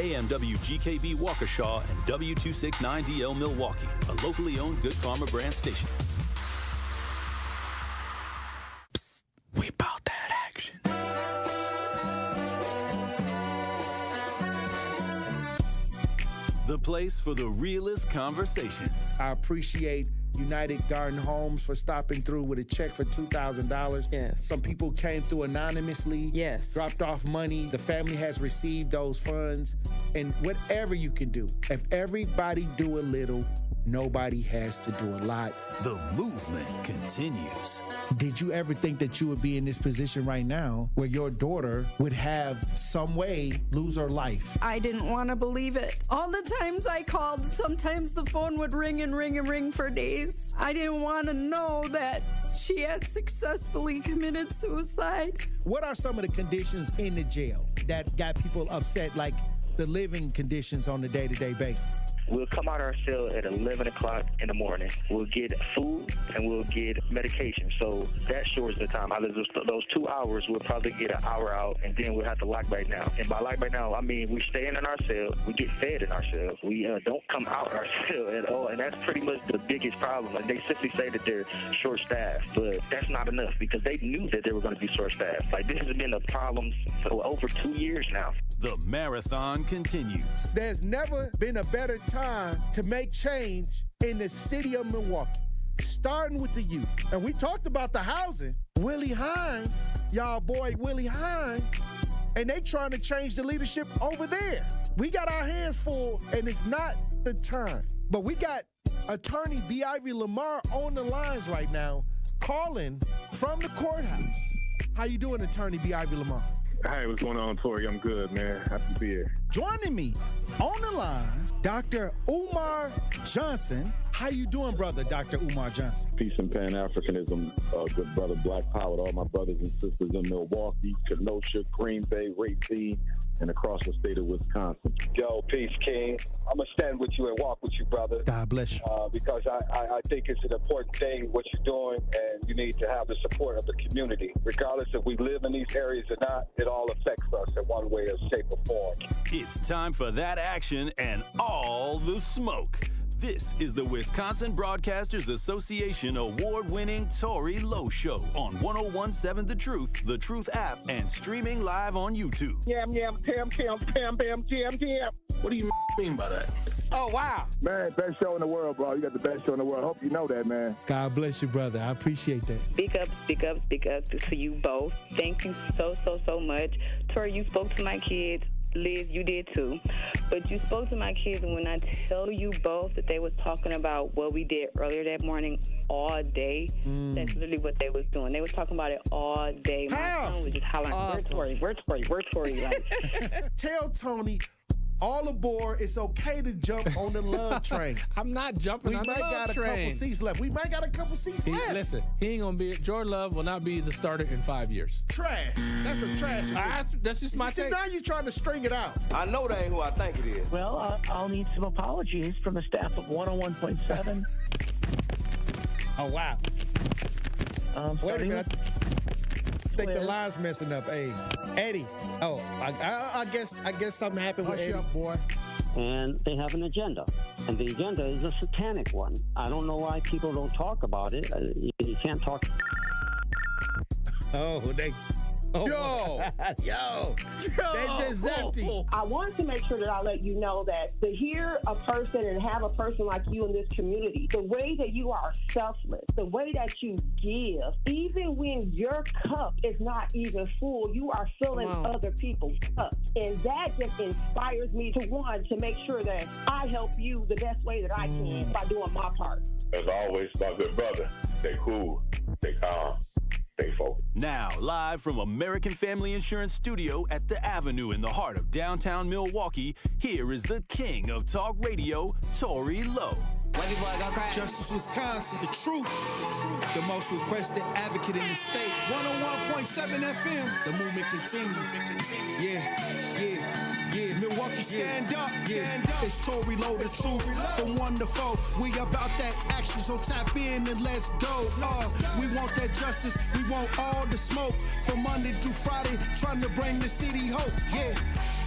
AM WGKB Waukesha and W269DL Milwaukee, a locally owned Good Karma brand station. Psst, we bought that action. The place for the realest conversations. I appreciate United Garden Homes for stopping through with a check for $2,000. Yes. Some people came through anonymously. Yes. Dropped off money. The family has received those funds. And whatever you can do, if everybody do a little, nobody has to do a lot. The movement continues. Did you ever think that you would be in this position right now where your daughter would have some way lose her life? I didn't want to believe it. All the times I called, sometimes the phone would ring and ring and ring for days. I didn't want to know that she had successfully committed suicide. What are some of the conditions in the jail that got people upset, like the living conditions on a day-to-day basis? We'll come out our cell at 11 o'clock in the morning. We'll get food and we'll get medication. So that shortens the time. Out of those 2 hours, we'll probably get an hour out, and then we'll have to lock back down. And by lock back down, I mean we stay in our cell. We get fed in our cells. We don't come out our cell at all, and that's pretty much the biggest problem. And they simply say that they're short-staffed, but that's not enough because they knew that they were going to be short-staffed. Like, this has been a problem for over 2 years now. The marathon continues. There's never been a better time to make change in the city of Milwaukee, starting with the youth. And we talked about the housing. Willie Hines, y'all boy Willie Hines, and they trying to change the leadership over there. We got our hands full, and it's not the time. But we got attorney B. Ivy Lamar on the lines right now, calling from the courthouse. How you doing, attorney B. Ivy Lamar? Hey, what's going on, Tory? I'm good, man. Happy to be here. Joining me on the line, Dr. Umar Johnson. How you doing, brother, Dr. Umar Johnson? Peace and Pan-Africanism, good brother, Black Power, to all my brothers and sisters in Milwaukee, Kenosha, Green Bay, Racine, and across the state of Wisconsin. Yo, peace, King. I'm going to stand with you and walk with you, brother. God bless you. Because I think it's an important thing, what you're doing, and you need to have the support of the community. Regardless if we live in these areas or not, it all affects us in one way or shape or form. It's time for that action and all the smoke. This is the Wisconsin Broadcasters Association award-winning Tory Lowe Show on 101.7 The Truth app, and streaming live on YouTube. Yam, pam, jam. What do you mean by that? Oh, wow. Man, best show in the world, bro. You got the best show in the world. Hope you know that, man. God bless you, brother. I appreciate that. Speak up to you both. Thank you so much. Tory, you spoke to my kids. Liz, you did too. But you spoke to my kids, and when I tell you both that they was talking about what we did earlier that morning all day, that's literally what they was doing. They was talking about it all day. My son was just hollering, awesome. Where's Tory? Like, tell Tony, all aboard. It's okay to jump on the love train. I'm not jumping on the love train. We might got a couple seats left. Listen, he ain't going to be, Jordan Love will not be the starter in 5 years. Trash. That's a trash. That's just my take. Now you're trying to string it out. I know that ain't who I think it is. Well, I'll need some apologies from the staff of 101.7. Oh, wow. Wait a minute. I think the line's messing up. Hey, Eddie. Oh, I guess something happened with Eddie. Hush up, boy. And they have an agenda. And the agenda is a satanic one. I don't know why people don't talk about it. You can't talk. Yo, they just empty. I want to make sure that I let you know that to hear a person and have a person like you in this community, the way that you are selfless, the way that you give, even when your cup is not even full, you are filling other people's cups. And that just inspires me to make sure that I help you the best way that I can by doing my part. As always, my good brother, stay cool, stay calm. Now, live from American Family Insurance Studio at the Avenue in the heart of downtown Milwaukee, here is the king of talk radio, Tory Lowe. Justice Wisconsin, the truth, the most requested advocate in the state. 101.7 FM, the movement continues. Yeah. Milwaukee, stand up. It's Tory Lowe, the truth. From 1 to 4, we about that action, so tap in and let's go. We want that justice, we want all the smoke. From Monday through Friday, trying to bring the city hope. Yeah.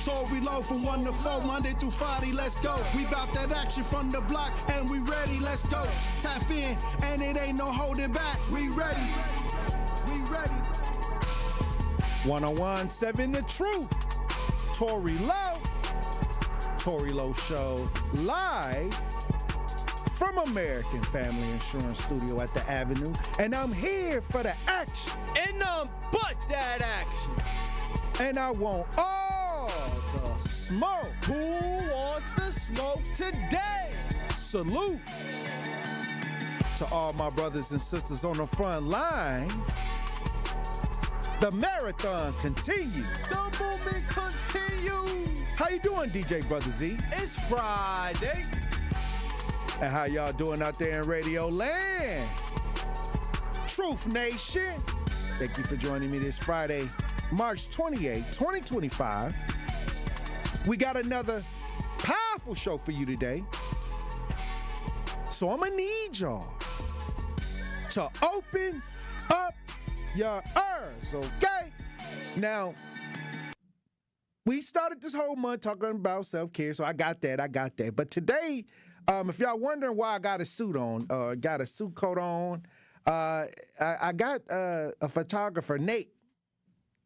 Tory Lowe from 1 to 4, Monday through Friday, let's go. We bout that action from the block, and we ready, let's go. Tap in, and it ain't no holding back. We ready. We ready. 1017 The Truth. Tory Lowe. Tory Lowe Show live from American Family Insurance Studio at the Avenue. And I'm here for the action. And but that action. And I want all the smoke. Who wants the smoke today? Salute to all my brothers and sisters on the front lines. The marathon continues. The movement continues. How you doing, DJ Brother Z? It's Friday. And how y'all doing out there in Radio Land? Truth Nation. Thank you for joining me this Friday, March 28, 2025. We got another powerful show for you today. So I'm gonna need y'all to open up your ears, okay? Now, we started this whole month talking about self-care, so I got that. But today, if y'all wondering why I got a suit on, got a suit coat on, I got a photographer, Nate.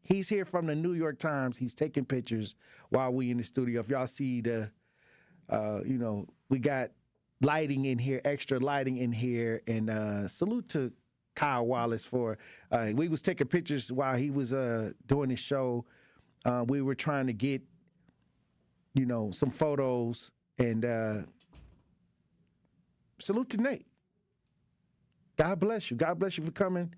He's here from the New York Times. He's taking pictures while we in the studio. If y'all see the, we got lighting in here, extra lighting in here, and salute to Kyle Wallace for, we was taking pictures while he was doing his show. We were trying to get, some photos, and salute to Nate. God bless you. God bless you for coming.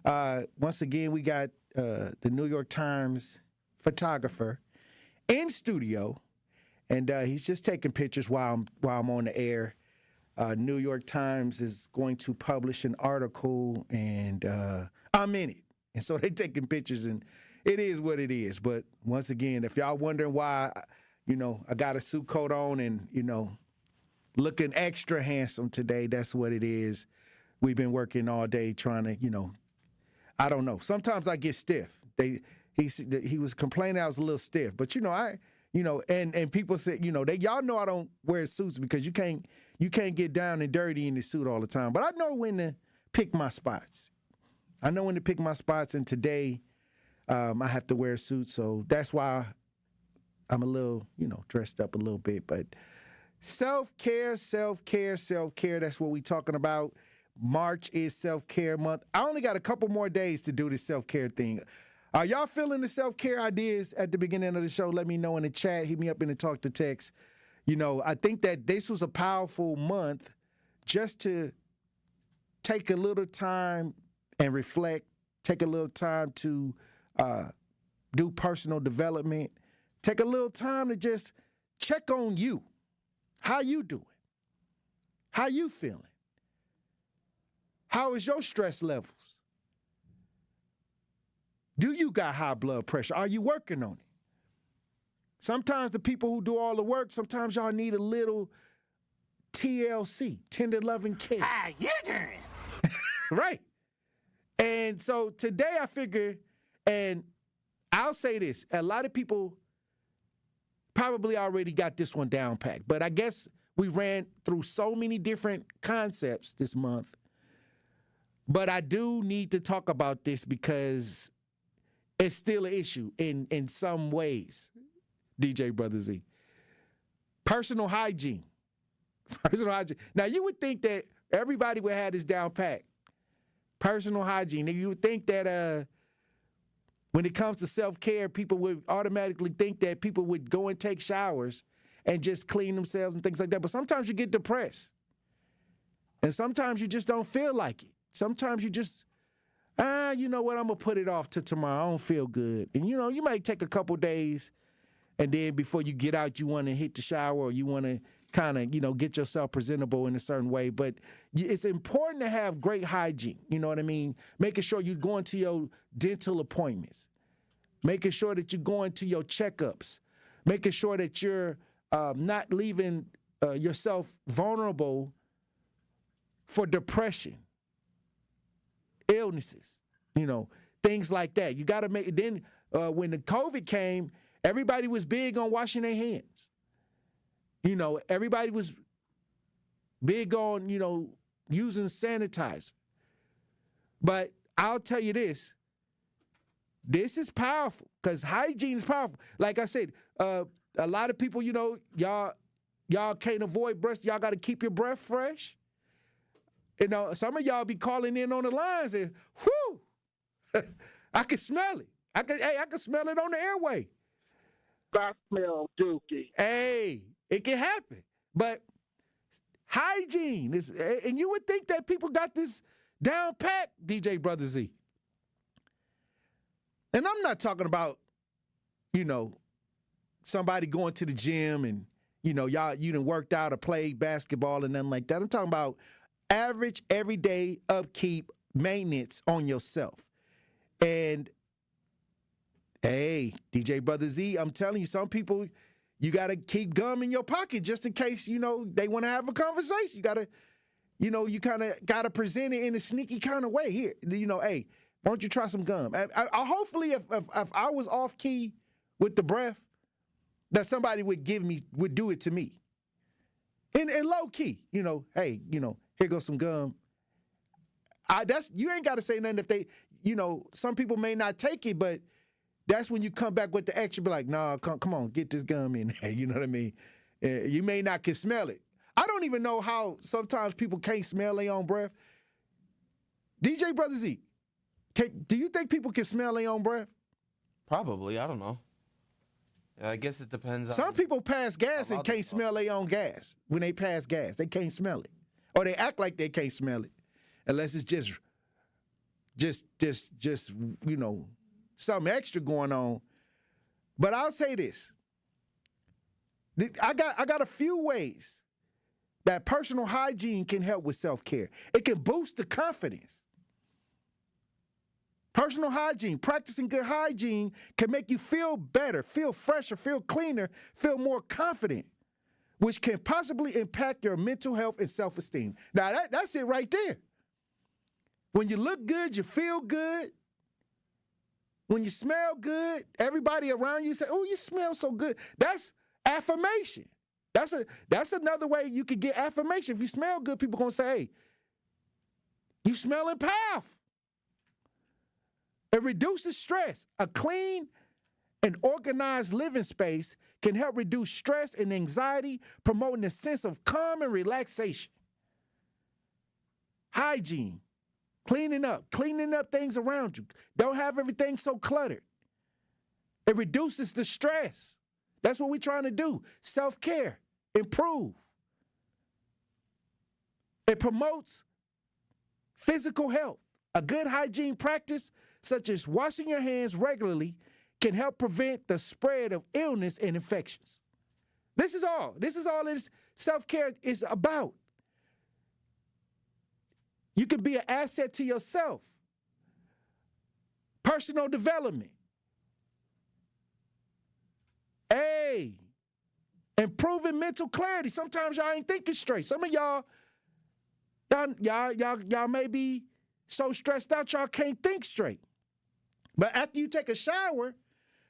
Once again, we got the New York Times photographer in studio, and he's just taking pictures while I'm on the air. New York Times is going to publish an article, and I'm in it. And so they're taking pictures, and it is what it is. But once again, if y'all wondering why, I got a suit coat on and, looking extra handsome today, that's what it is. We've been working all day trying to, I don't know. Sometimes I get stiff. He was complaining I was a little stiff, but and people say, y'all know I don't wear suits because you can't get down and dirty in the suit all the time. But I know when to pick my spots. And today I have to wear a suit, so that's why I'm a little, dressed up a little bit. But self-care, that's what we're talking about. March is self-care month. I only got a couple more days to do this self-care thing. Are y'all feeling the self-care ideas at the beginning of the show? Let me know in the chat. Hit me up in the talk to text. I think that this was a powerful month just to take a little time and reflect, take a little time to do personal development, take a little time to just check on you. How you doing? How you feeling? How is your stress levels? Do you got high blood pressure? Are you working on it? Sometimes the people who do all the work, sometimes y'all need a little TLC, tender loving care. How you doing? Right. And so today I figure, and I'll say this, a lot of people probably already got this one down packed, but I guess we ran through so many different concepts this month. But I do need to talk about this because it's still an issue in some ways, DJ Brother Z. Personal hygiene. Personal hygiene. Now, you would think that everybody would have this down pat. Personal hygiene. You would think that when it comes to self-care, people would automatically think that people would go and take showers and just clean themselves and things like that. But sometimes you get depressed. And sometimes you just don't feel like it. Sometimes you just, you know what, I'm going to put it off to tomorrow. I don't feel good. And, you might take a couple days, and then before you get out, you want to hit the shower or you want to kind of, get yourself presentable in a certain way. But it's important to have great hygiene, you know what I mean? Making sure you're going to your dental appointments. Making sure that you're going to your checkups. Making sure that you're not leaving yourself vulnerable for depression. Illnesses, things like that. You got to make it. Then when the COVID came, Everybody was big on washing their hands. Everybody was big on, using sanitizer. But I'll tell you this is powerful because hygiene is powerful. Like I said, a lot of people, y'all can't avoid breath. Y'all got to keep your breath fresh. Some of y'all be calling in on the lines and, whew, I can smell it. I can smell it on the airway. I smell dookie. Hey, it can happen. But hygiene is, and you would think that people got this down pat, DJ Brother Z. And I'm not talking about, somebody going to the gym and, you done worked out or played basketball and nothing like that. I'm talking about average, everyday upkeep, maintenance on yourself. And, hey, DJ Brother Z, I'm telling you, some people, you got to keep gum in your pocket just in case, they want to have a conversation. You got to, you kind of got to present it in a sneaky kind of way. Here, hey, why don't you try some gum? Hopefully, if I was off key with the breath, that somebody would do it to me. In low key, hey, here goes some gum. You ain't got to say nothing if they, some people may not take it, but that's when you come back with the extra, be like, nah, come on, get this gum in there. You know what I mean? You may not can smell it. I don't even know how sometimes people can't smell their own breath. DJ Brother Z, do you think people can smell their own breath? Probably. I don't know. I guess it depends. Some people pass gas and can't smell their own gas. When they pass gas, they can't smell it. Or they act like they can't smell it. Unless it's just something extra going on. But I'll say this. I got a few ways that personal hygiene can help with self-care. It can boost the confidence. Personal hygiene, practicing good hygiene can make you feel better, feel fresher, feel cleaner, feel more confident, which can possibly impact your mental health and self-esteem. Now, that's it right there. When you look good, you feel good. When you smell good, everybody around you say, oh, you smell so good. That's affirmation. That's another way you could get affirmation. If you smell good, people going to say, hey, you smelling powerful. It reduces stress. A clean and organized living space can help reduce stress and anxiety, promoting a sense of calm and relaxation. Hygiene, cleaning up things around you. Don't have everything so cluttered. It reduces the stress. That's what we're trying to do. Self-care, improve. It promotes physical health. A good hygiene practice, such as washing your hands regularly, can help prevent the spread of illness and infections. This is all this self-care is about. You can be an asset to yourself. Personal development. Hey, improving mental clarity. Sometimes y'all ain't thinking straight. Some of y'all may be so stressed out y'all can't think straight. But after you take a shower,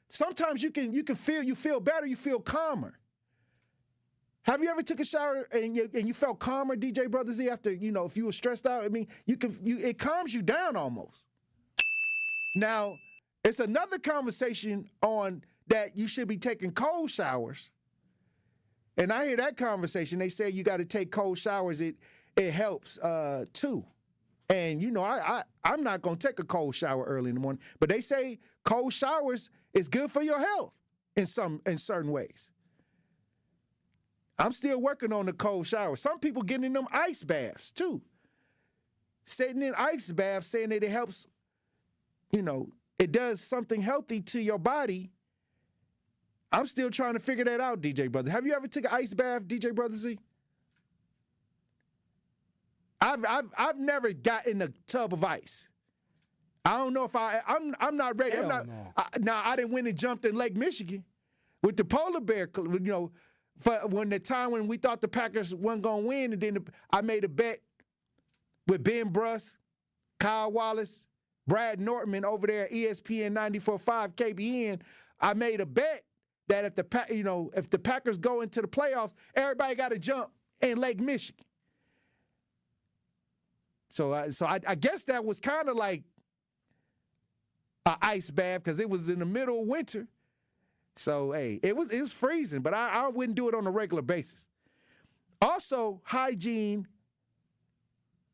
sometimes you feel better, you feel calmer. Have you ever took a shower and you felt calmer, DJ Brother Z, after, if you were stressed out? I mean, it calms you down almost. Now, it's another conversation on that you should be taking cold showers. And I hear that conversation. They say you got to take cold showers. It helps too. And, I'm not going to take a cold shower early in the morning. But they say cold showers is good for your health in certain ways. I'm still working on the cold shower. Some people getting in them ice baths, too. Sitting in ice baths, saying that it helps, it does something healthy to your body. I'm still trying to figure that out, DJ Brother. Have you ever took an ice bath, DJ Brother Z? I've never got in a tub of ice. I don't know if I'm not ready. I didn't win and jumped in Lake Michigan with the polar bear, for when we thought the Packers weren't going to win, and then I made a bet with Ben Bruss, Kyle Wallace, Brad Nortman over there at ESPN 94.5 KBN. I made a bet that if the Packers go into the playoffs, everybody got to jump in Lake Michigan. So I guess that was kind of like an ice bath because it was in the middle of winter. So, hey, it was freezing, but I wouldn't do it on a regular basis. Also,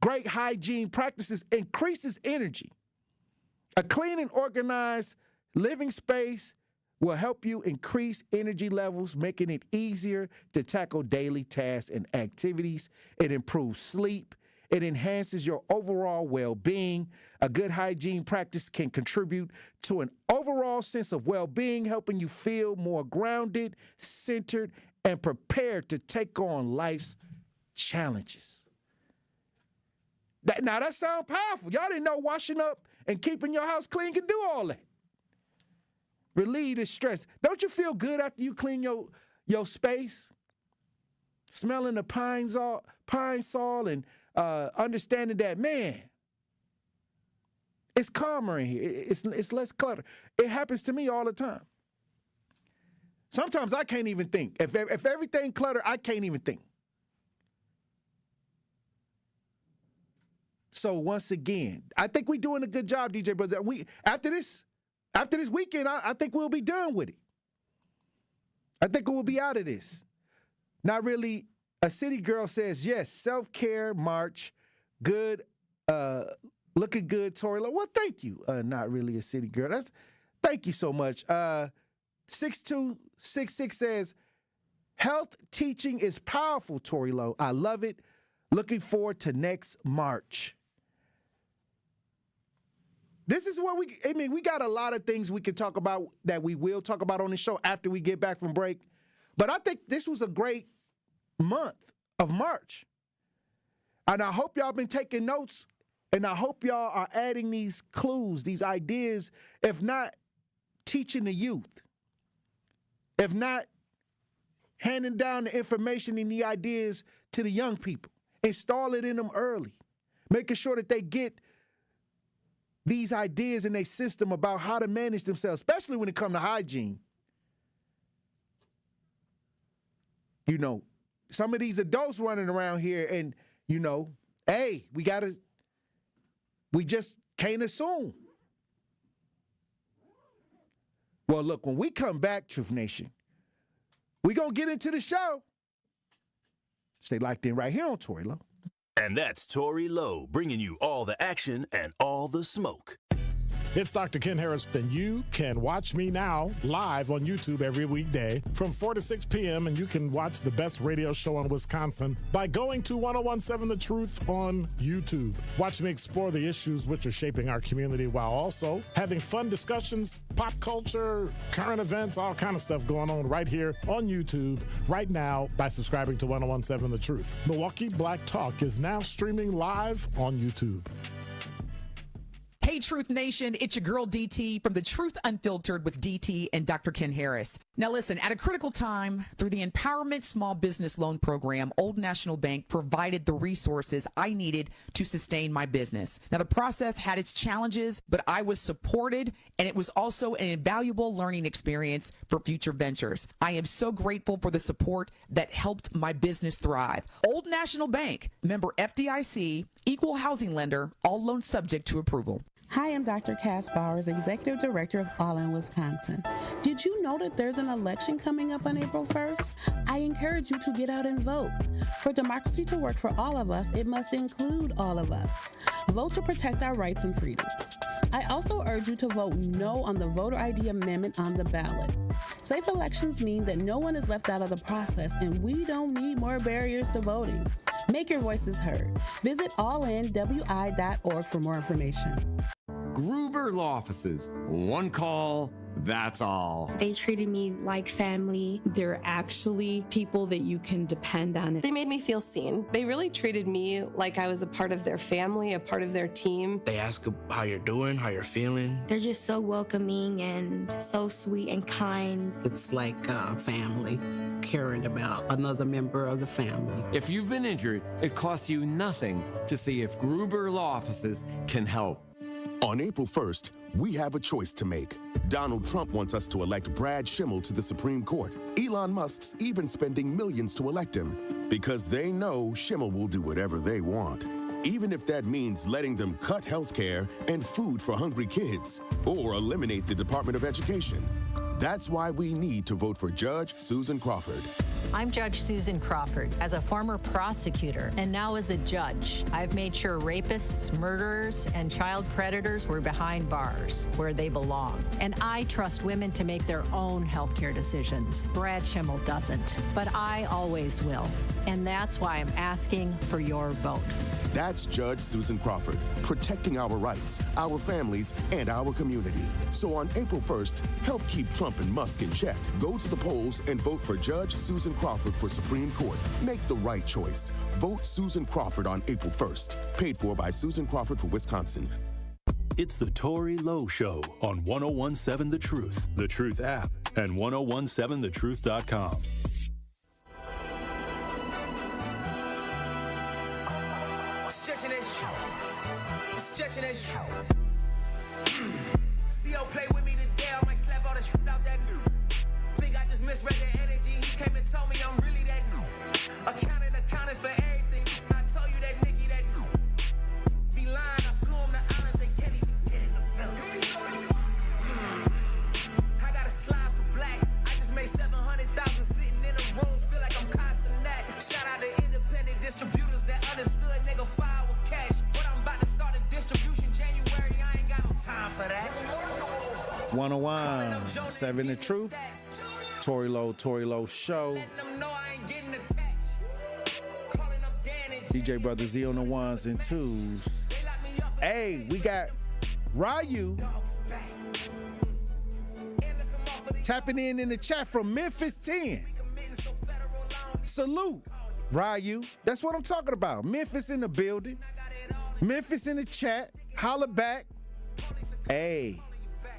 great hygiene practices increases energy. A clean and organized living space will help you increase energy levels, making it easier to tackle daily tasks and activities. It improves sleep. It enhances your overall well-being. A good hygiene practice can contribute to an overall sense of well-being, helping you feel more grounded, centered, and prepared to take on life's challenges. Now, that sounds powerful. Y'all didn't know washing up and keeping your house clean can do all that. Relieve the stress. Don't you feel good after you clean your space? Smelling the pine sol and understanding that, man, it's calmer in here. It's less clutter. It happens to me all the time. Sometimes I can't even think. If everything cluttered, I can't even think. So once again, I think we're doing a good job, DJ Brothers. After this weekend, I think we'll be done with it. I think we'll be out of this. Not really. A city girl says, yes, self-care march, good, looking good, Tory Lowe. Well, thank you. Not really a city girl. Thank you so much. 6266 says, health teaching is powerful, Tory Lowe. I love it. Looking forward to next March. This is what we got a lot of things we can talk about that we will talk about on the show after we get back from break. But I think this was a great month of March. And I hope y'all been taking notes, and I hope y'all are adding these clues, these ideas, if not teaching the youth, if not handing down the information and the ideas to the young people, install it in them early, making sure that they get these ideas in their system about how to manage themselves, especially when it comes to hygiene. You know, some of these adults running around here and, you know, hey, we just can't assume. Well, look, when we come back, Truth Nation, we're going to get into the show. Stay locked in right here on Tory Lowe. And that's Tory Lowe, bringing you all the action and all the smoke. It's Dr. Ken Harris, and you can watch me now live on YouTube every weekday from 4 to 6 p.m., and you can watch the best radio show in Wisconsin by going to 1017 The Truth on YouTube. Watch me explore the issues which are shaping our community while also having fun discussions, pop culture, current events, all kind of stuff going on right here on YouTube right now by subscribing to 1017 The Truth. Milwaukee Black Talk is now streaming live on YouTube. Hey, Truth Nation, it's your girl DT from The Truth Unfiltered with DT and Dr. Ken Harris. Now listen, at a critical time, through the Empowerment Small Business Loan Program, Old National Bank provided the resources I needed to sustain my business. Now the process had its challenges, but I was supported, and it was also an invaluable learning experience for future ventures. I am so grateful for the support that helped my business thrive. Old National Bank, member FDIC, equal housing lender, all loans subject to approval. Hi, I'm Dr. Cass Bowers, Executive Director of All in Wisconsin. Did you know that there's an election coming up on April 1st? I encourage you to get out and vote. For democracy to work for all of us, it must include all of us. Vote to protect our rights and freedoms. I also urge you to vote no on the voter ID amendment on the ballot. Safe elections mean that no one is left out of the process, and we don't need more barriers to voting. Make your voices heard. Visit allinwi.org for more information. Gruber Law Offices. One call, that's all. They treated me like family. They're actually people that you can depend on. They made me feel seen. They really treated me like I was a part of their family, a part of their team. They ask how you're doing, how you're feeling. They're just so welcoming and so sweet and kind. It's like a family, caring about another member of the family. If you've been injured, it costs you nothing to see if Gruber Law Offices can help. On April 1st, we have a choice to make. Donald Trump wants us to elect Brad Schimmel to the Supreme Court. Elon Musk's even spending millions to elect him because they know Schimmel will do whatever they want, even if that means letting them cut health care and food for hungry kids or eliminate the Department of Education. That's why we need to vote for Judge Susan Crawford. I'm Judge Susan Crawford. As a former prosecutor and now as a judge, I've made sure rapists, murderers, and child predators were behind bars where they belong. And I trust women to make their own healthcare decisions. Brad Schimmel doesn't, but I always will. And that's why I'm asking for your vote. That's Judge Susan Crawford, protecting our rights, our families, and our community. So on April 1st, help keep Trump and Musk in check. Go to the polls and vote for Judge Susan Crawford for Supreme Court. Make the right choice. Vote Susan Crawford on April 1st. Paid for by Susan Crawford for Wisconsin. It's the Tory Lowe Show on 1017 The Truth app, and 1017thetruth.com. Stretching that CO play with me today, I might slap all the shit out that dude. Think I just misread the energy. He came and told me I'm really that dude. Accounting for everything. I told you that Nicky that dude. Be lying, I flew him to islands, they can't even get in the film. I got a slide for black. I just made 700,000 sitting in a room. Feel like I'm constant that. Shout out to independent distributors that understood nigga file with cash. But I'm about to start a distribution January. I ain't got no time for that. 101.7 The Truth. Tory Lowe Show. DJ Brother Z on the ones and twos. Hey, we got Ryu tapping in the chat from Memphis 10. Salute, Ryu. That's what I'm talking about. Memphis in the building. Memphis in the chat. Holla back. Hey.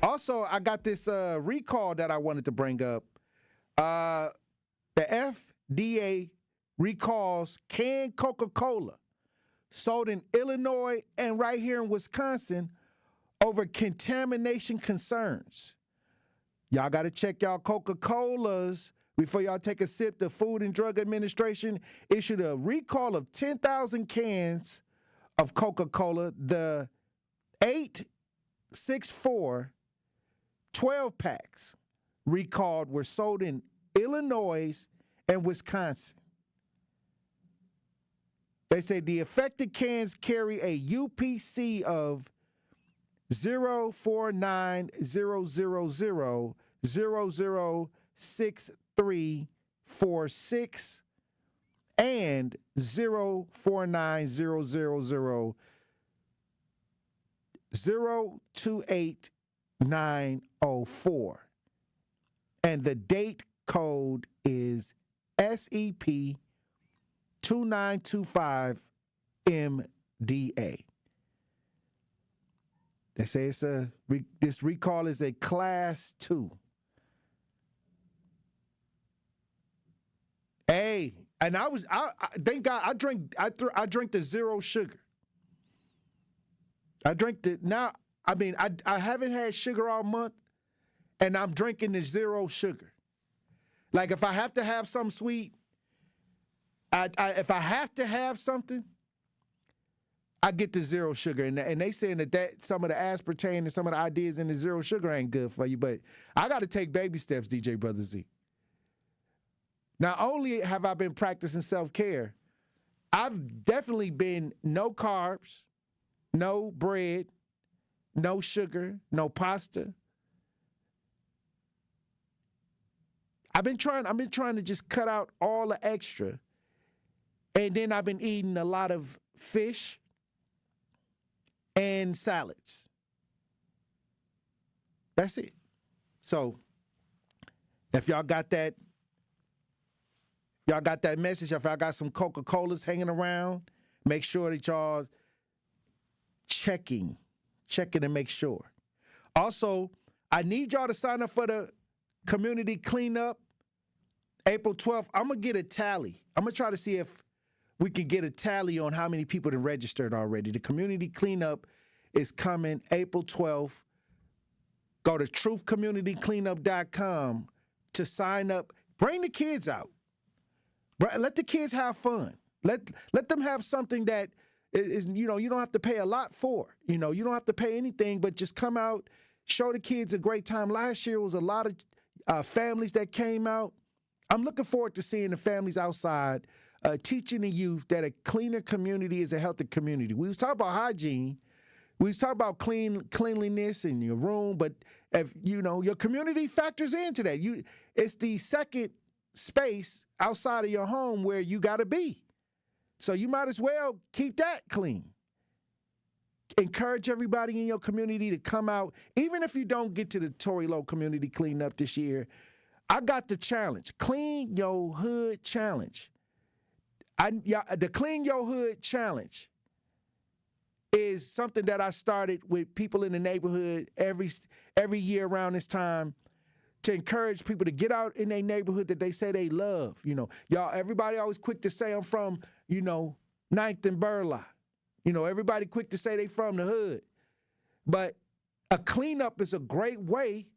Also, I got this recall that I wanted to bring up. The FDA recalls canned Coca-Cola sold in Illinois and right here in Wisconsin over contamination concerns. Y'all got to check y'all Coca-Colas before y'all take a sip. The Food and Drug Administration issued a recall of 10,000 cans of Coca-Cola. The 864 12-packs recalled were sold in Illinois and Wisconsin. They say the affected cans carry a UPC of 04900006346 and 0490000028904. And the date code is SEP 2925 MDA. They say this recall is a class 2. Hey, and I thank God I drink the zero sugar. I drink the now. I mean, I haven't had sugar all month, and I'm drinking the zero sugar. Like if I have to have something sweet, if I have to have something, I get the zero sugar. And they saying that some of the aspartame and some of the ideas in the zero sugar ain't good for you. But I got to take baby steps, DJ Brother Z. Not only have I been practicing self-care, I've definitely been no carbs, no bread, no sugar, no pasta. I've been trying to just cut out all the extra. And then I've been eating a lot of fish and salads. That's it. So if y'all got that message, if y'all got some Coca-Colas hanging around, make sure that y'all checking and make sure. Also, I need y'all to sign up for the community cleanup April 12th. I'm going to get a tally. I'm going to try to see if we can get a tally on how many people have registered already. The community cleanup is coming April 12th. Go to truthcommunitycleanup.com to sign up. Bring the kids out. Let the kids have fun. Let them have something that is, you don't have to pay a lot for. You don't have to pay anything, but just come out, show the kids a great time. Last year was a lot of families that came out. I'm looking forward to seeing the families outside, teaching the youth that a cleaner community is a healthy community. We was talking about hygiene. We was talking about cleanliness in your room, but if your community factors into that. It's the second space outside of your home where you got to be. So you might as well keep that clean. Encourage everybody in your community to come out. Even if you don't get to the Tory Lowe community cleanup this year, I got the challenge. Clean Your Hood Challenge. The Clean Your Hood Challenge is something that I started with people in the neighborhood every year around this time to encourage people to get out in their neighborhood that they say they love. Y'all, everybody always quick to say I'm from, 9th and Burleigh. Everybody quick to say they from the hood. But a cleanup is a great way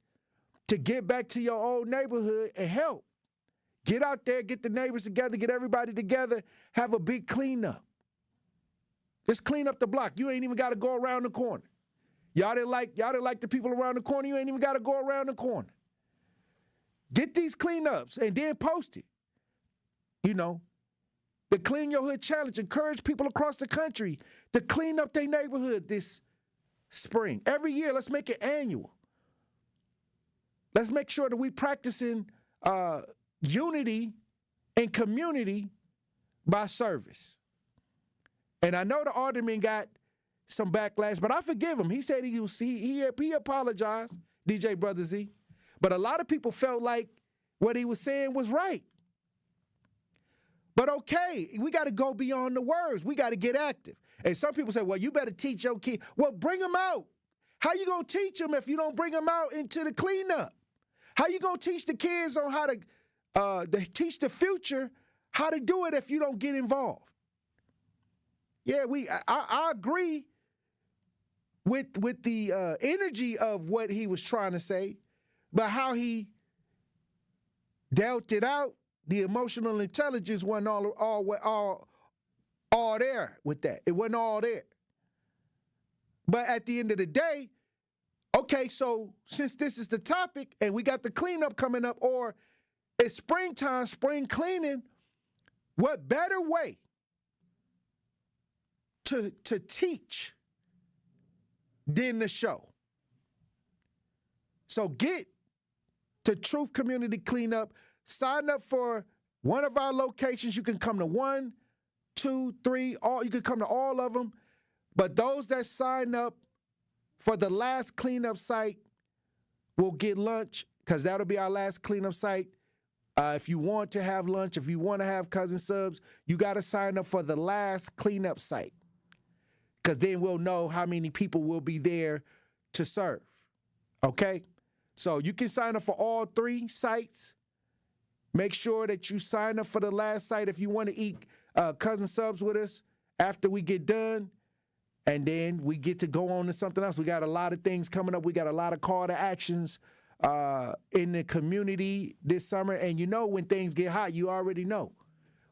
to get back to your old neighborhood and help. Get out there, get the neighbors together, get everybody together, have a big cleanup. Just clean up the block. You ain't even got to go around the corner. Y'all didn't like the people around the corner. You ain't even got to go around the corner. Get these cleanups and then post it. The Clean Your Hood Challenge. Encourage people across the country to clean up their neighborhood this spring. Every year, let's make it annual. Let's make sure that we practicing unity and community by service. And I know the alderman got some backlash, but I forgive him. He said he apologized, DJ Brother Z. But a lot of people felt like what he was saying was right. But okay, we got to go beyond the words. We got to get active. And some people say, well, you better teach your kid. Well, bring them out. How you going to teach them if you don't bring them out into the cleanup? How you going to teach the kids on how to teach the future how to do it if you don't get involved? Yeah, I agree with the energy of what he was trying to say, but how he dealt it out, the emotional intelligence wasn't all there with that. It wasn't all there. But at the end of the day, okay, so since this is the topic and we got the cleanup coming up, or it's springtime, spring cleaning, what better way to teach than the show? So get to Truth Community Cleanup. Sign up for one of our locations. You can come to 1, 2, 3, you can come to all of them. But those that sign up for the last cleanup site will get lunch, because that'll be our last cleanup site. If you want to have lunch, if you want to have cousin subs, you got to sign up for the last cleanup site, because then we'll know how many people will be there to serve. Okay? So you can sign up for all 3 sites. Make sure that you sign up for the last site if you want to eat cousin subs with us after we get done. And then we get to go on to something else. We got a lot of things coming up. We got a lot of call to actions in the community this summer. And when things get hot, you already know.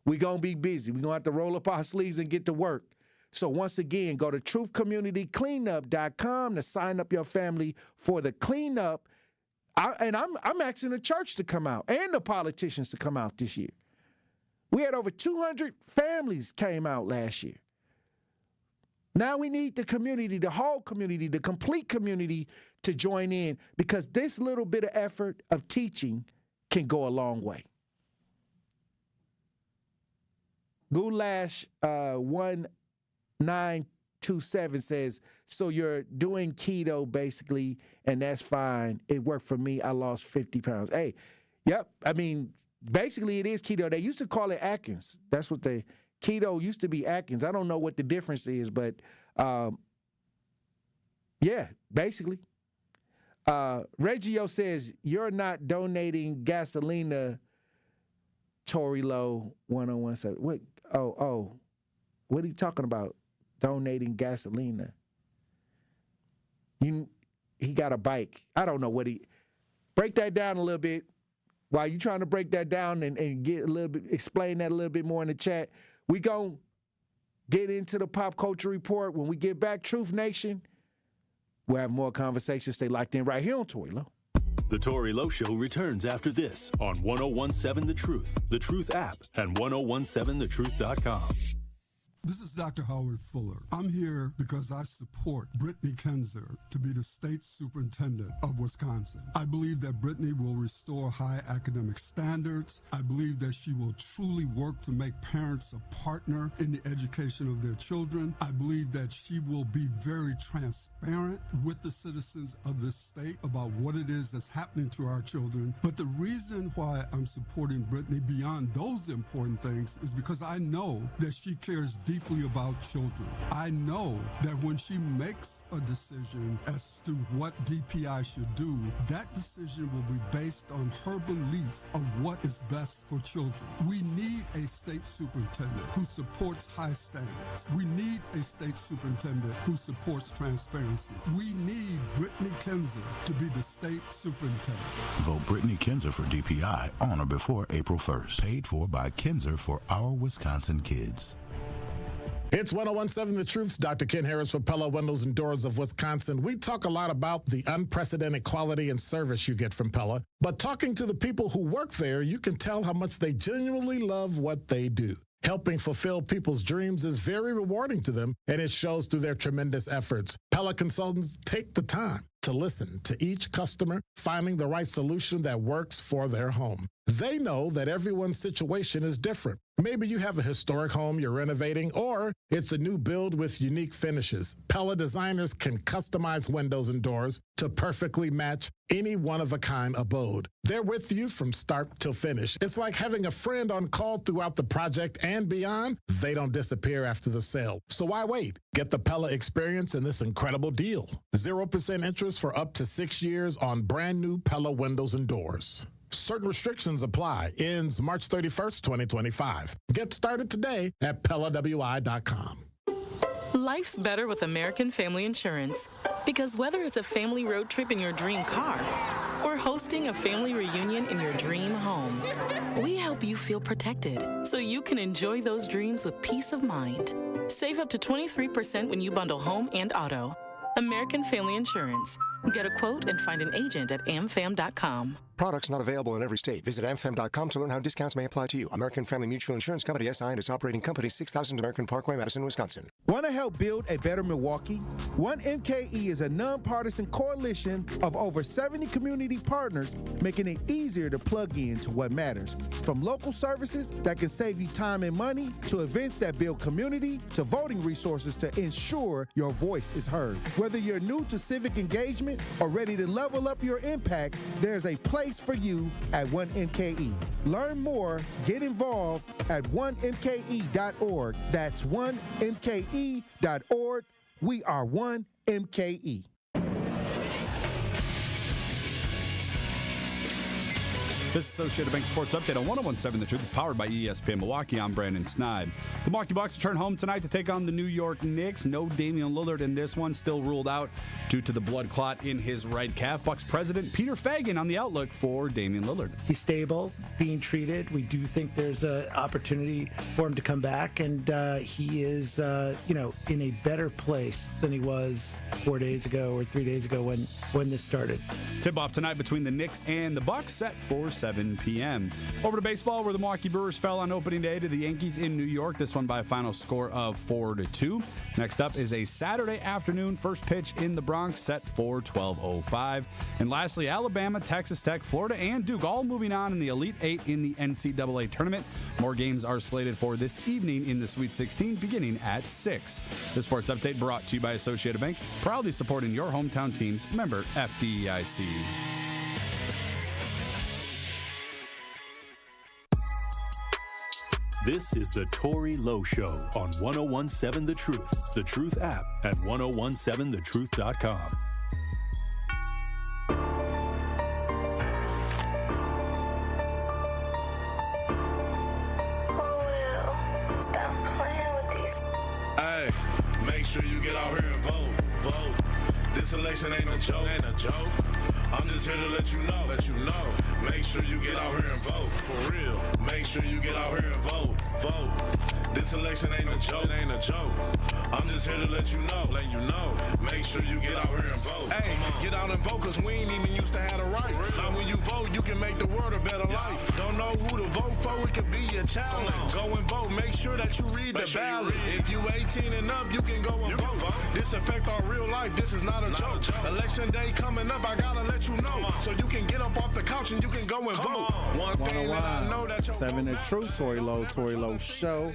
We're going to be busy. We're going to have to roll up our sleeves and get to work. So once again, go to truthcommunitycleanup.com to sign up your family for the cleanup. I'm asking the church to come out and the politicians to come out this year. We had over 200 families came out last year. Now we need the community, the whole community, the complete community to join in, because this little bit of effort of teaching can go a long way. Goulash 1927 says, so you're doing keto basically, and that's fine. It worked for me. I lost 50 pounds. Hey, yep. I mean, basically it is keto. They used to call it Atkins. That's what keto used to be Atkins. I don't know what the difference is, but yeah, basically. Reggio says, you're not donating gasolina, Tory Lowe 1017. What? Oh, what are you talking about? Donating gasolina. He got a bike. I don't know what break that down a little bit. While you're trying to break that down and get a little bit, explain that a little bit more in the chat, we gonna get into the pop culture report. When we get back, Truth Nation, we'll have more conversations. Stay locked in right here on Tory Lowe. The Tory Lowe Show returns after this on 1017 The Truth app, and 1017thetruth.com. This is Dr. Howard Fuller. I'm here because I support Brittany Kinzer to be the state superintendent of Wisconsin. I believe that Brittany will restore high academic standards. I believe that she will truly work to make parents a partner in the education of their children. I believe that she will be very transparent with the citizens of this state about what it is that's happening to our children. But the reason why I'm supporting Brittany beyond those important things is because I know that she cares deeply about children. I know that when she makes a decision as to what DPI should do, that decision will be based on her belief of what is best for children. We need a state superintendent who supports high standards. We need a state superintendent who supports transparency. We need Brittany Kinzer to be the state superintendent. Vote Brittany Kinzer for DPI on or before April 1st. Paid for by Kinzer for Our Wisconsin Kids. It's 1017 The Truth's Dr. Ken Harris for Pella Windows and Doors of Wisconsin. We talk a lot about the unprecedented quality and service you get from Pella, but talking to the people who work there, you can tell how much they genuinely love what they do. Helping fulfill people's dreams is very rewarding to them, and it shows through their tremendous efforts. Pella consultants take the time to listen to each customer, finding the right solution that works for their home. They know that everyone's situation is different. Maybe you have a historic home you're renovating, or it's a new build with unique finishes. Pella designers can customize windows and doors to perfectly match any one-of-a-kind abode. They're with you from start till finish. It's like having a friend on call throughout the project and beyond. They don't disappear after the sale. So why wait? Get the Pella experience in this incredible deal. 0% interest for up to 6 years on brand new Pella windows and doors. Certain restrictions apply. Ends March 31st, 2025. Get started today at PellaWI.com. Life's better with American Family Insurance. Because whether it's a family road trip in your dream car or hosting a family reunion in your dream home, we help you feel protected so you can enjoy those dreams with peace of mind. Save up to 23% when you bundle home and auto. American Family Insurance. Get a quote and find an agent at amfam.com. Products not available in every state. Visit amfam.com to learn how discounts may apply to you. American Family Mutual Insurance Company, SI, and its operating company, 6000 American Parkway, Madison, Wisconsin. Want to help build a better Milwaukee? 1MKE is a nonpartisan coalition of over 70 community partners making it easier to plug in to what matters. From local services that can save you time and money, to events that build community, to voting resources to ensure your voice is heard. Whether you're new to civic engagement or ready to level up your impact, there's a place for you at 1MKE. Learn more, get involved at 1mke.org. That's 1mke.org. We are 1MKE. This Associated Bank Sports Update on 1017 The Truth is powered by ESPN Milwaukee. I'm Brandon Sneide. The Milwaukee Bucks return home tonight to take on the New York Knicks. No Damian Lillard in this one, still ruled out due to the blood clot in his right calf. Bucks president Peter Fagan on the outlook for Damian Lillard. He's stable, being treated. We do think there's an opportunity for him to come back, and he is, in a better place than he was 4 days ago or 3 days ago when this started. Tip-off tonight between the Knicks and the Bucks set for 7 p.m. Over to baseball, where the Milwaukee Brewers fell on opening day to the Yankees in New York. This one by a final score of 4-2. Next up is a Saturday afternoon first pitch in the Bronx set for 12:05. And lastly, Alabama, Texas Tech, Florida, and Duke all moving on in the Elite Eight in the NCAA tournament. More games are slated for this evening in the Sweet 16 beginning at 6. The Sports Update brought to you by Associated Bank, proudly supporting your hometown teams. Member FDIC. This is the Tory Lowe Show on 1017 The Truth app, and 1017thetruth.com. Hey, make sure you get out here and vote. This election ain't a joke. I'm just here to let you know. Make sure you get out here and vote. For real. Make sure you get out here and vote. This election ain't a joke. I'm just here to let you know. Make sure you get out here and vote. Hey, get out and vote, cause we ain't even used to have the right. Now when you vote, you can make the world a better life. Don't know who to vote for, it could be your challenge. Go and vote, make sure that you read the ballot. If you 18 and up, you can go and vote. This affect our real life, this is not a joke. Election day coming up, I gotta let you know. So you can get up off the couch and you can go and vote. One thing that I know that your 7 The Truth, Tory Lowe Show.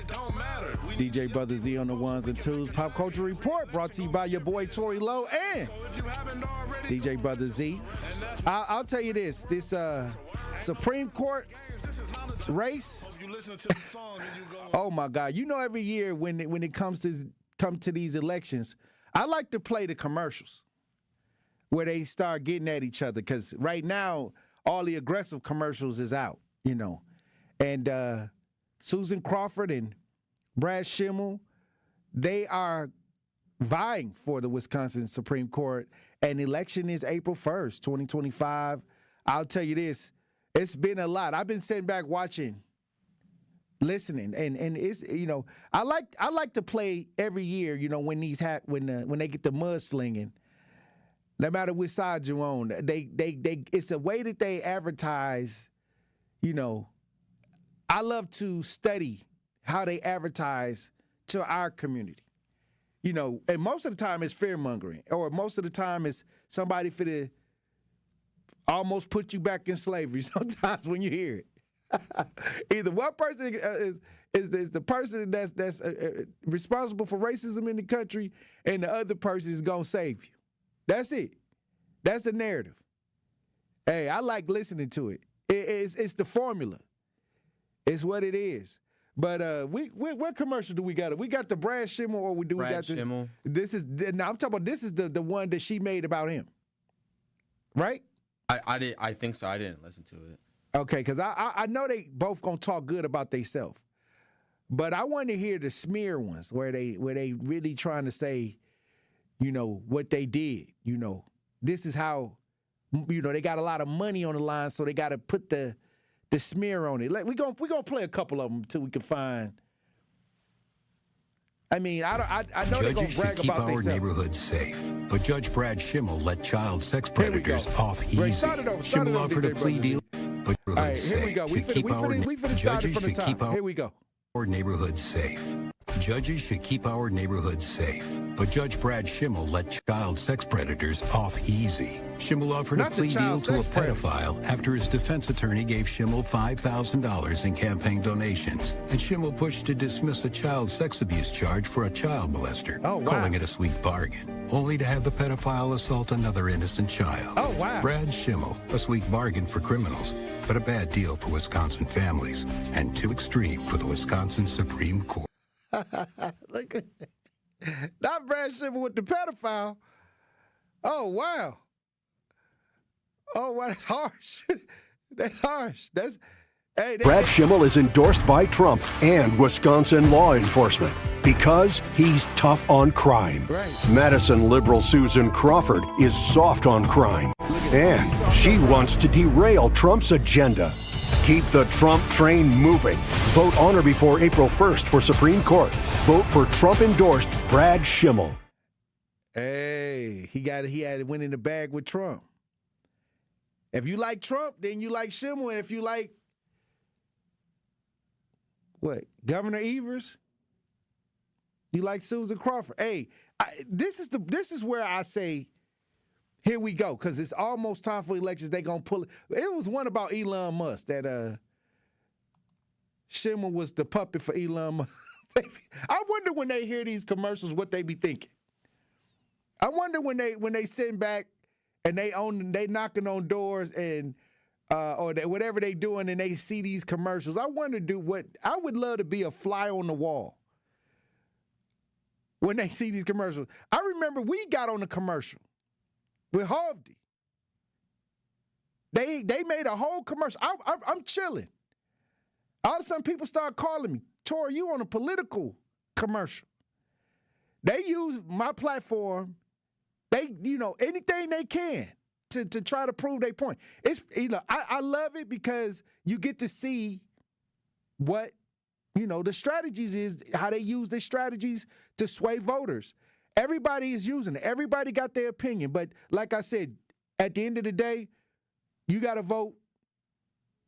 DJ Brother Z on the ones and twos. Pop Culture Report brought to you by your boy Tory Lowe and DJ Brother Z. I'll tell you this Supreme Court race. Oh my God! You know, every year when it comes to these elections, I like to play the commercials where they start getting at each other, because right now all the aggressive commercials is out, you know, and Susan Crawford and Brad Schimmel, they are vying for the Wisconsin Supreme Court, and election is April 1st, 2025. I'll tell you this, it's been a lot. I've been sitting back watching, listening, and it's, you know, I like to play every year, you know, when these when they get the mudslinging, no matter which side you're on, they it's a way that they advertise, you know. I love to study how they advertise to our community. You know, and most of the time it's fear-mongering, or most of the time it's somebody for to almost put you back in slavery sometimes when you hear it. Either one person is the person that's responsible for racism in the country, and the other person is going to save you. That's it. That's the narrative. Hey, I like listening to it. It's the formula. It's what it is. But what commercial do we got? We got the Brad Schimmel, or we got the Schimmel. This is now I'm talking about. This is the one that she made about him, right? I think so. I didn't listen to it. Okay, because I know they both gonna talk good about themselves, but I want to hear the smear ones where they really trying to say, you know, what they did. You know, this is how, you know, they got a lot of money on the line, so they got to put the smear on it. Like, we gonna play a couple of them till we can find. I mean, I know they're gonna brag about themselves. Judges should keep our neighborhoods safe, but Judge Brad Schimmel let child sex predators off easy. Schimmel offered a plea deal. But all right, here we go. We finna start it from the top. Here we go. Our neighborhoods safe. Judges should keep our neighborhoods safe, but Judge Brad Schimmel let child sex predators off easy. Schimmel offered a plea deal to a pedophile after his defense attorney gave Schimmel $5,000 in campaign donations, and Schimmel pushed to dismiss a child sex abuse charge for a child molester, calling it a sweet bargain, only to have the pedophile assault another innocent child. Oh, wow. Brad Schimmel, a sweet bargain for criminals, but a bad deal for Wisconsin families, and too extreme for the Wisconsin Supreme Court. Look at that. Not Brad Schimmel with the pedophile. Oh, wow. Oh, wow, that's harsh. That's harsh. Brad Schimmel is endorsed by Trump and Wisconsin law enforcement because he's tough on crime. Right. Madison liberal Susan Crawford is soft on crime, and she wants to derail Trump's agenda. Keep the Trump train moving. Vote on or before April 1st for Supreme Court. Vote for Trump-endorsed Brad Schimmel. Hey, he had it went in the bag with Trump. If you like Trump, then you like Schimmel. And if you like Governor Evers, you like Susan Crawford. Hey, this is where I say, here we go, because it's almost time for elections. They gonna pull it. It was one about Elon Musk that Schimmel was the puppet for Elon Musk. I wonder when they hear these commercials what they be thinking. I wonder when they sitting back and they knocking on doors and or whatever they doing and they see these commercials. I wonder I would love to be a fly on the wall when they see these commercials. I remember we got on a commercial with Harvey. They made a whole commercial. I'm chilling. All of a sudden, people start calling me, Tory, you on a political commercial. They use my platform They, anything they can to try to prove their point. It's, I love it because you get to see what, the strategies is, how they use their strategies to sway voters. Everybody is using it. Everybody got their opinion. But like I said, at the end of the day, you got to vote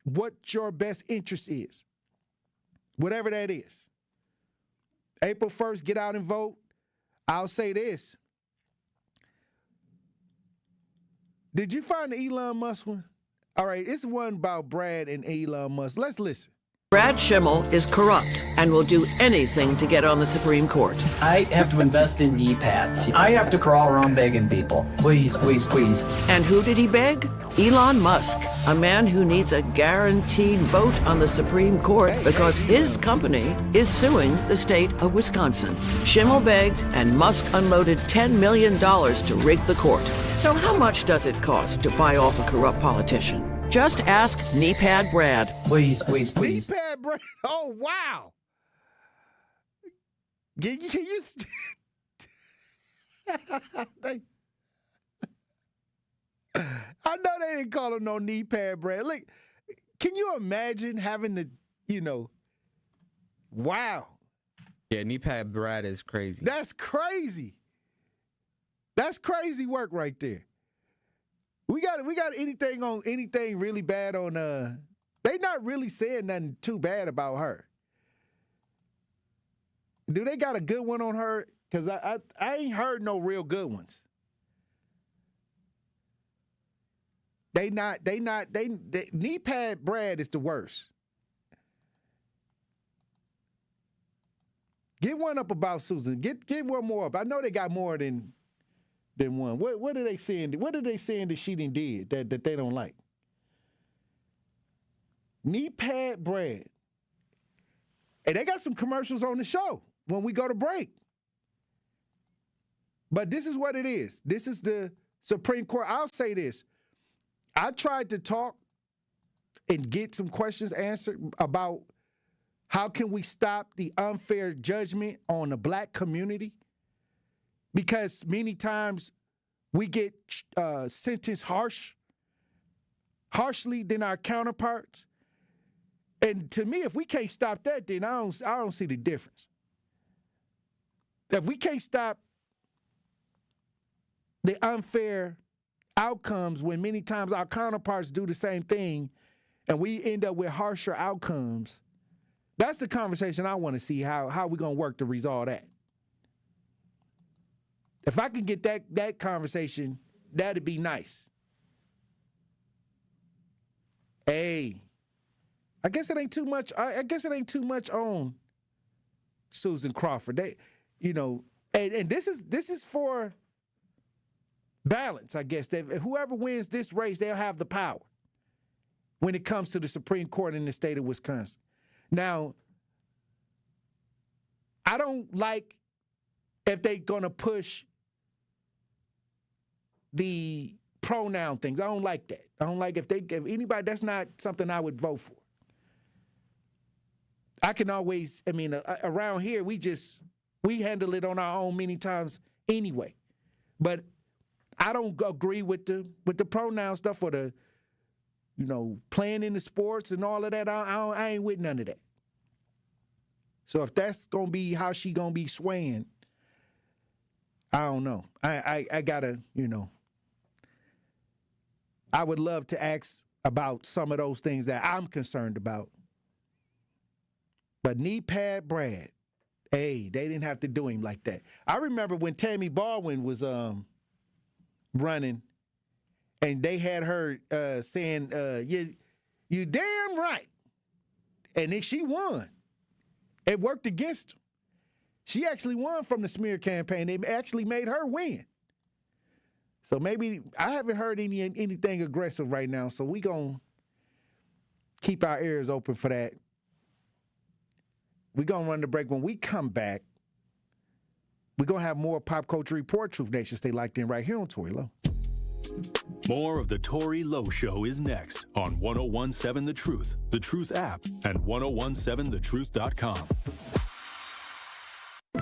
what your best interest is, whatever that is. April 1st, get out and vote. I'll say this. Did you find the Elon Musk one? All right, it's one about Brad and Elon Musk. Let's listen. Brad Schimmel is corrupt and will do anything to get on the Supreme Court. I have to invest in knee pads. I have to crawl around begging people. Please, please, please. And who did he beg? Elon Musk, a man who needs a guaranteed vote on the Supreme Court because his company is suing the state of Wisconsin. Schimmel begged and Musk unloaded $10 million to rig the court. So how much does it cost to buy off a corrupt politician? Just ask Knee Pad Brad. Please, please, please. Knee Pad Brad. Oh, wow. Can you I know they didn't call him no Knee Pad Brad. Look, can you imagine having to, wow. Yeah, Knee Pad Brad is crazy. That's crazy. That's crazy work right there. We got anything really bad on they not really saying nothing too bad about her. Do they got a good one on her? Because I ain't heard no real good ones. Knee Pad Brad is the worst. Get one up about Susan. Get one more up. I know they got more than one. What are they saying? What are they saying that she did that they don't like? Knee Pad Brad. And they got some commercials on the show when we go to break. But this is what it is. This is the Supreme Court. I'll say this. I tried to talk and get some questions answered about how can we stop the unfair judgment on the black community? Because many times we get sentenced harshly than our counterparts. And to me, if we can't stop that, then I don't see the difference. If we can't stop the unfair outcomes when many times our counterparts do the same thing and we end up with harsher outcomes, that's the conversation I want to see, how we going to work to resolve that. If I can get that conversation, that'd be nice. Hey, I guess it ain't too much. I guess it ain't too much on Susan Crawford. And this is for balance, I guess. Whoever wins this race, they'll have the power when it comes to the Supreme Court in the state of Wisconsin. Now, I don't like if they're going to push the pronoun things. I don't like that. I don't like if anybody, that's not something I would vote for. I can always, around here, we handle it on our own many times anyway. But I don't agree with the pronoun stuff or the, playing in the sports and all of that. I ain't with none of that. So if that's going to be how she going to be swaying, I don't know. I got to, I would love to ask about some of those things that I'm concerned about. But Knee Pad Brad, hey, they didn't have to do him like that. I remember when Tammy Baldwin was running, and they had her saying, you damn right. And then she won. It worked against her. She actually won from the smear campaign. They actually made her win. So maybe I haven't heard anything aggressive right now, so we going to keep our ears open for that. We're going to run the break. When we come back, we're going to have more Pop Culture Report, Truth Nation Stay Locked In right here on Tory Lowe. More of the Tory Lowe Show is next on 1017 The Truth, The Truth app, and 1017thetruth.com.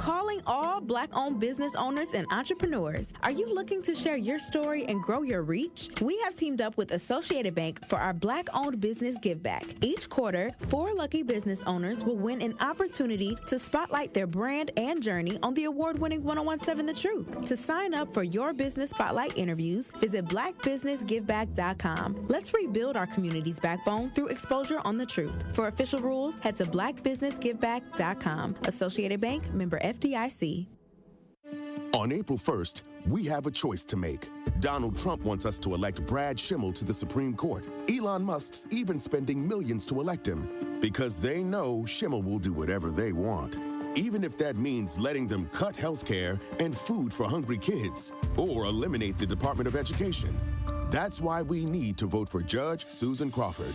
Calling all Black-owned business owners and entrepreneurs. Are you looking to share your story and grow your reach? We have teamed up with Associated Bank for our Black-owned business give back. Each quarter, 4 lucky business owners will win an opportunity to spotlight their brand and journey on the award-winning 1017 The Truth. To sign up for your business spotlight interviews, visit blackbusinessgiveback.com. Let's rebuild our community's backbone through exposure on the truth. For official rules, head to blackbusinessgiveback.com. Associated Bank, member FDIC. On April 1st, we have a choice to make. Donald Trump wants us to elect Brad Schimmel to the Supreme Court. Elon Musk's even spending millions to elect him because they know Schimmel will do whatever they want, even if that means letting them cut health care and food for hungry kids or eliminate the Department of Education. That's why we need to vote for Judge Susan Crawford.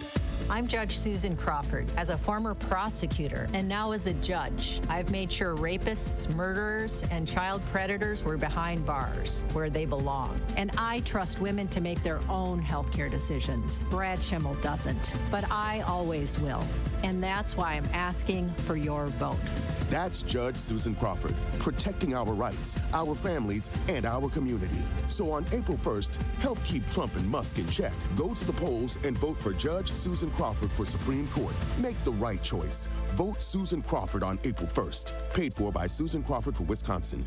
I'm Judge Susan Crawford. As a former prosecutor and now as the judge, I've made sure rapists, murderers, and child predators were behind bars where they belong. And I trust women to make their own healthcare decisions. Brad Schimmel doesn't, but I always will. And that's why I'm asking for your vote. That's Judge Susan Crawford, protecting our rights, our families, and our community. So on April 1st, help keep Trump and Musk in check. Go to the polls and vote for Judge Susan Crawford for Supreme Court. Make the right choice. Vote Susan Crawford on April 1st. Paid for by Susan Crawford for Wisconsin.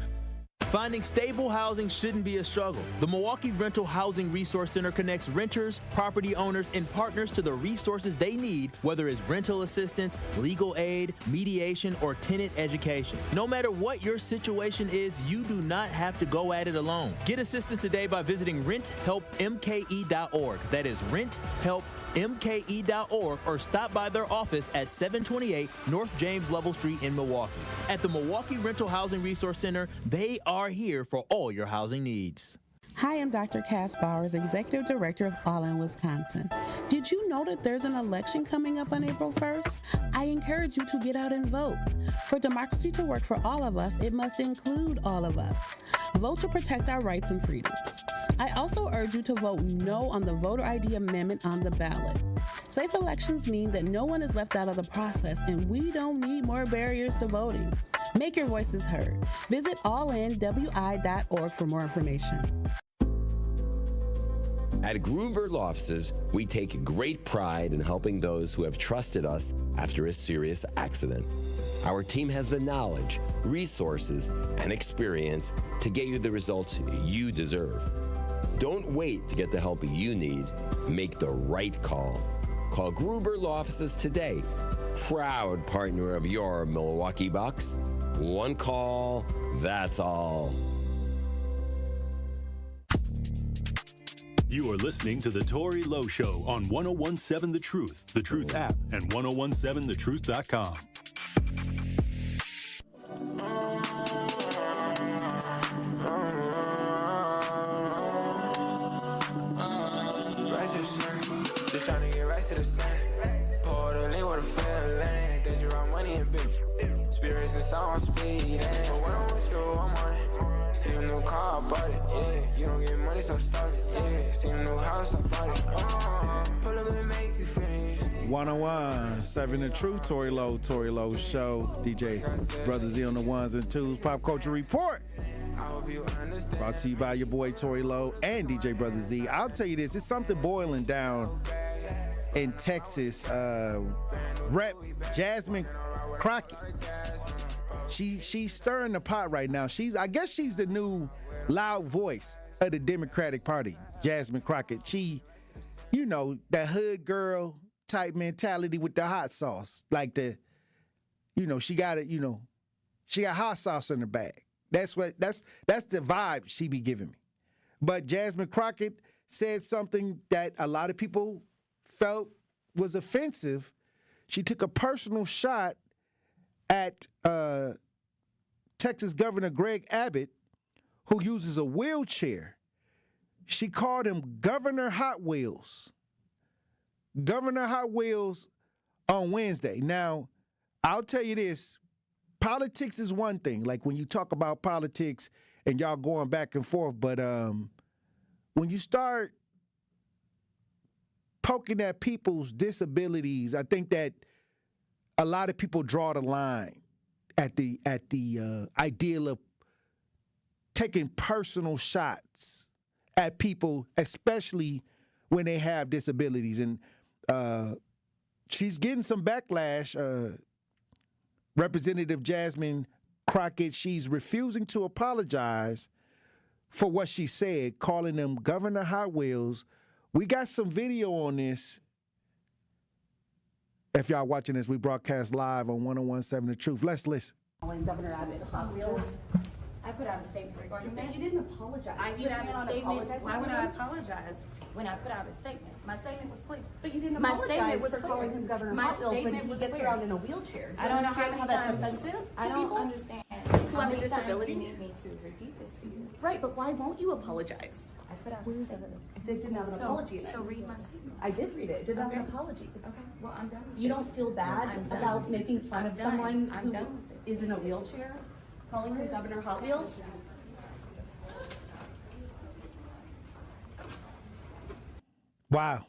Finding stable housing shouldn't be a struggle. The Milwaukee Rental Housing Resource Center connects renters, property owners, and partners to the resources they need, whether it's rental assistance, legal aid, mediation, or tenant education. No matter what your situation is, you do not have to go at it alone. Get assistance today by visiting renthelpmke.org. That is renthelpmke.org, or stop by their office at 728 North James Lovell Street in Milwaukee. At the Milwaukee Rental Housing Resource Center, they are here for all your housing needs. Hi, I'm Dr. Cass Bowers, Executive Director of All in Wisconsin. Did you know that there's an election coming up on April 1st? I encourage you to get out and vote. For democracy to work for all of us, it must include all of us. Vote to protect our rights and freedoms. I also urge you to vote no on the voter ID amendment on the ballot. Safe elections mean that no one is left out of the process, and we don't need more barriers to voting. Make your voices heard. Visit allinwi.org for more information. At Gruber Law Offices, we take great pride in helping those who have trusted us after a serious accident. Our team has the knowledge, resources, and experience to get you the results you deserve. Don't wait to get the help you need. Make the right call. Call Gruber Law Offices today. Proud partner of your Milwaukee Bucks. One call, that's all. You are listening to The Tory Lowe Show on 1017 The Truth app, and 1017thetruth.com. Just trying to get right to the sand. Pour the lane with a fair lane. There's your own money and big spirits and sound speed. But when I'm with you, I'm on it. See a new car, I bought it. Yeah, you don't get money, so start it. Yeah, see a new house, I bought it. Pull up and make you finish. 1017 The Truth, Tory Lowe Show. DJ Brother Z on the ones and twos. Pop Culture Report. Brought to you by your boy Tory Lowe and DJ Brother Z. I'll tell you this, it's something boiling down in Texas. Rep Jasmine Crockett. She's stirring the pot right now. I guess she's the new loud voice of the Democratic Party. Jasmine Crockett. She, you know, that hood girl type mentality with the hot sauce. Like she got hot sauce in her bag. That's the vibe she be giving me. But Jasmine Crockett said something that a lot of people felt was offensive. She took a personal shot at Texas Governor Greg Abbott, who uses a wheelchair. She called him Governor Hot Wheels. Governor Hot Wheels on Wednesday. Now, I'll tell you this. Politics is one thing, like when you talk about politics and y'all going back and forth, but when you start poking at people's disabilities, I think that a lot of people draw the line at the ideal of taking personal shots at people, especially when they have disabilities. And she's getting some backlash. Representative Jasmine Crockett, she's refusing to apologize for what she said, calling them Governor Hot Wheels. We got some video on this. If y'all watching this, we broadcast live on 101.7 The Truth. Let's listen. Calling Governor Abbott Hot Wheels. I put out a statement regarding that. You didn't apologize. I put out a statement. Why would I apologize when I put out a statement? My statement was clear. But you didn't apologize for calling him Governor Hot Wheels when he gets around in a wheelchair. I don't know how that's offensive. I don't understand. Who have a disability need me to repeat this to you. Right, but why won't you apologize? I put out a statement. They didn't have an apology. So read my statement. I did read it. It didn't have an apology. Okay. Well, I'm done. You don't feel bad about making fun of someone who is in a wheelchair? Calling him Governor Hot Wheels? Wow.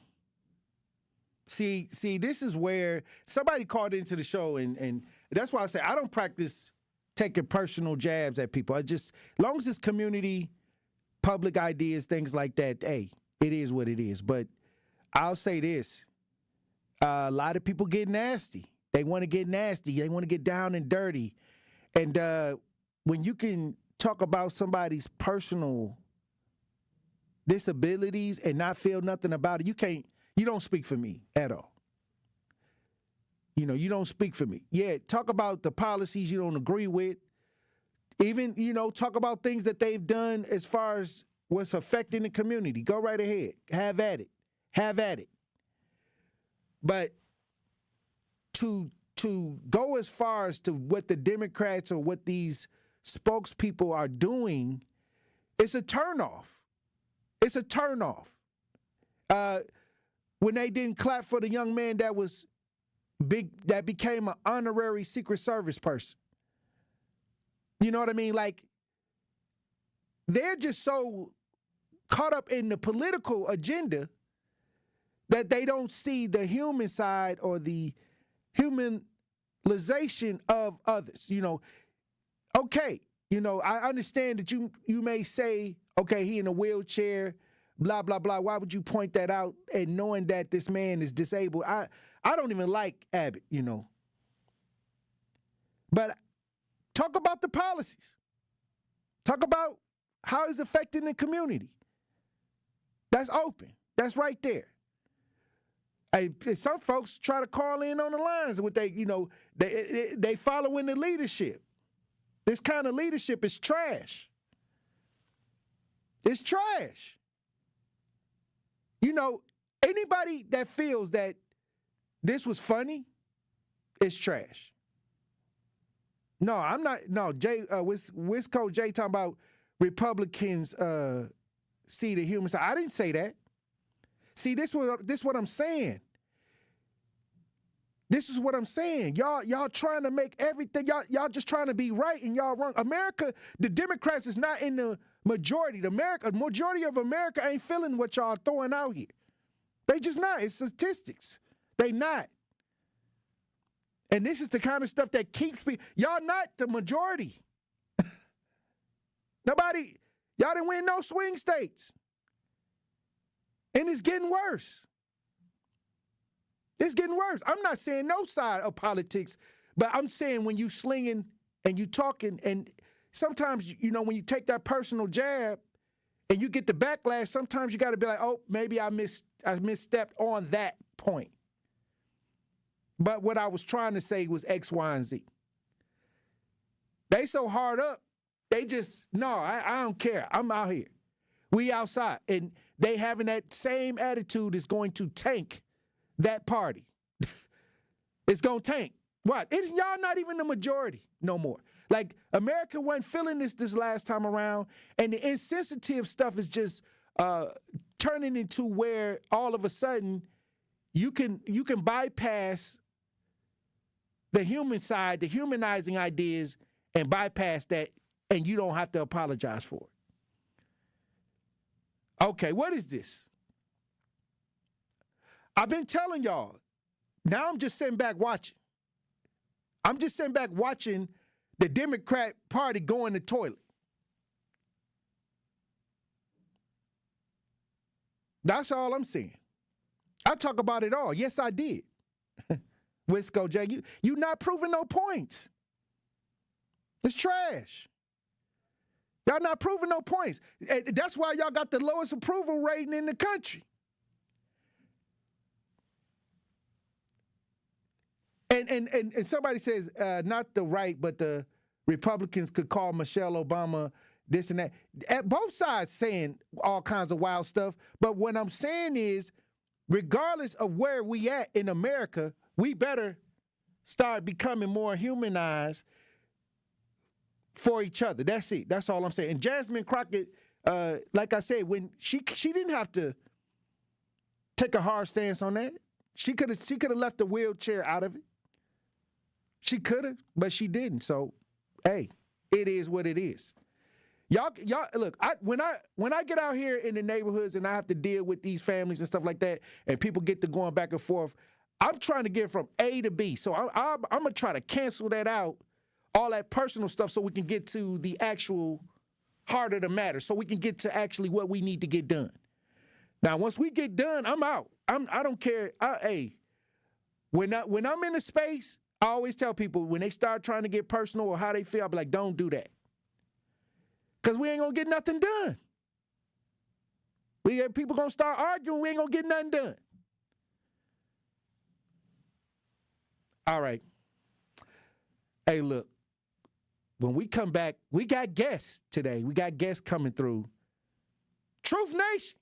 See, this is where somebody called into the show, and that's why I say I don't practice taking personal jabs at people. I just, as long as it's community, public ideas, things like that, hey, it is what it is. But I'll say this. A lot of people get nasty. They want to get nasty. They want to get down and dirty. And when you can talk about somebody's personal disabilities and not feel nothing about it, you don't speak for me at all. You don't speak for me. Yeah, talk about the policies you don't agree with. Even, talk about things that they've done as far as what's affecting the community. Go right ahead. Have at it. Have at it. But to go as far as to what the Democrats or what these spokespeople are doing, it's a turnoff. It's a turnoff. When they didn't clap for the young man that was big, that became an honorary Secret Service person. You know what I mean? Like, they're just so caught up in the political agenda that they don't see the human side or the humanization of others. Okay, I understand that you may say, okay, he in a wheelchair, blah, blah, blah. Why would you point that out? And knowing that this man is disabled, I don't even like Abbott, But talk about the policies. Talk about how it's affecting the community. That's open. That's right there. Hey, some folks try to call in on the lines with they following the leadership. This kind of leadership is trash. It's trash. Anybody that feels that this was funny is trash. No, I'm not. No, Wisco J talking about Republicans see the human side. I didn't say that. See, this what I'm saying. This is what I'm saying. Y'all trying to make everything, y'all just trying to be right and y'all wrong. America, the Democrats is not in the majority. The majority of America ain't feeling what y'all throwing out here. They just not. It's statistics. They not. And this is the kind of stuff that keeps me. Y'all not the majority. Y'all didn't win no swing states. And it's getting worse. It's getting worse. I'm not saying no side of politics, but I'm saying when you slinging and you talking, and sometimes, when you take that personal jab and you get the backlash, sometimes you got to be like, oh, maybe I misstepped on that point. But what I was trying to say was X, Y, and Z. They so hard up, they just, no, I don't care. I'm out here. We outside. And they having that same attitude is going to tank that party. It's going to tank. What? Y'all not even the majority no more. Like, America wasn't feeling this last time around, and the insensitive stuff is just turning into where all of a sudden you can bypass the human side, the humanizing ideas, and bypass that, and you don't have to apologize for it. Okay, what is this? I've been telling y'all. Now I'm just sitting back watching. I'm just sitting back watching the Democrat Party go in the toilet. That's all I'm saying. I talk about it all. Yes, I did. Wisco J, you not proving no points. It's trash. Y'all not proving no points. That's why y'all got the lowest approval rating in the country. And somebody says, not the right, but the Republicans could call Michelle Obama this and that. At both sides saying all kinds of wild stuff. But what I'm saying is, regardless of where we at in America, we better start becoming more humanized for each other. That's it. That's all I'm saying. And Jasmine Crockett, like I said, when she didn't have to take a hard stance on that. She could have left the wheelchair out of it. She could have, but she didn't. So, hey, it is what it is. Y'all look, when I get out here in the neighborhoods and I have to deal with these families and stuff like that, and people get to going back and forth, I'm trying to get from A to B. So I'm going to try to cancel that out, all that personal stuff, so we can get to the actual heart of the matter, so we can get to actually what we need to get done. Now, once we get done, I'm out. I don't care. When I'm in a space, I always tell people when they start trying to get personal or how they feel, I'll be like, don't do that. Because we ain't going to get nothing done. People going to start arguing, we ain't going to get nothing done. All right. Hey, look, when we come back, we got guests today. We got guests coming through. Truth Nation.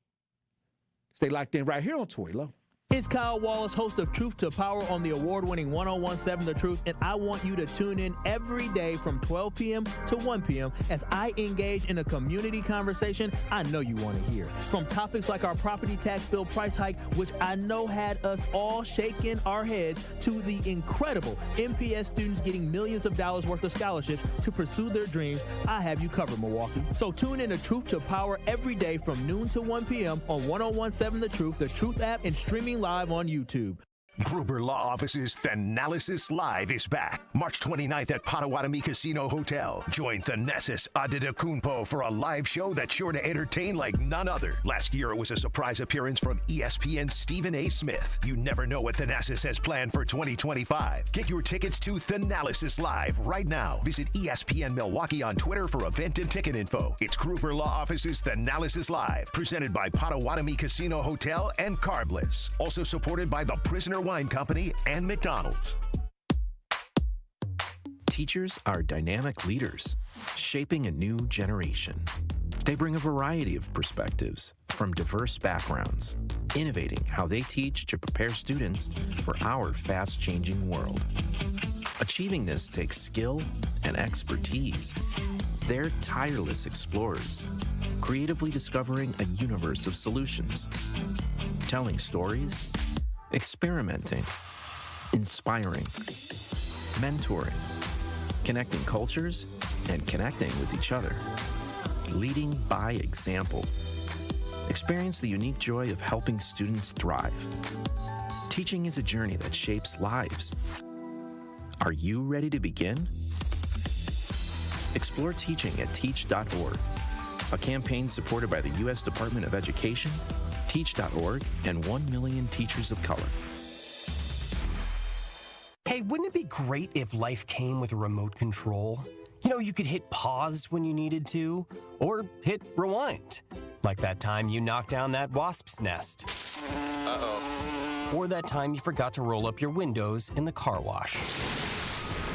Stay locked in right here on Tory Lowe. It's Kyle Wallace, host of Truth to Power on the award-winning 101.7 The Truth, and I want you to tune in every day from 12 p.m. to 1 p.m. as I engage in a community conversation I know you want to hear. From topics like our property tax bill price hike, which I know had us all shaking our heads, to the incredible MPS students getting millions of dollars worth of scholarships to pursue their dreams, I have you covered, Milwaukee. So tune in to Truth to Power every day from noon to 1 p.m. on 101.7 The Truth app, and streaming live on YouTube. Gruber Law Office's Thanalysis Live is back. March 29th at Potawatomi Casino Hotel. Join Thanasis Adetokunbo for a live show that's sure to entertain like none other. Last year, it was a surprise appearance from ESPN's Stephen A. Smith. You never know what Thanasis has planned for 2025. Get your tickets to Thanalysis Live right now. Visit ESPN Milwaukee on Twitter for event and ticket info. It's Gruber Law Office's Thanalysis Live, presented by Potawatomi Casino Hotel and Carbliss. Also supported by the Prisoner Wine Company and McDonald's. Teachers are dynamic leaders, shaping a new generation. They bring a variety of perspectives from diverse backgrounds, innovating how they teach to prepare students for our fast-changing world. Achieving this takes skill and expertise. They're tireless explorers, creatively discovering a universe of solutions, telling stories, experimenting, inspiring, mentoring, connecting cultures, and connecting with each other. Leading by example. Experience the unique joy of helping students thrive. Teaching is a journey that shapes lives. Are you ready to begin? Explore teaching at teach.org, a campaign supported by the U.S. Department of Education, Teach.org, and 1 million teachers of color. Hey, wouldn't it be great if life came with a remote control? You know, you could hit pause when you needed to, or hit rewind. Like that time you knocked down that wasp's nest. Uh-oh. Or that time you forgot to roll up your windows in the car wash.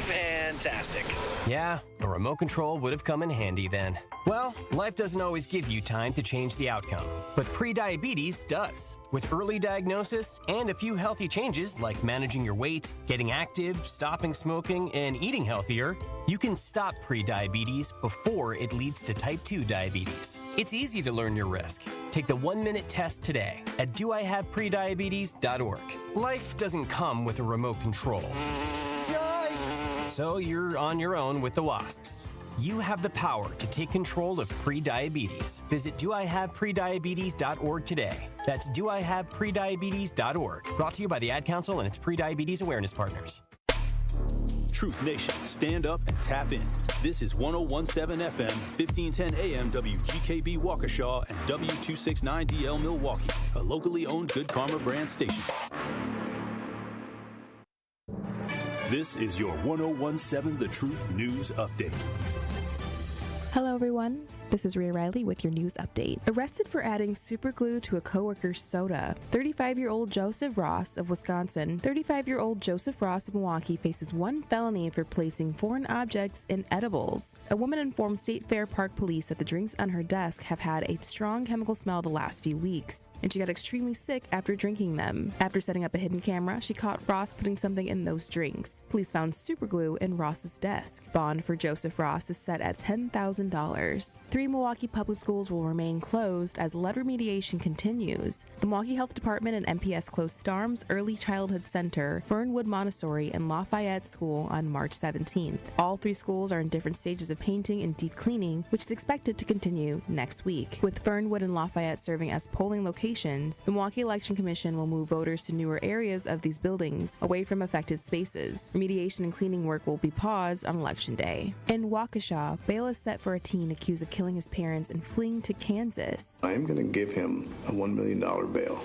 Fantastic. Yeah, a remote control would have come in handy then. Well, life doesn't always give you time to change the outcome, but prediabetes does. With early diagnosis and a few healthy changes like managing your weight, getting active, stopping smoking, and eating healthier, you can stop prediabetes before it leads to type 2 diabetes. It's easy to learn your risk. Take the 1-minute test today at doihaveprediabetes.org. Life doesn't come with a remote control. So you're on your own with the wasps. You have the power to take control of prediabetes. Visit doihaveprediabetes.org today. That's doihaveprediabetes.org. Brought to you by the Ad Council and its Prediabetes Awareness Partners. Truth Nation, stand up and tap in. This is 101.7 FM, 1510 AM WGKB Waukesha and W269DL Milwaukee, a locally owned Good Karma brand station. This is your 101.7 The Truth News Update. Hello, everyone. This is Rhea Riley with your news update. Arrested for adding super glue to a coworker's soda. 35-year-old Joseph Ross of Wisconsin. 35-year-old Joseph Ross of Milwaukee faces 1 felony for placing foreign objects in edibles. A woman informed State Fair Park police that the drinks on her desk have had a strong chemical smell the last few weeks, and she got extremely sick after drinking them. After setting up a hidden camera, she caught Ross putting something in those drinks. Police found super glue in Ross's desk. Bond for Joseph Ross is set at $10,000. 3 Milwaukee public schools will remain closed as lead remediation continues. The Milwaukee Health Department and MPS closed Starms Early Childhood Center, Fernwood Montessori, and Lafayette School on March 17th. All 3 schools are in different stages of painting and deep cleaning, which is expected to continue next week. With Fernwood and Lafayette serving as polling locations, the Milwaukee Election Commission will move voters to newer areas of these buildings, away from affected spaces. Remediation and cleaning work will be paused on Election Day. In Waukesha, bail is set for a teen accused of killing his parents and fleeing to Kansas. I am going to give him a $1 million bail.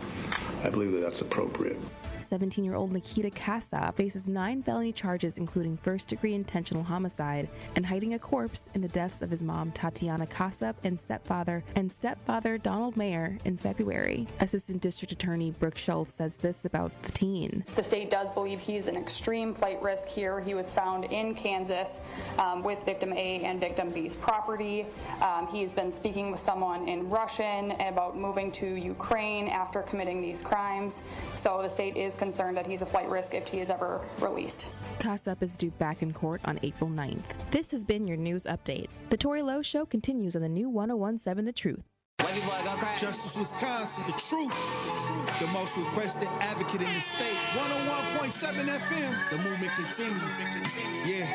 I believe that that's appropriate. 17-year-old Nikita Kasab faces 9 felony charges, including first-degree intentional homicide and hiding a corpse in the deaths of his mom, Tatiana Kasab, and stepfather Donald Mayer in February. Assistant District Attorney Brooke Schultz says this about the teen. The state does believe he's an extreme flight risk here. He was found in Kansas with victim A and victim B's property. He's been speaking with someone in Russian about moving to Ukraine after committing these crimes. So the state is concerned that he's a flight risk if he is ever released. Kasab is due back in court on April 9th. This has been your news update. The Tory Lowe Show continues on the new 101.7 The Truth. Justice Wisconsin, the truth, the most requested advocate in the state. 101.7 FM, the movement continues. Yeah.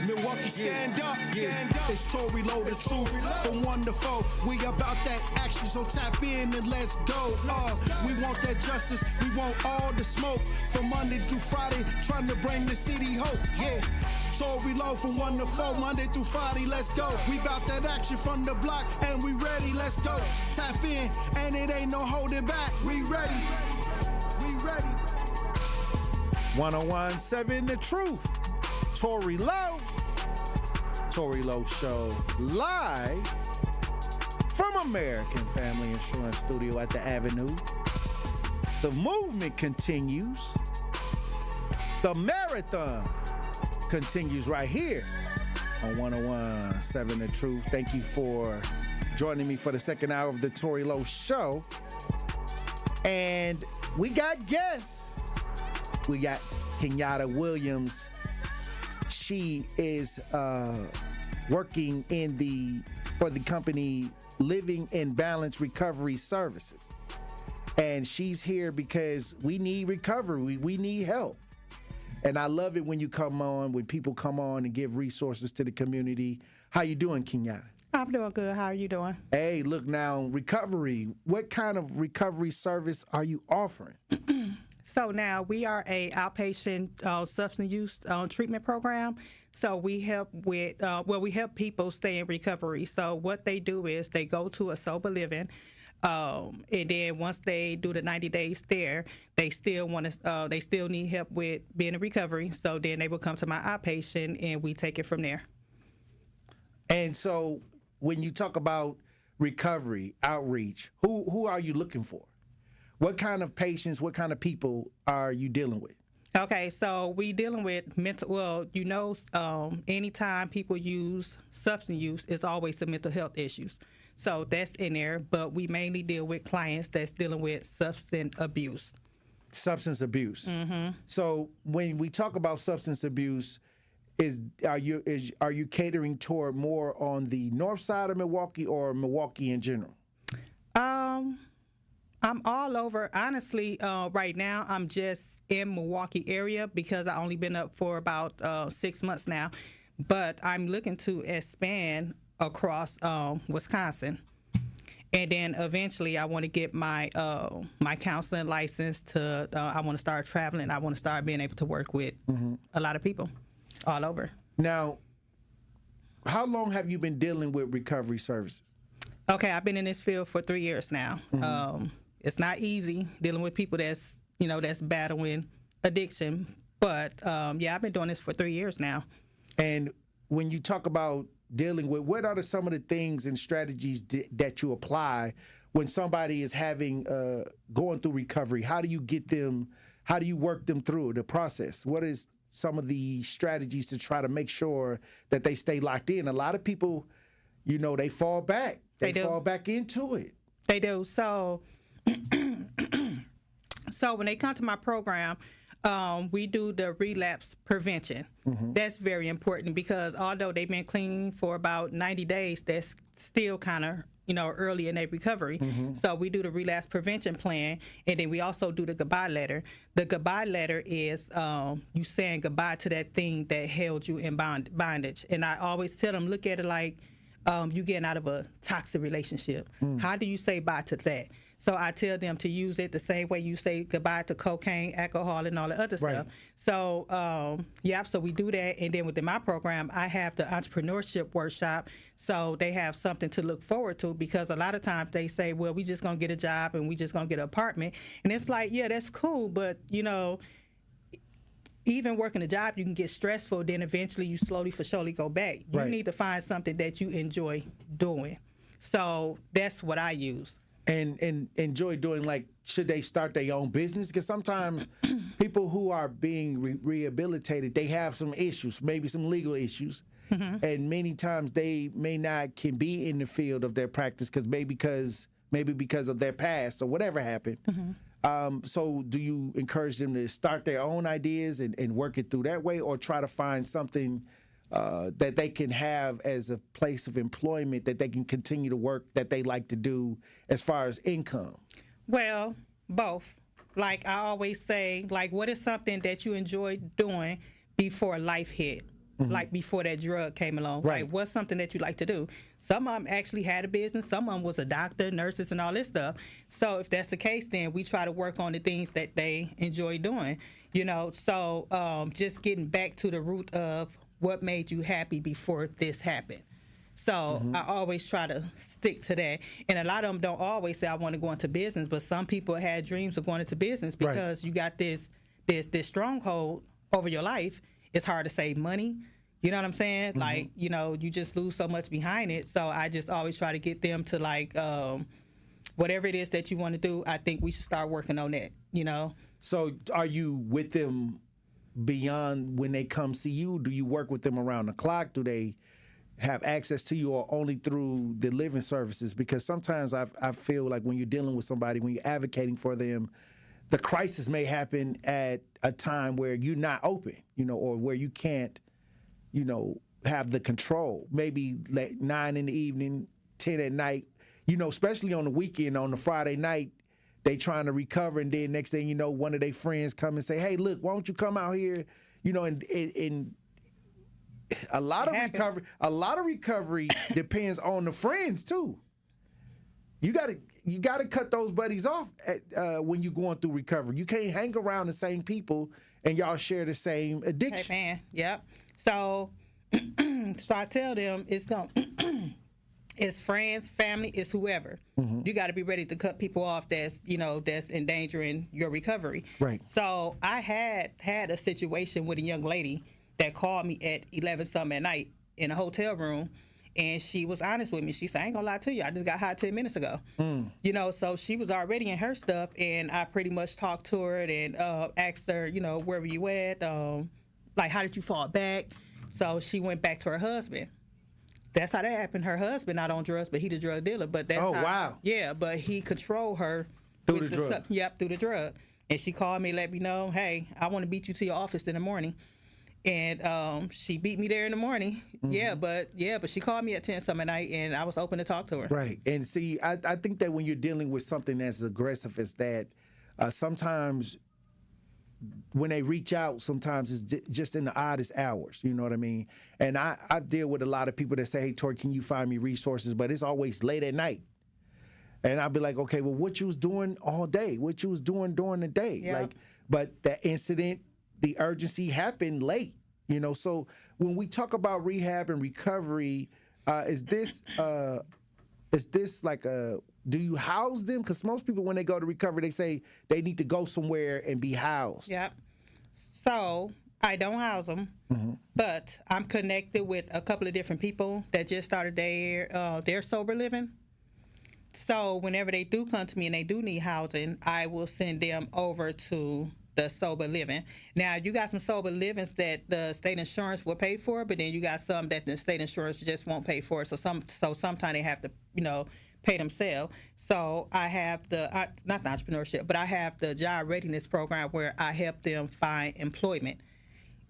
Milwaukee, stand up. It's Tory Lowe, the truth. From 1 to 4, we about that action, so tap in and let's go. We want that justice, we want all the smoke. From Monday through Friday, trying to bring the city hope. Yeah. Tory Lowe from 1 to 4, Monday through Friday, let's go. We bout that action from the block, and we ready, let's go. Tap in, and it ain't no holding back. We ready. 101.7 The Truth. Tory Lowe Show, live from American Family Insurance Studio at the Avenue. The movement continues. The marathon continues right here on 101.7 The Truth. Thank you for joining me for the second hour of the Tory Lowe Show. And we got guests. We got Kenyatta Williams. She is working for the company Living in Balance Recovery Services. And she's here because we need recovery. We need help. And I love it when people come on and give resources to the community. How you doing, Kenyatta? I'm doing good. How are you doing? Hey, look now, recovery. What kind of recovery service are you offering? So now we are a outpatient substance use treatment program. So we help with, we help people stay in recovery. So what they do is they go to a sober living. And then once they do the 90 days there, they still need help with being in recovery. So then they will come to my outpatient and we take it from there. And so when you talk about recovery, outreach, who are you looking for? What kind of patients, what kind of people are you dealing with? Okay, so we dealing with mental, anytime people use substance use, it's always some mental health issues. So that's in there, but we mainly deal with clients that's dealing with substance abuse. Substance abuse. Mm-hmm. So when we talk about substance abuse, are you catering toward more on the north side of Milwaukee or Milwaukee in general? I'm all over. Honestly, right now I'm just in Milwaukee area because I only been up for about 6 months now, but I'm looking to expand across Wisconsin. And then eventually I want to get my my counseling license to, I want to start traveling. I want to start being able to work with a lot of people all over. Now, how long have you been dealing with recovery services? Okay, I've been in this field for 3 years now. It's not easy dealing with people that's, that's battling addiction. But, I've been doing this for 3 years now. And when you talk about dealing with, what are some of the things and strategies that you apply when somebody is going through recovery? How do you work them through the process? What is some of the strategies to try to make sure that they stay locked in? A lot of people, they fall back. They fall back into it. They do. So when they come to my program, we do the relapse prevention. That's very important because although they've been clean for about 90 days, that's still kind of, early in their recovery. So we do the relapse prevention plan, and then we also do the goodbye letter. The goodbye letter is you saying goodbye to that thing that held you in bondage. And I always tell them, look at it like you getting out of a toxic relationship. How do you say bye to that? So I tell them to use it the same way you say goodbye to cocaine, alcohol, and all the other stuff. So, so we do that. And then within my program, I have the entrepreneurship workshop. So they have something to look forward to because a lot of times they say, well, we just going to get a job and we just going to get an apartment. And it's like, yeah, that's cool. But, even working a job, you can get stressful. Then eventually you slowly for surely go back. You need to find something that you enjoy doing. So that's what I use. And enjoy doing, like, should they start their own business? Because sometimes people who are being rehabilitated, they have some issues, maybe some legal issues. And many times they may not can be in the field of their practice maybe because of their past or whatever happened. So do you encourage them to start their own ideas and work it through that way, or try to find something that they can have as a place of employment that they can continue to work that they like to do as far as income? Well, both. Like I always say, like, what is something that you enjoyed doing before life hit? Like before that drug came along. Like, what's something that you like to do? Some of them actually had a business. Some of them was a doctor, nurses, and all this stuff. So if that's the case, then we try to work on the things that they enjoy doing. So just getting back to the root of what made you happy before this happened. So I always try to stick to that. And a lot of them don't always say, I want to go into business, but some people had dreams of going into business because you got this stronghold over your life. It's hard to save money. You know what I'm saying? Like, you just lose so much behind it. So I just always try to get them to, like, whatever it is that you want to do, I think we should start working on that, So are you with them beyond when they come see you? Do you work with them around the clock? Do they have access to you, or only through the living services? Because sometimes I feel like when you're dealing with somebody, when you're advocating for them, the crisis may happen at a time where you're not open, or where you can't, have the control. Maybe like 9 in the evening, 10 at night, especially on the weekend, on the Friday night, they trying to recover, and then next thing you know, one of their friends come and say, hey, look, why don't you come out here? And a lot of recovery depends on the friends too. You gotta cut those buddies off when you're going through recovery. You can't hang around the same people and y'all share the same addiction. Hey, man. Yep. So I tell them it's friends, family, it's whoever. You got to be ready to cut people off that's endangering your recovery. Right. So I had a situation with a young lady that called me at 11 something at night in a hotel room. And she was honest with me. She said, I ain't gonna lie to you, I just got high 10 minutes ago. So she was already in her stuff, and I pretty much talked to her and asked her, where were you at? Like, how did you fall back? So she went back to her husband. That's how that happened. Her husband not on drugs, but he the drug dealer. But that's wow. Yeah, but he controlled her through the drug. Through the drug. And she called me, let me know, hey, I want to beat you to your office in the morning. And she beat me there in the morning. But she called me at 10 something at night, and I was open to talk to her. Right. And see, I think that when you're dealing with something as aggressive as that, sometimes when they reach out, sometimes it's just in the oddest hours. You know what I mean? And I deal with a lot of people that say, hey, Tory, can you find me resources? But it's always late at night. And I'd be like, okay, well, what you was doing all day? What you was doing during the day? Yep. Like, but that incident, the urgency happened late, you know. So when we talk about rehab and recovery, is this like do you house them? Because most people, when they go to recovery, they say they need to go somewhere and be housed. Yep. So I don't house them, but I'm connected with a couple of different people that just started their sober living. So whenever they do come to me and they do need housing, I will send them over to the sober living. Now, you got some sober livings that the state insurance will pay for, but then you got some that the state insurance just won't pay for. So sometimes they have to, pay themselves. So I have not the entrepreneurship, but I have the job readiness program where I help them find employment.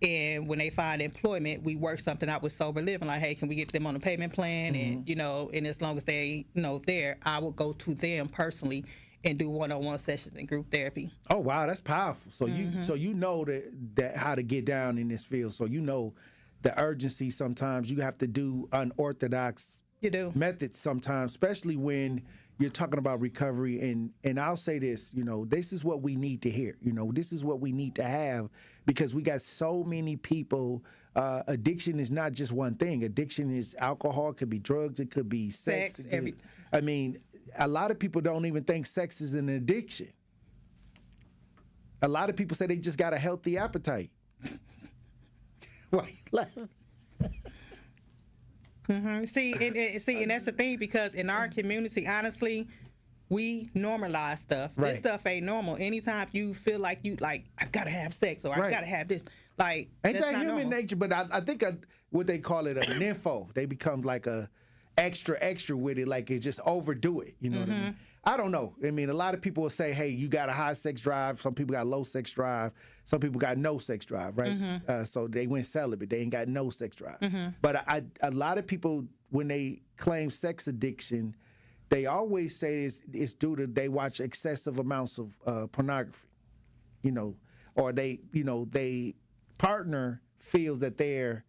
And when they find employment, we work something out with sober living. Like, hey, can we get them on a payment plan? And and as long as they there, I will go to them personally and do one-on-one sessions and group therapy. Oh wow, that's powerful. So you know that how to get down in this field. So you know the urgency. Sometimes you have to do unorthodox methods. Sometimes, especially when you're talking about recovery. And I'll say this, this is what we need to hear. This is what we need to have, because we got so many people. Addiction is not just one thing. Addiction is alcohol, it could be drugs, it could be sex. I mean, a lot of people don't even think sex is an addiction. A lot of people say they just got a healthy appetite. Why you laughing? See, and that's the thing, because in our community, honestly, we normalize stuff. Right. This stuff ain't normal. Anytime you feel like I gotta have sex, or I gotta have this, ain't that human nature? But I think what they call it a nympho. They become like a extra with it, like it just overdo it. You know what I mean? I don't know. I mean, a lot of people will say, hey, you got a high sex drive. Some people got low sex drive. Some people got no sex drive, right? So they went celibate. They ain't got no sex drive. But a lot of people, when they claim sex addiction, they always say it's due to they watch excessive amounts of pornography, or they partner feels that they're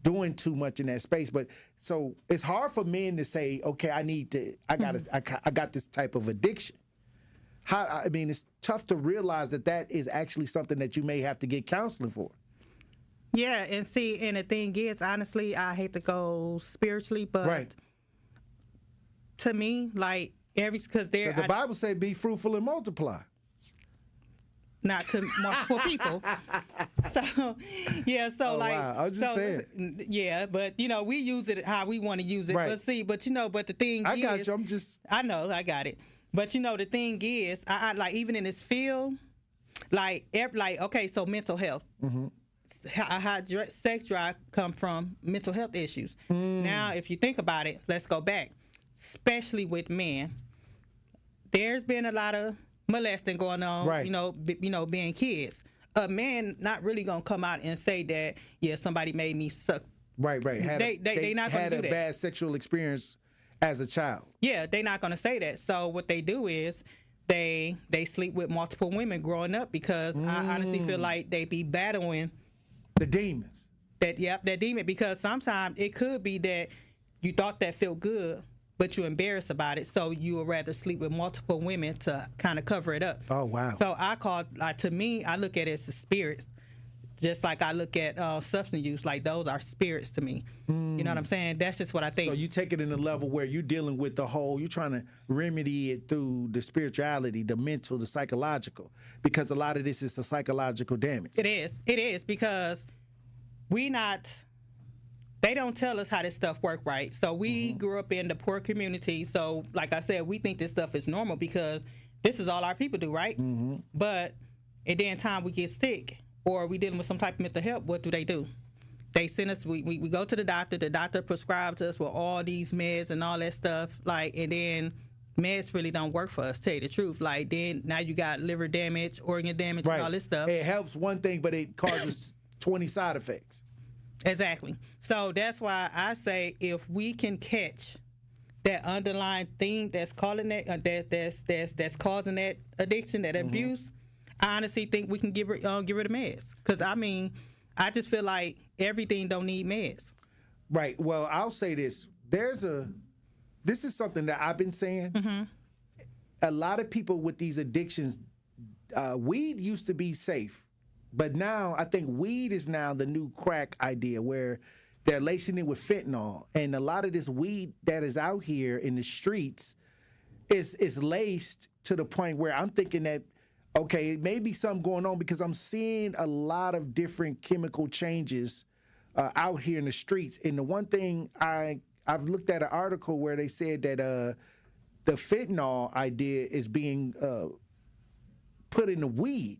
doing too much in that space. But so it's hard for men to say, okay, I got this type of addiction. It's tough to realize that is actually something that you may have to get counseling for. Yeah, and the thing is, honestly, I hate to go spiritually, but to me, because the Bible say be fruitful and multiply. Not to multiple people. So, yeah, wow. I was just saying. Yeah, but, we use it how we want to use it. Right. But the thing is. I got you. I know, I got it. But, the thing is, I even in this field, okay, so mental health. How sex drive come from mental health issues. Now, if you think about it, let's go back. Especially with men, there's been a lot of molesting going on, right. Being kids. A man not really gonna come out and say that, yeah, somebody made me suck. Right. They not gonna do that. Had a bad sexual experience as a child. Yeah, they not gonna say that. So what they do is they sleep with multiple women growing up, because I honestly feel like they be battling the demons. That demon, because sometimes it could be that you thought that felt good, but you're embarrassed about it, so you would rather sleep with multiple women to kind of cover it up. Oh, wow. So to me, I look at it as the spirits, just like I look at substance use, like those are spirits to me. You know what I'm saying? That's just what I think. So you take it in a level where you're dealing with you're trying to remedy it through the spirituality, the mental, the psychological, because a lot of this is the psychological damage. It is, because they don't tell us how this stuff work, right? So we grew up in the poor community. So like I said, we think this stuff is normal because this is all our people do, right? But at the time we get sick or we dealing with some type of mental health, what do? They send us, we go to the doctor prescribes us with all these meds and all that stuff, and then meds really don't work for us, tell you the truth. Then now you got liver damage, organ damage, right. And all this stuff. It helps one thing, but it causes 20 side effects. Exactly. So that's why I say if we can catch that underlying thing that's causing that's causing that addiction, that abuse, I honestly think we can get rid of meds. Because I just feel like everything don't need meds. Right. Well, I'll say this: this is something that I've been saying a lot of people with these addictions, weed used to be safe, but now I think weed is now the new crack idea where they're lacing it with fentanyl. And a lot of this weed that is out here in the streets is laced to the point where I'm thinking that, okay, it may be something going on because I'm seeing a lot of different chemical changes out here in the streets. And the one thing I've looked at an article where they said that the fentanyl idea is being put in the weed.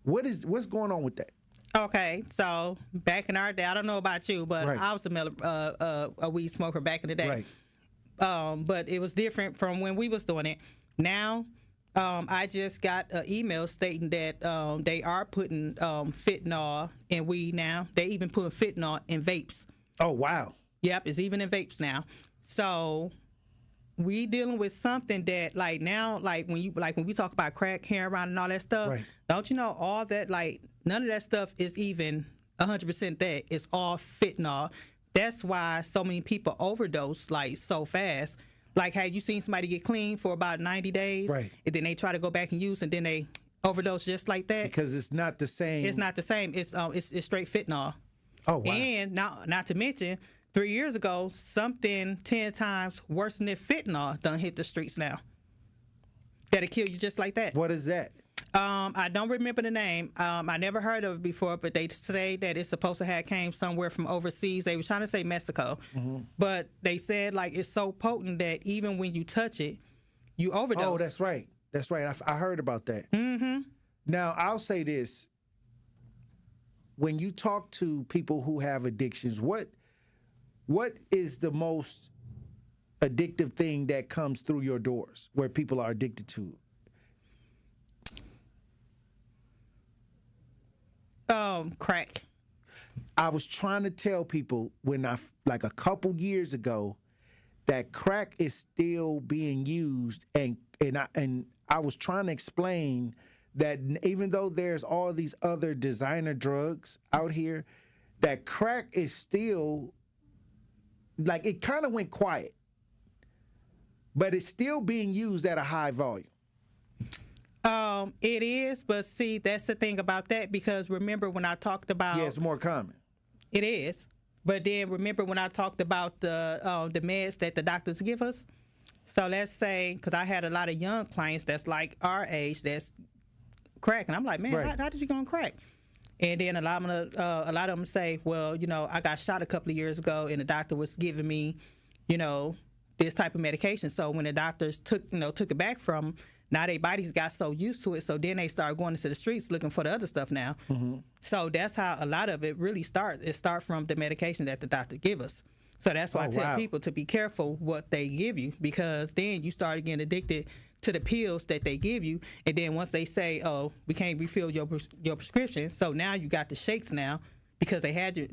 What's going on with that? Okay, so back in our day, I don't know about you, but I was a weed smoker back in the day. Right. But it was different from when we was doing it. Now, I just got an email stating that they are putting fentanyl in weed now. They even putting fentanyl in vapes. Oh, wow. Yep, it's even in vapes now. So we dealing with something that when we talk about crack, heroin, and all that stuff, don't you know all that, none of that stuff is even 100% that. It's all fentanyl. That's why so many people overdose so fast. Like, have you seen somebody get clean for about 90 days? Right. And then they try to go back and use, and then they overdose just like that? Because it's not the same. It's not the same. It's straight fentanyl. Oh, wow. And not to mention, 3 years ago, something 10 times worse than fentanyl done hit the streets now. That'll kill you just like that. What is that? I don't remember the name. I never heard of it before, but they say that it's supposed to have came somewhere from overseas. They were trying to say Mexico, but they said it's so potent that even when you touch it, you overdose. Oh, that's right. That's right. I heard about that. Mm-hmm. Now, I'll say this. When you talk to people who have addictions, what is the most addictive thing that comes through your doors where people are addicted to? Crack. I was trying to tell people a couple years ago that crack is still being used, and I was trying to explain that even though there's all these other designer drugs out here, that crack is still it kind of went quiet, but it's still being used at a high volume. It is, but see, that's the thing about that, because remember when I talked about... Yeah, it's more common. It is. But then remember when I talked about the meds that the doctors give us? So let's say, because I had a lot of young clients that's like our age that's crack, and I'm like, man, how did you go on crack? And then a lot of them say, well, I got shot a couple of years ago, and the doctor was giving me, this type of medication. So when the doctors took it back from them, now their bodies got so used to it, so then they start going into the streets looking for the other stuff now. Mm-hmm. So that's how a lot of it really starts. It starts from the medication that the doctor give us. So that's why I tell people to be careful what they give you, because then you start getting addicted to the pills that they give you, and then once they say, oh, we can't refill your prescription, so now you got the shakes now, because they had you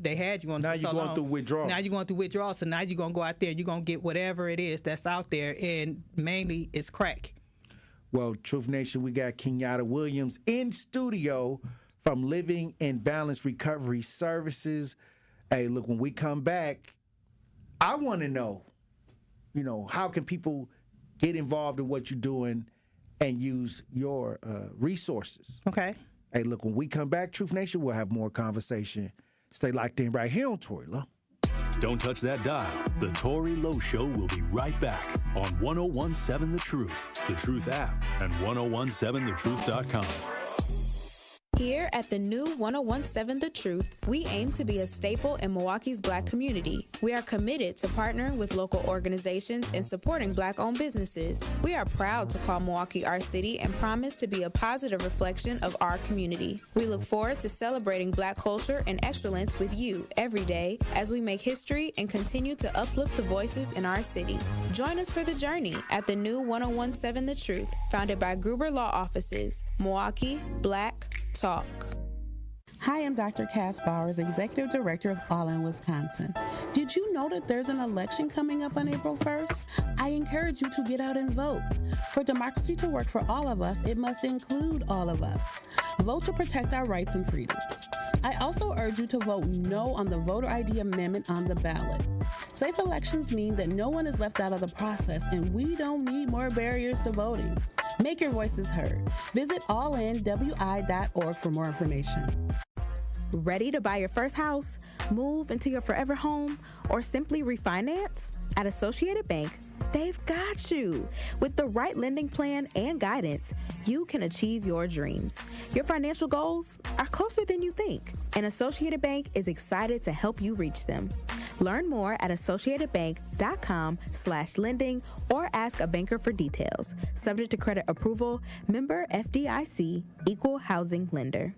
on now for so long. Now you're going through withdrawals. Now you're going through withdrawals, so now you're going to go out there and you're going to get whatever it is that's out there, and mainly it's crack. Well, Truth Nation, we got Kenyatta Williams in studio from Living in Balance Recovery Services. Hey, look, when we come back, I want to know, how can people get involved in what you're doing and use your resources? Okay. Hey, look, when we come back, Truth Nation, we'll have more conversation. Stay locked in right here on Tory Lowe. Don't touch that dial. The Tory Lowe Show will be right back on 101.7 The Truth, The Truth app, and 1017thetruth.com. Here at the new 1017 The Truth, we aim to be a staple in Milwaukee's Black community. We are committed to partnering with local organizations and supporting Black-owned businesses. We are proud to call Milwaukee our city and promise to be a positive reflection of our community. We look forward to celebrating Black culture and excellence with you every day as we make history and continue to uplift the voices in our city. Join us for the journey at the new 1017 The Truth, founded by Gruber Law Offices, Milwaukee Black Talk. Hi, I'm Dr. Cass Bowers, Executive Director of All in Wisconsin. Did you know that there's an election coming up on April 1st? I encourage you to get out and vote. For democracy to work for all of us, it must include all of us. Vote to protect our rights and freedoms. I also urge you to vote no on the voter ID amendment on the ballot. Safe elections mean that no one is left out of the process, and we don't need more barriers to voting. Make your voices heard. Visit allinwi.org for more information. Ready to buy your first house, move into your forever home, or simply refinance? At Associated Bank, they've got you. With the right lending plan and guidance, you can achieve your dreams. Your financial goals are closer than you think, and Associated Bank is excited to help you reach them. Learn more at associatedbank.com/lending or ask a banker for details. Subject to credit approval, member FDIC, equal housing lender.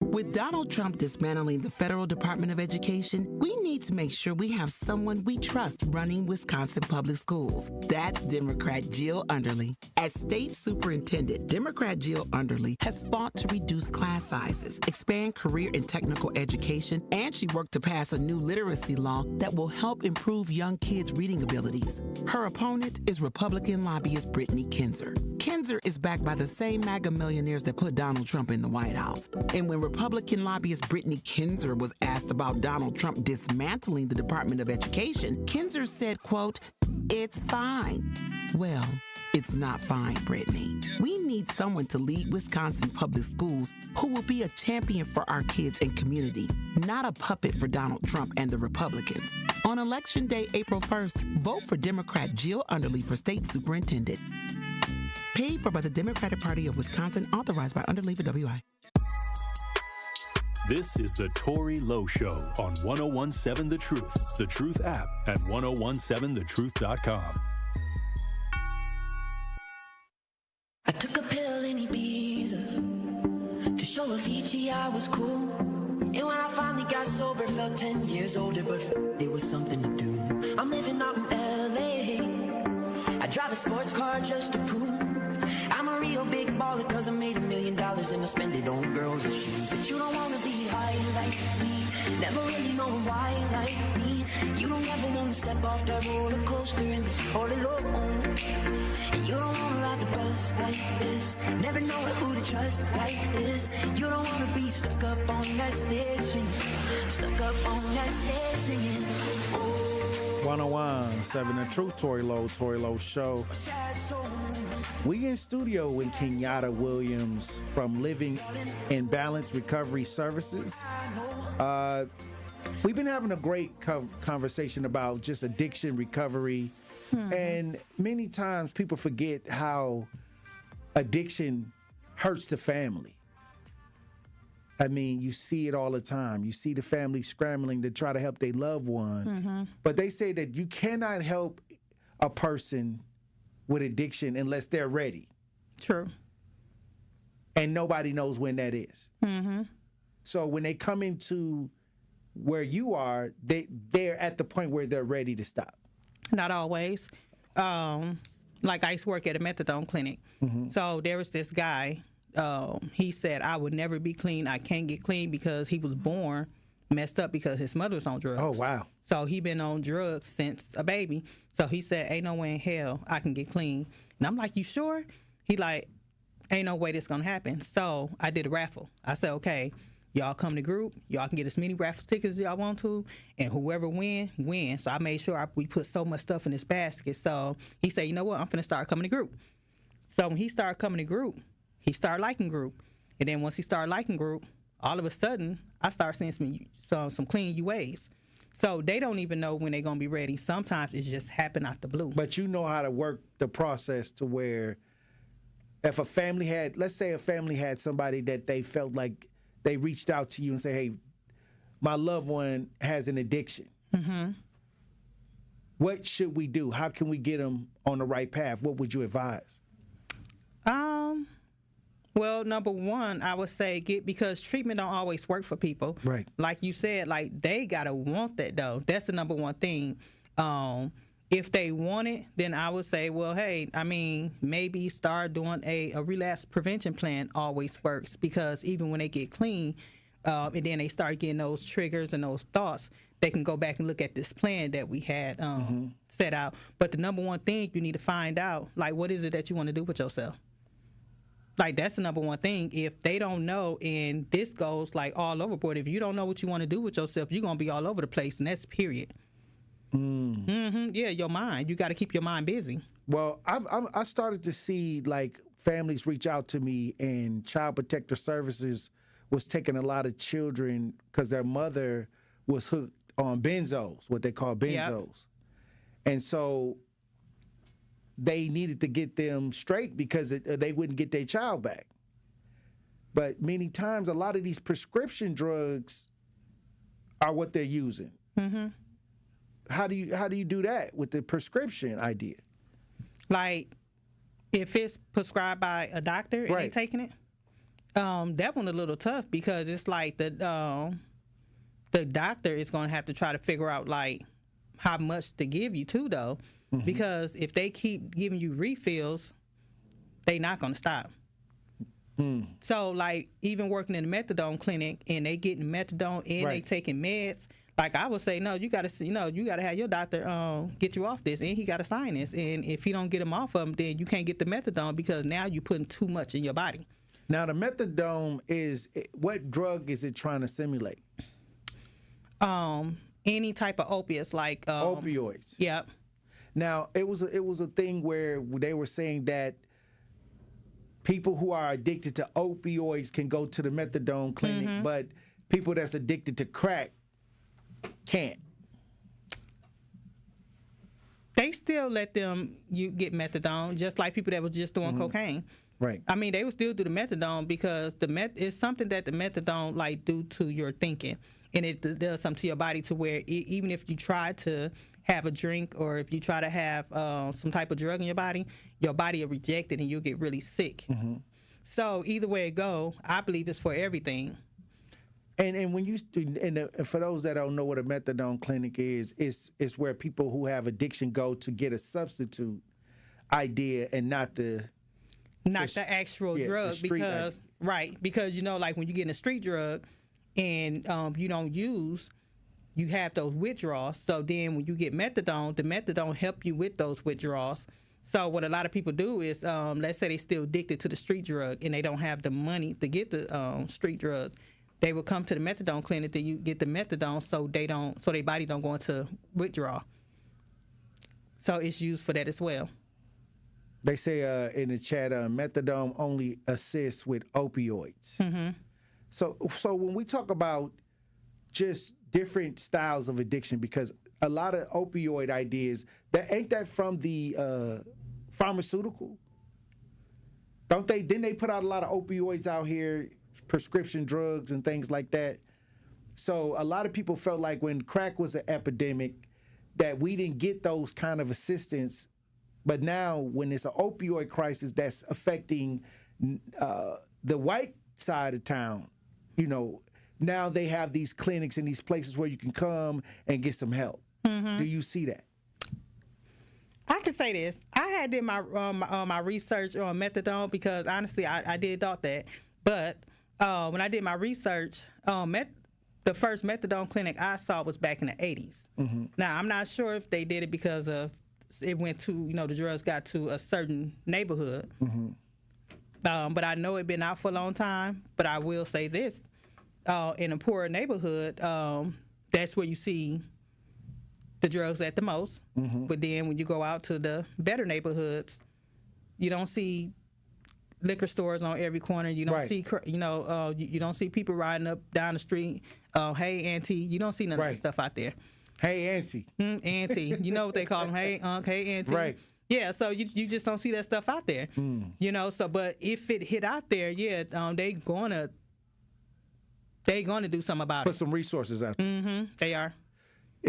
With Donald Trump dismantling the Federal Department of Education, we need to make sure we have someone we trust running Wisconsin public schools. That's Democrat Jill Underly. As state superintendent, Democrat Jill Underly has fought to reduce class sizes, expand career and technical education, and she worked to pass a new literacy law that will help improve young kids' reading abilities. Her opponent is Republican lobbyist Brittany Kinzer. Kinzer is backed by the same MAGA millionaires that put Donald Trump in the White House. And when Republican lobbyist Brittany Kinzer was asked about Donald Trump dismantling the Department of Education, Kinzer said, quote, "It's fine." Well, it's not fine, Brittany. We need someone to lead Wisconsin public schools who will be a champion for our kids and community, not a puppet for Donald Trump and the Republicans. On Election Day, April 1st, vote for Democrat Jill Underly for state superintendent. Paid for by the Democratic Party of Wisconsin, authorized by Underly for WI. This is the Tory Lowe Show on 1017 The Truth app, and 1017thetruth.com. I took a pill in Ibiza to show Avicii I was cool. And when I finally got sober, felt 10 years older, but there was something to do. I'm living out in LA. I drive a sports car just to prove I'm a real big baller, cause I made $1 million and I spend it on girls and shoes. But you don't wanna be high like me, never really know why like me. You don't ever wanna step off that roller coaster and be all alone. And you don't wanna ride the bus like this, never know who to trust like this. You don't wanna be stuck up on that stage singing, stuck up on that stage singing. 1017 The Truth, Tory Lowe Show. We in studio with Kenyatta Williams from Living in Balance Recovery Services. We've been having a great conversation about just addiction recovery. And many times people forget how addiction hurts the family. I mean, you see it all the time. You see the family scrambling to try to help their loved one. But they say that you cannot help a person with addiction unless they're ready. True. And nobody knows when that is. So when they come into where you are, they're at the point where they're ready to stop. Not always. Like I used to work at a methadone clinic. So there was this guy. He said, I would never be clean. I can't get clean because he was born messed up because his mother was on drugs. Oh, wow. So he been on drugs since a baby. So he said, ain't no way in hell I can get clean. And I'm like, you sure? He like, ain't no way this gonna happen. So I did a raffle. I said, okay, y'all come to group. Y'all can get as many raffle tickets as y'all want to. And whoever win. So I made sure we put so much stuff in this basket. So he said, you know what? I'm finna start coming to group. So when he started coming to group, he started liking group. And then once he started liking group, all of a sudden, I started seeing some clean UAs. So they don't even know when they're going to be ready. Sometimes it just happen out the blue. But you know how to work the process to where if a family had, let's say a family had somebody that they felt like they reached out to you and say, hey, my loved one has an addiction. What should we do? How can we get them on the right path? What would you advise? Well, number one, I would say because treatment don't always work for people. Right. Like you said, like they gotta want that though. That's the number one thing. If they want it, then I would say, well, hey, I mean, maybe start doing a relapse prevention plan always works, because even when they get clean, and then they start getting those triggers and those thoughts, they can go back and look at this plan that we had set out. But the number one thing you need to find out, like, what is it that you want to do with yourself? Like, that's the number one thing. If they don't know, and this goes like all overboard, if you don't know what you want to do with yourself, you're going to be all over the place, and that's period. Yeah, your mind. You got to keep your mind busy. Well, I started to see like families reach out to me, and Child Protective Services was taking a lot of children because their mother was hooked on benzos, what they call benzos. Yep. And so they needed to get them straight because they wouldn't get their child back. But many times, a lot of these prescription drugs are what they're using. Mm-hmm. How do you do that with the prescription idea? Like, if it's prescribed by a doctor and they're taking it, that one a little tough because it's like the doctor is going to have to try to figure out like how much to give you too, though. Mm-hmm. Because if they keep giving you refills, they not going to stop. So, like, even working in the methadone clinic and they getting methadone and they taking meds, like I would say, no, you got to have your doctor get you off this, and he got to sign this. And if he don't get him off of them, then you can't get the methadone because now you're putting too much in your body. Now, the methadone what drug is it trying to simulate? Any type of opiates, like opioids. Yep. Now, it was a thing where they were saying that people who are addicted to opioids can go to the methadone clinic, but people that's addicted to crack can't. They still let you get methadone, just like people that was just doing cocaine. Right. I mean, they would still do the methadone because it's something that the methadone like do to your thinking, and it does something to your body to where even if you try to have a drink or if you try to have some type of drug in your body will reject it and you'll get really sick. Mm-hmm. So either way it go, I believe it's for everything. And when you for those that don't know what a methadone clinic is, it's where people who have addiction go to get a substitute idea and not the actual drug because like when you get a street drug and you don't use, you have those withdrawals. So then when you get methadone, the methadone help you with those withdrawals. So what a lot of people do is, let's say they still addicted to the street drug and they don't have the money to get the street drugs. They will come to the methadone clinic to get the methadone so their body don't go into withdrawal. So it's used for that as well. They say in the chat, methadone only assists with opioids. Mm-hmm. So when we talk about just different styles of addiction, because a lot of opioid ideas, ain't that from the pharmaceutical? Didn't they put out a lot of opioids out here, prescription drugs and things like that? So a lot of people felt like when crack was an epidemic that we didn't get those kind of assistance. But now when it's an opioid crisis that's affecting the white side of town, now they have these clinics and these places where you can come and get some help. Mm-hmm. Do you see that? I can say this. I had did my my research on methadone because honestly, I did thought that. But when I did my research, the first methadone clinic I saw was back in the 80s. Mm-hmm. Now, I'm not sure if they did it because of it went to, the drugs got to a certain neighborhood. Mm-hmm. But I know it's been out for a long time. But I will say this. In a poorer neighborhood, that's where you see the drugs at the most. Mm-hmm. But then when you go out to the better neighborhoods, you don't see liquor stores on every corner. You don't see, you don't see people riding up down the street. Hey, auntie. You don't see none of that stuff out there. Hey, auntie. Auntie. You know what they call them? Hey, hey, auntie. Right. Yeah, so you just don't see that stuff out there. So but if it hit out there, they gonna do something about it. Put some resources out there. Mm-hmm. They are.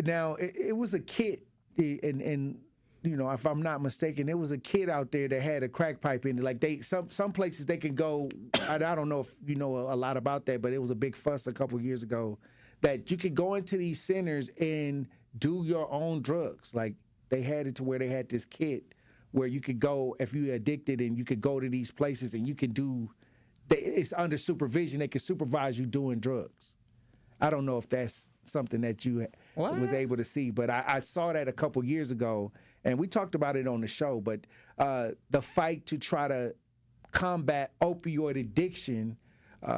Now, it was a kid, and if I'm not mistaken, it was a kid out there that had a crack pipe in it. Like some places they can go. I don't know if you know a lot about that, but it was a big fuss a couple years ago that you could go into these centers and do your own drugs. Like they had it to where they had this kit where you could go if you're addicted, and you could go to these places and you could do. It's under supervision. They can supervise you doing drugs. I don't know if that's something that you was able to see, but I saw that a couple years ago, and we talked about it on the show. But the fight to try to combat opioid addiction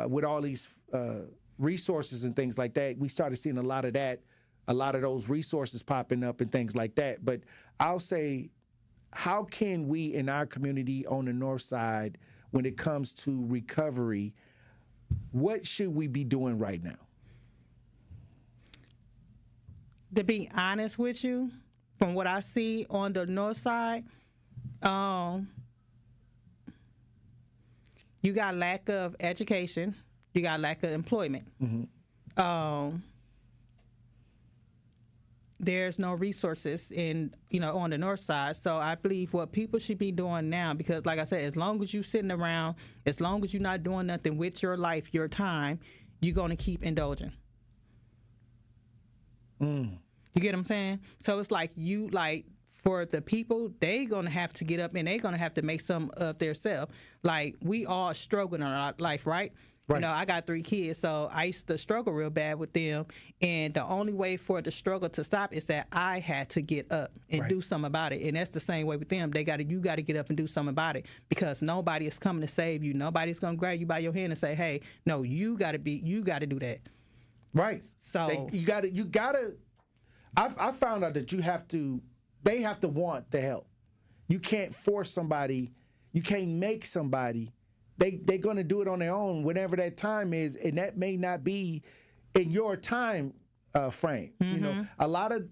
with all these resources and things like that. We started seeing a lot of that, a lot of those resources popping up and things like that. But I'll say, how can we in our community on the north side, when it comes to recovery, what should we be doing right now? To be honest with you, from what I see on the north side, you got lack of education, you got lack of employment. There's no resources on the north side. So I believe what people should be doing now, because like I said, as long as you're sitting around, as long as you're not doing nothing with your life, your time, you're going to keep indulging. You get what I'm saying? So it's like for the people, they going to have to get up and they going to have to make some of themselves. Like, we all struggling in our life, right? Right. You know, I got 3 kids, so I used to struggle real bad with them. And the only way for the struggle to stop is that I had to get up and do something about it. And that's the same way with them. You got to get up and do something about it, because nobody is coming to save you. Nobody's going to grab you by your hand and say, "Hey, no, you got to do that." Right. So you got to. I found out that they have to want the help. You can't force somebody. You can't make somebody. They're going to do it on their own whenever that time is, and that may not be in your time frame. You know, a lot of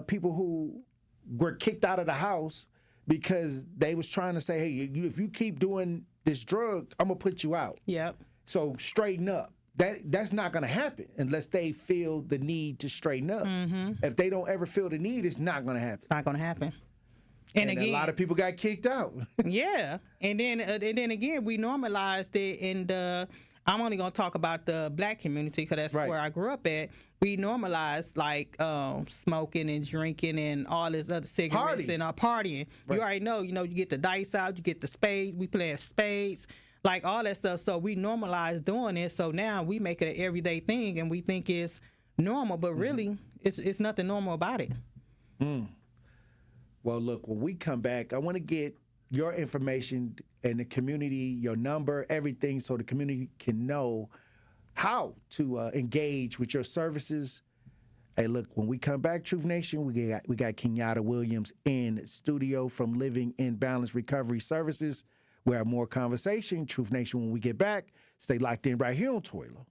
people who were kicked out of the house because they was trying to say, "Hey, if you keep doing this drug, I'm gonna put you out." Yep. So straighten up. That's not going to happen unless they feel the need to straighten up. If they don't ever feel the need, it's not going to happen. It's not going to happen. And again, a lot of people got kicked out. Yeah, and then again, we normalized it in the. I'm only going to talk about the black community because that's where I grew up at. We normalized smoking and drinking and all this other cigarettes and partying. Right. You already know. You get the dice out, you get the spades. We playing spades. Like all that stuff. So we normalized doing it. So now we make it an everyday thing and we think it's normal, but really it's nothing normal about it. Well, look, when we come back, I want to get your information and the community, your number, everything, so the community can know how to engage with your services. Hey, look, when we come back, Truth Nation, we got Kenyatta Williams in studio from Living in Balance Recovery Services. We'll have more conversation, Truth Nation, when we get back. Stay locked in right here on Tory Lowe.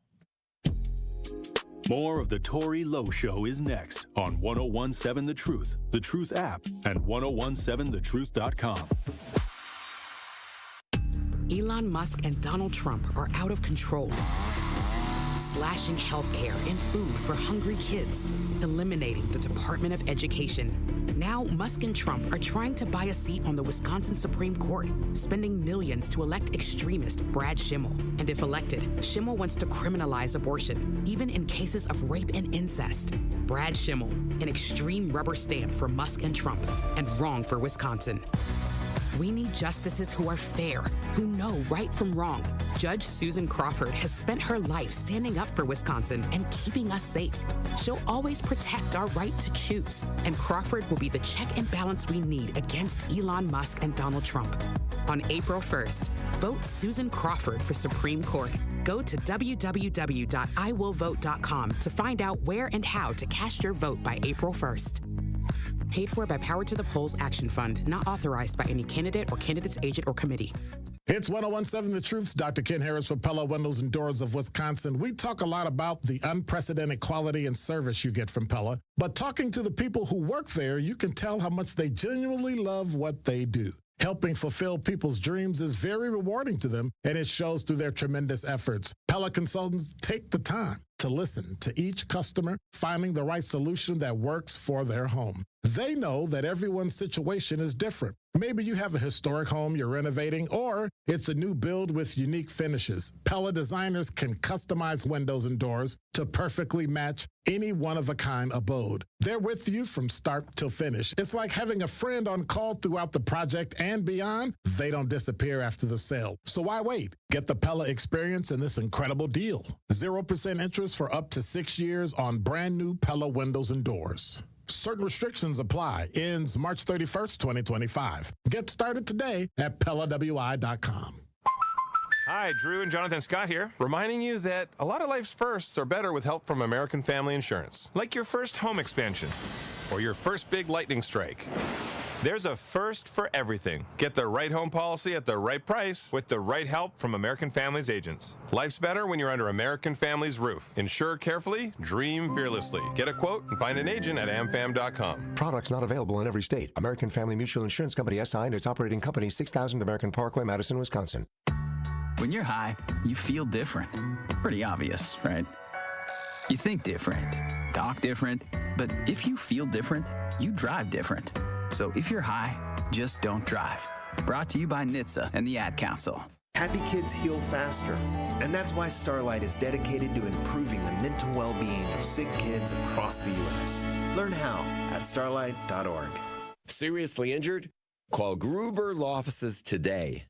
More of the Tory Lowe Show is next on 1017 The Truth app, and 1017thetruth.com. Elon Musk and Donald Trump are out of control, slashing healthcare and food for hungry kids, eliminating the Department of Education. Now, Musk and Trump are trying to buy a seat on the Wisconsin Supreme Court, spending millions to elect extremist Brad Schimmel. And if elected, Schimmel wants to criminalize abortion, even in cases of rape and incest. Brad Schimmel, an extreme rubber stamp for Musk and Trump, and wrong for Wisconsin. We need justices who are fair, who know right from wrong. Judge Susan Crawford has spent her life standing up for Wisconsin and keeping us safe. She'll always protect our right to choose, and Crawford will be the check and balance we need against Elon Musk and Donald Trump. On April 1st, vote Susan Crawford for Supreme Court. Go to www.iwillvote.com to find out where and how to cast your vote by April 1st. Paid for by Power to the Polls Action Fund, not authorized by any candidate or candidate's agent or committee. It's 1017 The Truth's Dr. Ken Harris for Pella Windows and Doors of Wisconsin. We talk a lot about the unprecedented quality and service you get from Pella, but talking to the people who work there, you can tell how much they genuinely love what they do. Helping fulfill people's dreams is very rewarding to them, and it shows through their tremendous efforts. Pella consultants take the time to listen to each customer, finding the right solution that works for their home. They know that everyone's situation is different. Maybe you have a historic home you're renovating, or it's a new build with unique finishes. Pella designers can customize windows and doors to perfectly match any one-of-a-kind abode. They're with you from start to finish. It's like having a friend on call throughout the project and beyond. They don't disappear after the sale. So why wait? Get the Pella experience in this incredible deal. 0% interest for up to 6 years on brand new Pella windows and doors. Certain restrictions apply. Ends March 31st, 2025. Get started today at PellaWI.com. Hi, Drew and Jonathan Scott here, reminding you that a lot of life's firsts are better with help from American Family Insurance. Like your first home expansion or your first big lightning strike. There's a first for everything. Get the right home policy at the right price with the right help from American Family's agents. Life's better when you're under American Family's roof. Insure carefully, dream fearlessly. Get a quote and find an agent at amfam.com. Products not available in every state. American Family Mutual Insurance Company SI and its operating company 6000 American Parkway, Madison, Wisconsin. When you're high, you feel different. Pretty obvious, right? You think different, talk different, but if you feel different, you drive different. So if you're high, just don't drive. Brought to you by NHTSA and the Ad Council. Happy kids heal faster, and that's why Starlight is dedicated to improving the mental well-being of sick kids across the U.S. Learn how at starlight.org. Seriously injured? Call Gruber Law Offices today.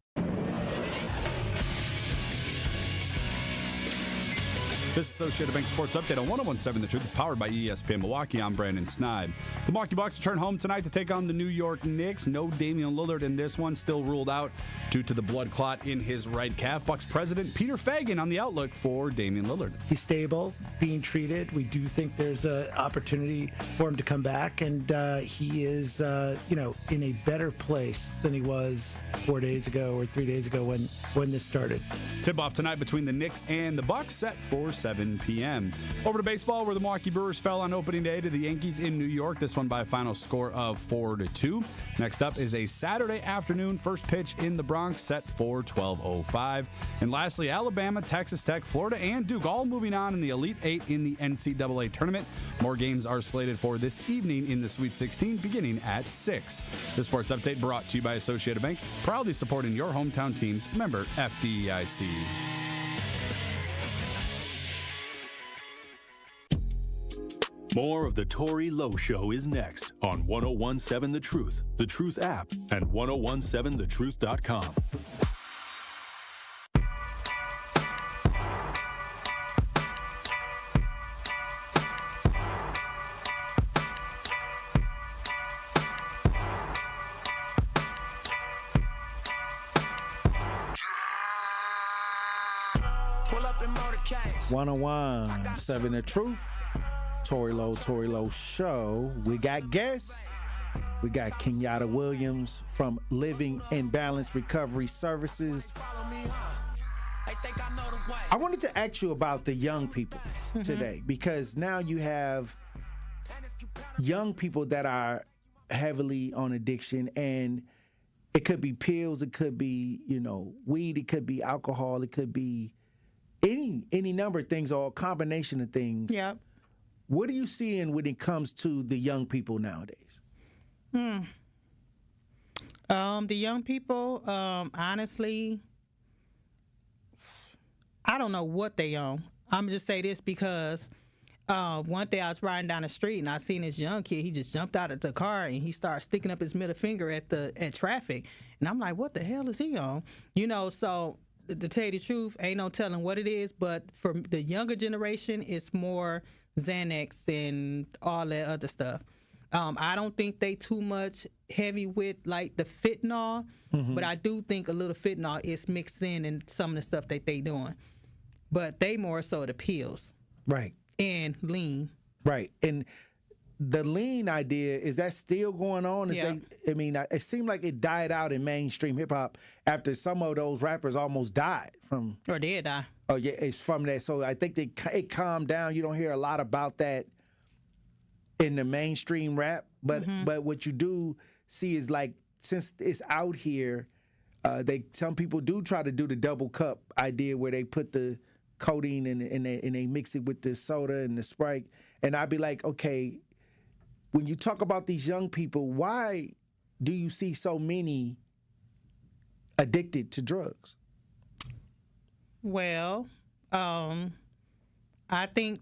This Associated Bank Sports Update on 101.7 The Truth is powered by ESPN Milwaukee. I'm Brandon Sneide. The Milwaukee Bucks return home tonight to take on the New York Knicks. No Damian Lillard in this one, still ruled out due to the blood clot in his right calf. Bucks president Peter Fagan on the outlook for Damian Lillard. He's stable, being treated. We do think there's an opportunity for him to come back, and he is, in a better place than he was 4 days ago or 3 days ago when this started. Tip-off tonight between the Knicks and the Bucks set for 7 p.m. Over to baseball, where the Milwaukee Brewers fell on opening day to the Yankees in New York. This one by a final score of 4-2. Next up is a Saturday afternoon first pitch in the Bronx set for 12:05. And lastly, Alabama, Texas Tech, Florida, and Duke all moving on in the Elite Eight in the NCAA tournament. More games are slated for this evening in the Sweet 16 beginning at 6. The Sports Update brought to you by Associated Bank, proudly supporting your hometown teams. Member FDIC. More of the Tory Lowe Show is next on 101.7 The Truth, The Truth app, and 1017thetruth.com. Pull up in motorcades. 101.7 The Truth. Tory Lowe Show. We got guests. We got Kenyatta Williams from Living in Balance Recovery Services. I wanted to ask you about the young people today, because now you have young people that are heavily on addiction, and it could be pills, it could be, weed, it could be alcohol, it could be any number of things or a combination of things. Yep. What are you seeing when it comes to the young people nowadays? The young people, honestly, I don't know what they on. I'm gonna just say this because one day I was riding down the street and I seen this young kid. He just jumped out of the car and he started sticking up his middle finger at traffic, and I'm like, what the hell is he on? So to tell you the truth, ain't no telling what it is. But for the younger generation, it's more Xanax and all that other stuff. I don't think they too much heavy with like the fentanyl, but I do think a little fentanyl is mixed in some of the stuff that they doing. But they more so the pills. Right. And lean. Right. And the lean idea, is that still going on? Yeah. It seemed like it died out in mainstream hip hop after some of those rappers almost died from. Or did die. Oh, yeah, it's from that. So I think it calmed down. You don't hear a lot about that in the mainstream rap. But what you do see is, like, since it's out here, some people do try to do the double cup idea where they put the codeine and they mix it with the soda and the Sprite. And I'd be like, okay, when you talk about these young people, why do you see so many addicted to drugs? Well, I think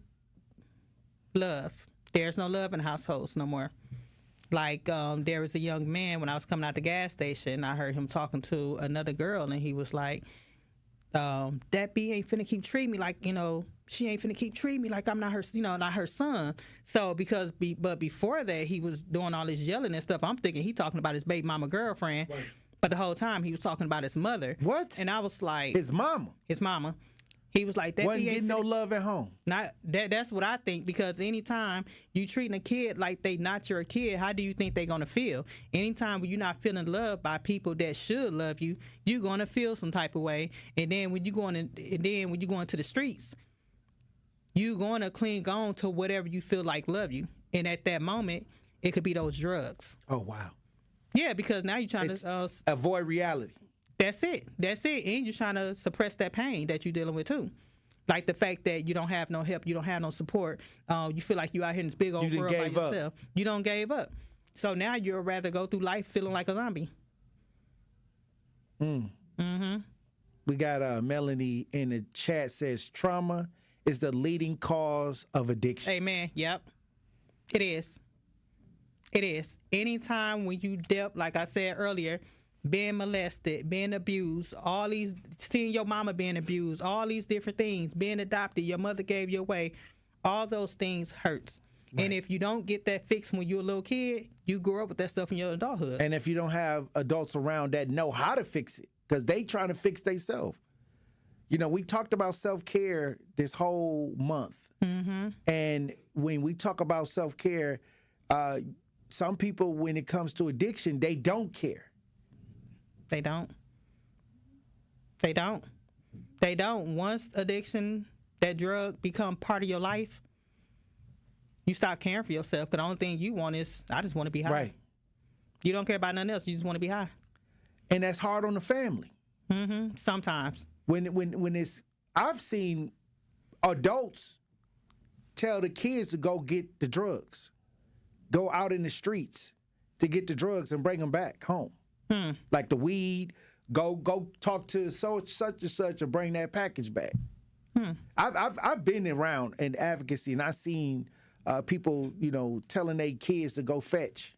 love. There's no love in households no more. Like, there was a young man when I was coming out the gas station, I heard him talking to another girl, and he was like, that B ain't finna keep treating me like, she ain't finna keep treating me like I'm not her, not her son. So but before that, he was doing all this yelling and stuff. I'm thinking he talking about his baby mama girlfriend. Right. But the whole time he was talking about his mother. What? And I was like, His mama. His mama. He was like, that Wasn't getting no love at home. Not that. That's what I think, because anytime you treating a kid like they not your kid, how do you think they gonna feel? Anytime when you're not feeling loved by people that should love you, you're gonna feel some type of way. And then when you go into the streets, you're gonna cling on to whatever you feel like love you. And at that moment, it could be those drugs. Oh wow. Yeah, because now you're trying to avoid reality. That's it. And you're trying to suppress that pain that you're dealing with too. Like the fact that you don't have no help, you don't have no support. You feel like you out here in this big old world by yourself. You don't gave up. So now you'd rather go through life feeling like a zombie. We got Melanie in the chat says trauma is the leading cause of addiction. Amen. Yep. It is. It is. Anytime when you like I said earlier, being molested, being abused, all these, seeing your mama being abused, all these different things, being adopted, your mother gave you away, all those things hurts. Right. And if you don't get that fixed when you're a little kid, you grow up with that stuff in your adulthood. And if you don't have adults around that know how to fix it, because they trying to fix themselves. You know, we talked about self-care this whole month. And when we talk about self-care, some people, when it comes to addiction, they don't care. They don't. Once addiction, that drug become part of your life, you stop caring for yourself, because the only thing you want is, I just want to be high. Right. You don't care about nothing else. You just want to be high. And that's hard on the family. Sometimes. When it's, I've seen adults tell the kids to go get the drugs, go out in the streets to get the drugs and bring them back home. Like the weed, go talk to such and such and bring that package back. I've been around in advocacy, and I've seen people, telling their kids to go fetch,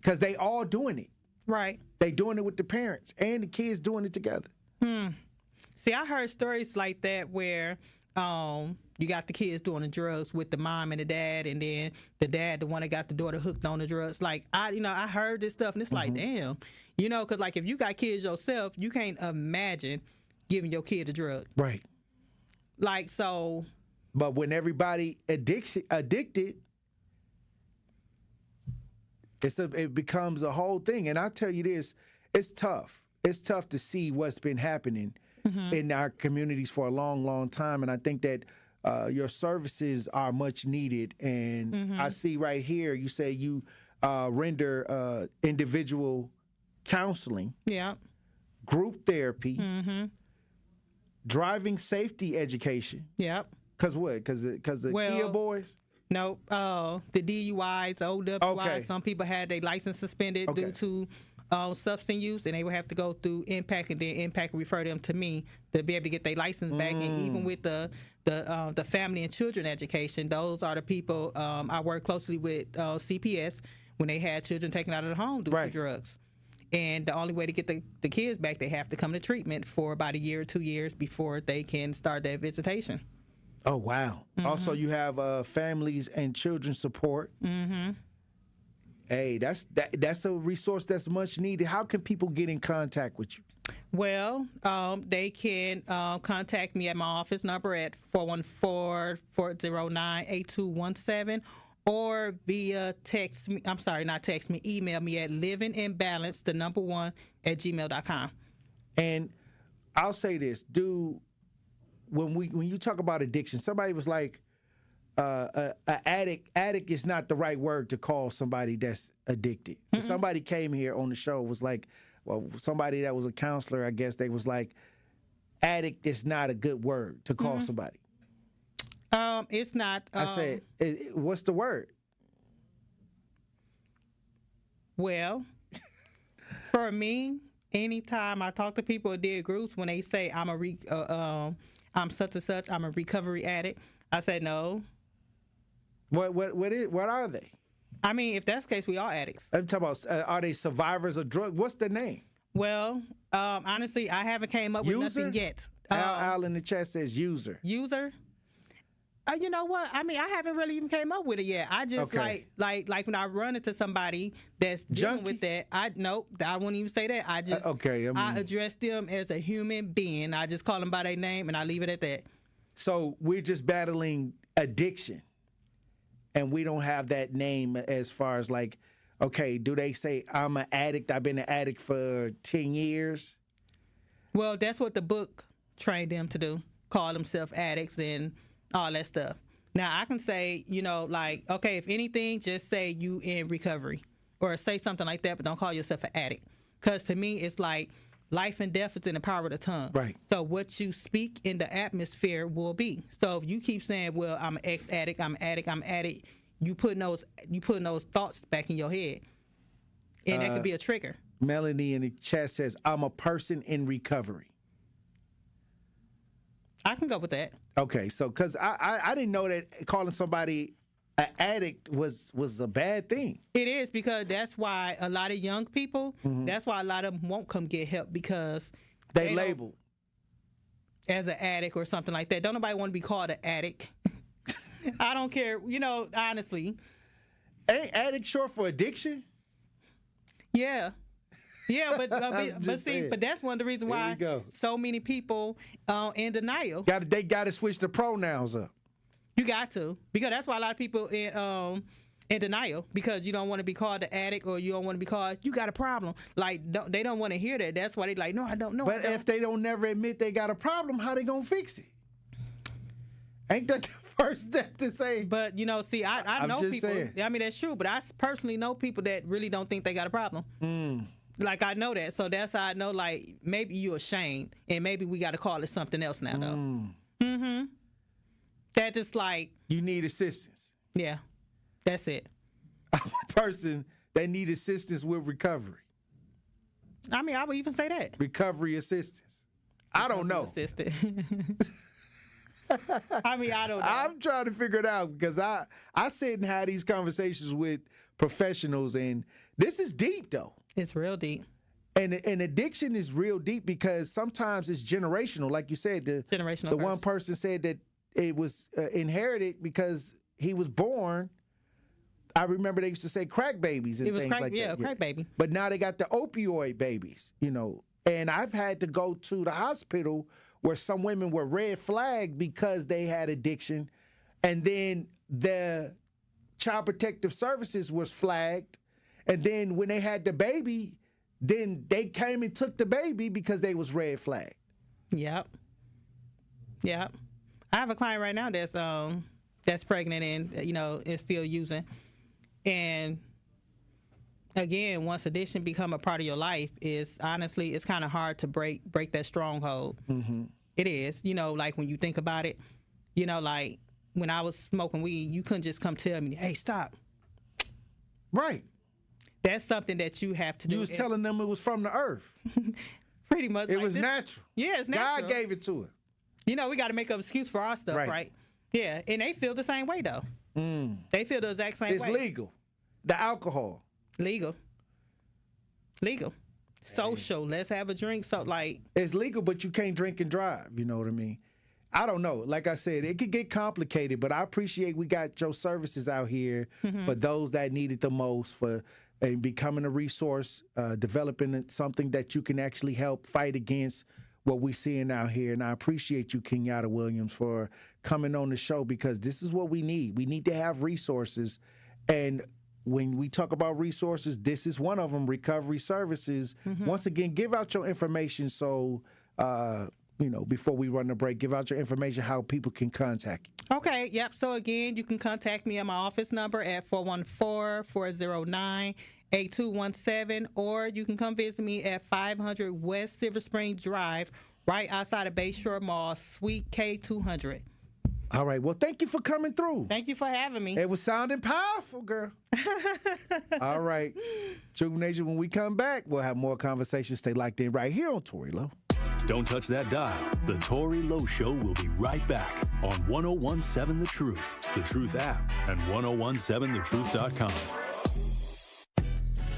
because they all doing it. Right. They doing it with the parents, and the kids doing it together. See, I heard stories like that where you got the kids doing the drugs with the mom and the dad, and then the dad, the one that got the daughter hooked on the drugs. Like, I heard this stuff, and it's like, damn. Because like if you got kids yourself, you can't imagine giving your kid a drug. Right. Like, so. But when everybody addicted, it becomes a whole thing. And I tell you this, it's tough. It's tough to see what's been happening in our communities for a long, long time. And I think that your services are much needed. And I see right here, you say you render individual counseling, group therapy, driving safety education. Yep. Because what? Because the Kia boys? No, the DUIs, OWIs. Okay. Some people had their license suspended due to substance use, and they would have to go through impact, and then impact refer them to me to be able to get their license back. And even with the family and children education, those are the people I work closely with CPS when they had children taken out of the home due to drugs. And the only way to get the kids back, they have to come to treatment for about a year or 2 years before they can start their visitation. Oh, wow. Also, you have families and children support. Hey, that's a resource that's much needed. How can people get in contact with you? Well, they can contact me at my office number at 414-409-8217, or via email me at livingimbalance1@gmail.com. And I'll say this, when you talk about addiction, somebody was like, addict is not the right word to call somebody that's addicted. Somebody came here on the show, was like, well, somebody that was a counselor, I guess they was like, addict is not a good word to call somebody. It's not. I said, what's the word? Well, for me, anytime I talk to people or did groups, when they say I'm such and such, I'm a recovery addict, I said no. What are they? I mean, if that's the case, we are addicts. I'm talking about, are they survivors of drugs? What's the name? Well, honestly, I haven't came up with nothing yet. Al in the chat says user. User? You know what? I mean, I haven't really even came up with it yet. I just like when I run into somebody that's dealing with that. I wouldn't even say that. I just I address them as a human being. I just call them by their name and I leave it at that. So we're just battling addiction, and we don't have that name as far as like, okay, do they say I'm an addict? I've been an addict for 10 years. Well, that's what the book trained them to do. Call themselves addicts and all that stuff. Now, I can say, like, okay, if anything, just say you in recovery or say something like that, but don't call yourself an addict. Because to me, it's like life and death is in the power of the tongue. Right. So what you speak in the atmosphere will be. So if you keep saying, well, I'm an ex-addict, I'm an addict, you putting those thoughts back in your head. And that could be a trigger. Melanie in the chat says, I'm a person in recovery. I can go with that. Okay, so because I didn't know that calling somebody an addict was a bad thing. It is, because that's why a lot of young people, that's why a lot of them won't come get help, because they labeled as an addict or something like that. Don't nobody want to be called an addict. I don't care, honestly. Ain't addict short for addiction? Yeah. Yeah, but that's one of the reasons why so many people in denial. They got to switch the pronouns up. You got to, because that's why a lot of people in denial, because you don't want to be called the addict, or you don't want to be called you got a problem. Like they don't want to hear that. That's why they like, no, I don't know. But if they don't never admit they got a problem, how they gonna fix it? Ain't that the first step to say? But I know people. Saying. I mean, that's true. But I personally know people that really don't think they got a problem. Like, I know that. So that's how I know, like, maybe you're ashamed, and maybe we got to call it something else now, though. That just like... You need assistance. Yeah. That's it. I'm a person that need assistance with recovery. I mean, I would even say that. Recovery assistance. I don't know. Assistant. I mean, I don't know. I'm trying to figure it out, because I sit and have these conversations with professionals, and this is deep, though. It's real deep. And addiction is real deep, because sometimes it's generational. Like you said, the one person said that it was inherited because he was born. I remember they used to say crack babies and things like that. Yeah, crack baby. But now they got the opioid babies, And I've had to go to the hospital where some women were red flagged because they had addiction. And then the Child Protective Services was flagged. And then when they had the baby, then they came and took the baby because they was red flagged. Yep. I have a client right now that's pregnant and is still using. And again, once addiction become a part of your life, it's kind of hard to break that stronghold. It is. Like when you think about it, like when I was smoking weed, you couldn't just come tell me, hey, stop. Right. That's something that you have to do. You was telling them it was from the earth. Pretty much. It was natural. Yeah, it's natural. God gave it to it. We got to make up excuse for our stuff, right? Yeah, and they feel the same way, though. They feel the exact same way. It's legal. The alcohol. Legal. Social. Let's have a drink. So, like. It's legal, but you can't drink and drive. You know what I mean? I don't know. Like I said, it could get complicated, but I appreciate we got your services out here for those that need it the most, and becoming a resource, developing something that you can actually help fight against what we're seeing out here. And I appreciate you, Kenyatta Williams, for coming on the show, because this is what we need. We need to have resources. And when we talk about resources, this is one of them, recovery services. Once again, give out your information so, before we run the break, give out your information, how people can contact you. Okay, yep. So again, you can contact me at my office number at 414-409-8217, or you can come visit me at 500 West Silver Spring Drive, right outside of Bayshore Mall, Suite K200. All right. Well, thank you for coming through. Thank you for having me. It was sounding powerful, girl. All right. Truth Nation, when we come back, we'll have more conversations. Stay locked in right here on Tory Lowe. Don't touch that dial. The Tory Lowe Show will be right back on 1017 The Truth, The Truth app, and 1017thetruth.com.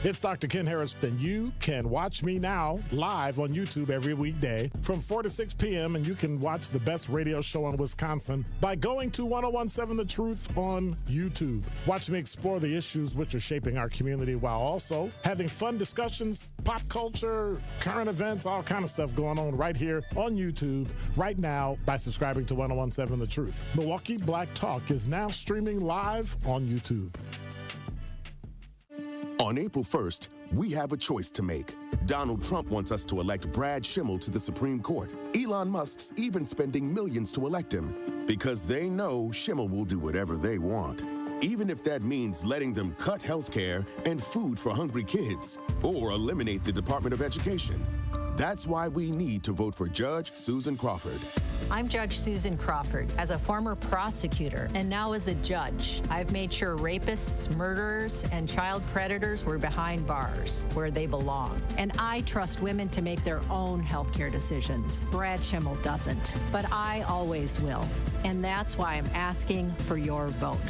It's Dr. Ken Harris, and you can watch me now live on YouTube every weekday from 4 to 6 p.m., and you can watch the best radio show in Wisconsin by going to 1017 The Truth on YouTube. Watch me explore the issues which are shaping our community while also having fun discussions, pop culture, current events, all kind of stuff going on right here on YouTube right now by subscribing to 1017 The Truth. Milwaukee Black Talk is now streaming live on YouTube. On April 1st, we have a choice to make. Donald Trump wants us to elect Brad Schimmel to the Supreme Court. Elon Musk's even spending millions to elect him because they know Schimmel will do whatever they want, even if that means letting them cut health care and food for hungry kids or eliminate the Department of Education. That's why we need to vote for Judge Susan Crawford. I'm Judge Susan Crawford. As a former prosecutor and now as a judge, I've made sure rapists, murderers, and child predators were behind bars where they belong. And I trust women to make their own healthcare decisions. Brad Schimmel doesn't, but I always will. And that's why I'm asking for your vote.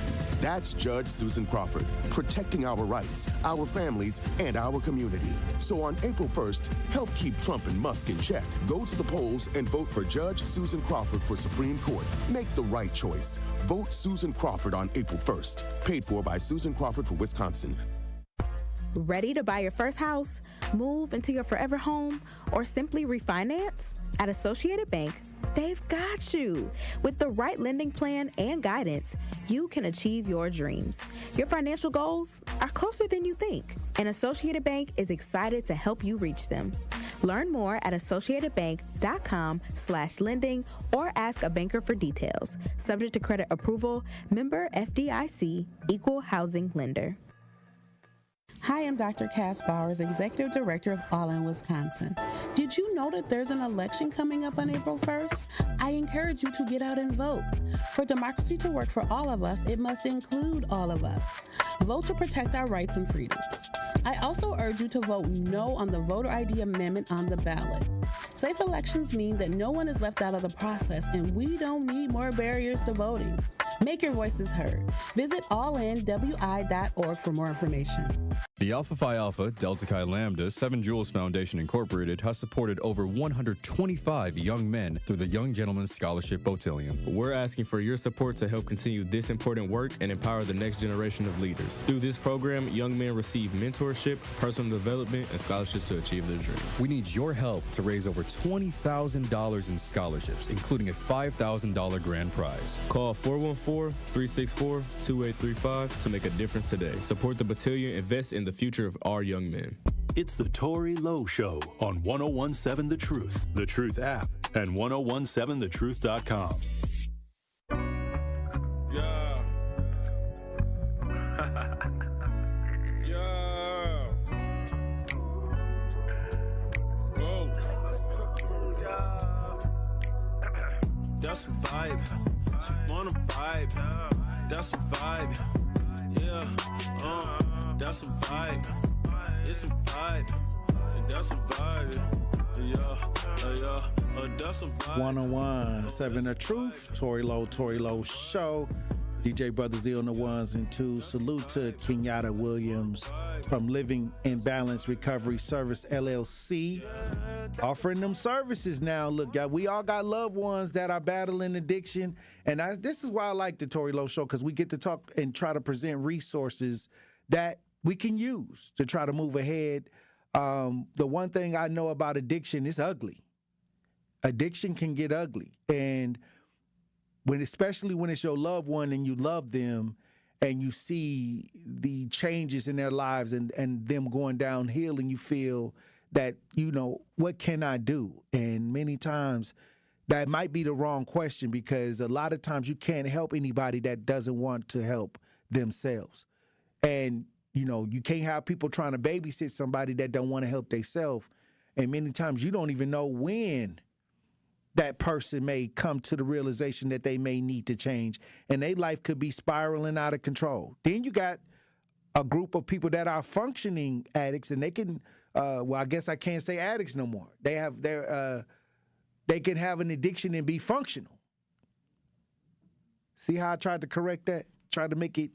That's Judge Susan Crawford, protecting our rights, our families, and our community. So on April 1st, help keep Trump and Musk in check. Go to the polls and vote for Judge Susan Crawford for Supreme Court. Make the right choice. Vote Susan Crawford on April 1st. Paid for by Susan Crawford for Wisconsin. Ready to buy your first house, move into your forever home, or simply refinance? At Associated Bank, they've got you. With the right lending plan and guidance, you can achieve your dreams. Your financial goals are closer than you think, and Associated Bank is excited to help you reach them. Learn more at associatedbank.com/lending or ask a banker for details. Subject to credit approval, member FDIC, equal housing lender. Hi, I'm Dr. Cass Bowers, Executive Director of All in Wisconsin. Did you know that there's an election coming up on April 1st? I encourage you to get out and vote. For democracy to work for all of us, it must include all of us. Vote to protect our rights and freedoms. I also urge you to vote no on the voter ID amendment on the ballot. Safe elections mean that no one is left out of the process, and we don't need more barriers to voting. Make your voices heard. Visit allinwi.org for more information. The Alpha Phi Alpha, Delta Chi Lambda, 7 Jewels Foundation Incorporated has supported over 125 young men through the Young Gentlemen's Scholarship Botillion. We're asking for your support to help continue this important work and empower the next generation of leaders. Through this program, young men receive mentorship, personal development, and scholarships to achieve their dreams. We need your help to raise over $20,000 in scholarships, including a $5,000 grand prize. Call 414-364-2835 to make a difference today. Support the Botillion, invest in the future of our young men. It's the Tory Lowe Show on 1017 The Truth, The Truth app, and 1017thetruth.com. Yeah. Yeah. Whoa. That's a vibe. She wanna vibe. That's a vibe. Yeah. That's a vibe. It's a vibe. That's a vibe. Yeah. That's a vibe. 1017 The Truth. Tory Lowe Show. DJ Brother Z on the ones and twos. Salute to Kenyatta Williams from Living in Balance Recovery Service LLC. Offering them services now. Look, we all got loved ones that are battling addiction. And this is why I like the Tory Lowe Show, because we get to talk and try to present resources that we can use to try to move ahead. The one thing I know about addiction is ugly. Addiction can get ugly. And especially when it's your loved one and you love them and you see the changes in their lives and them going downhill, and you feel that, what can I do? And many times that might be the wrong question, because a lot of times you can't help anybody that doesn't want to help themselves. And, you can't have people trying to babysit somebody that don't want to help themselves. And many times you don't even know when that person may come to the realization that they may need to change, and their life could be spiraling out of control. Then you got a group of people that are functioning addicts, and they can, I guess I can't say addicts no more. They can have an addiction and be functional. See how I tried to correct that? Tried to make it,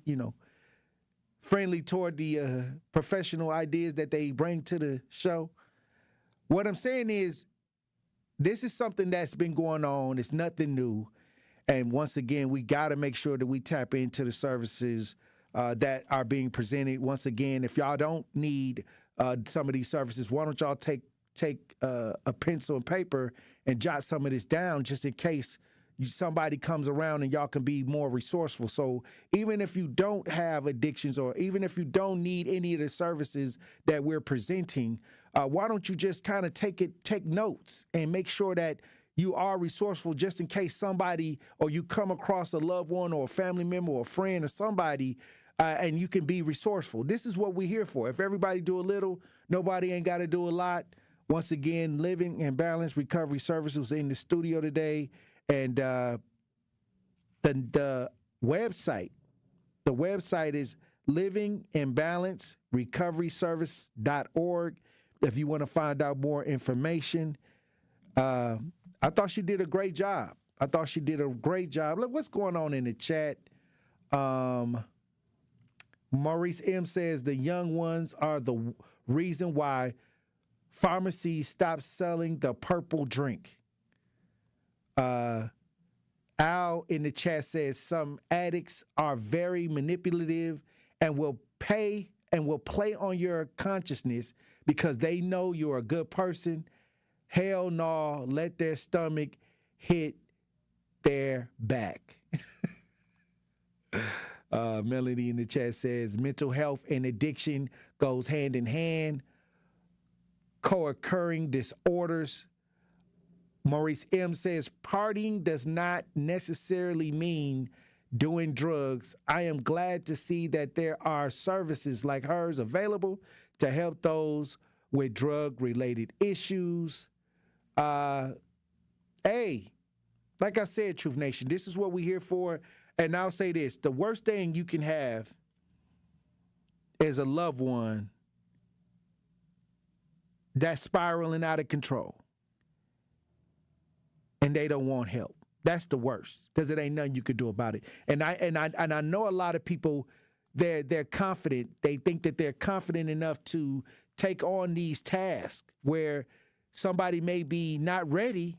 friendly toward the professional ideas that they bring to the show. What I'm saying is, this is something that's been going on. It's nothing new. And once again, we got to make sure that we tap into the services that are being presented. Once again, if y'all don't need some of these services, why don't y'all take a pencil and paper and jot some of this down just in case somebody comes around and y'all can be more resourceful. So even if you don't have addictions, or even if you don't need any of the services that we're presenting, why don't you just kind of take notes and make sure that you are resourceful just in case somebody, or you come across a loved one or a family member or a friend or somebody, and you can be resourceful. This is what we're here for. If everybody do a little, nobody ain't got to do a lot. Once again, Living and Balance Recovery Services in the studio today. And the website is livingandbalancerecoveryservice.org if you want to find out more information. I thought she did a great job. Look, what's going on in the chat? Maurice M. says the young ones are the reason why pharmacies stopped selling the purple drink. Al in the chat says some addicts are very manipulative and will play on your consciousness because they know you're a good person. Hell no, let their stomach hit their back. Melody in the chat says mental health and addiction goes hand in hand. Co-occurring disorders. Maurice M. says partying does not necessarily mean doing drugs. I am glad to see that there are services like hers available to help those with drug-related issues. Hey, like I said, Truth Nation, this is what we're here for. And I'll say this, the worst thing you can have is a loved one that's spiraling out of control and they don't want help. That's the worst, because it ain't nothing you could do about it. And I know a lot of people, they're confident. They think that they're confident enough to take on these tasks where somebody may be not ready,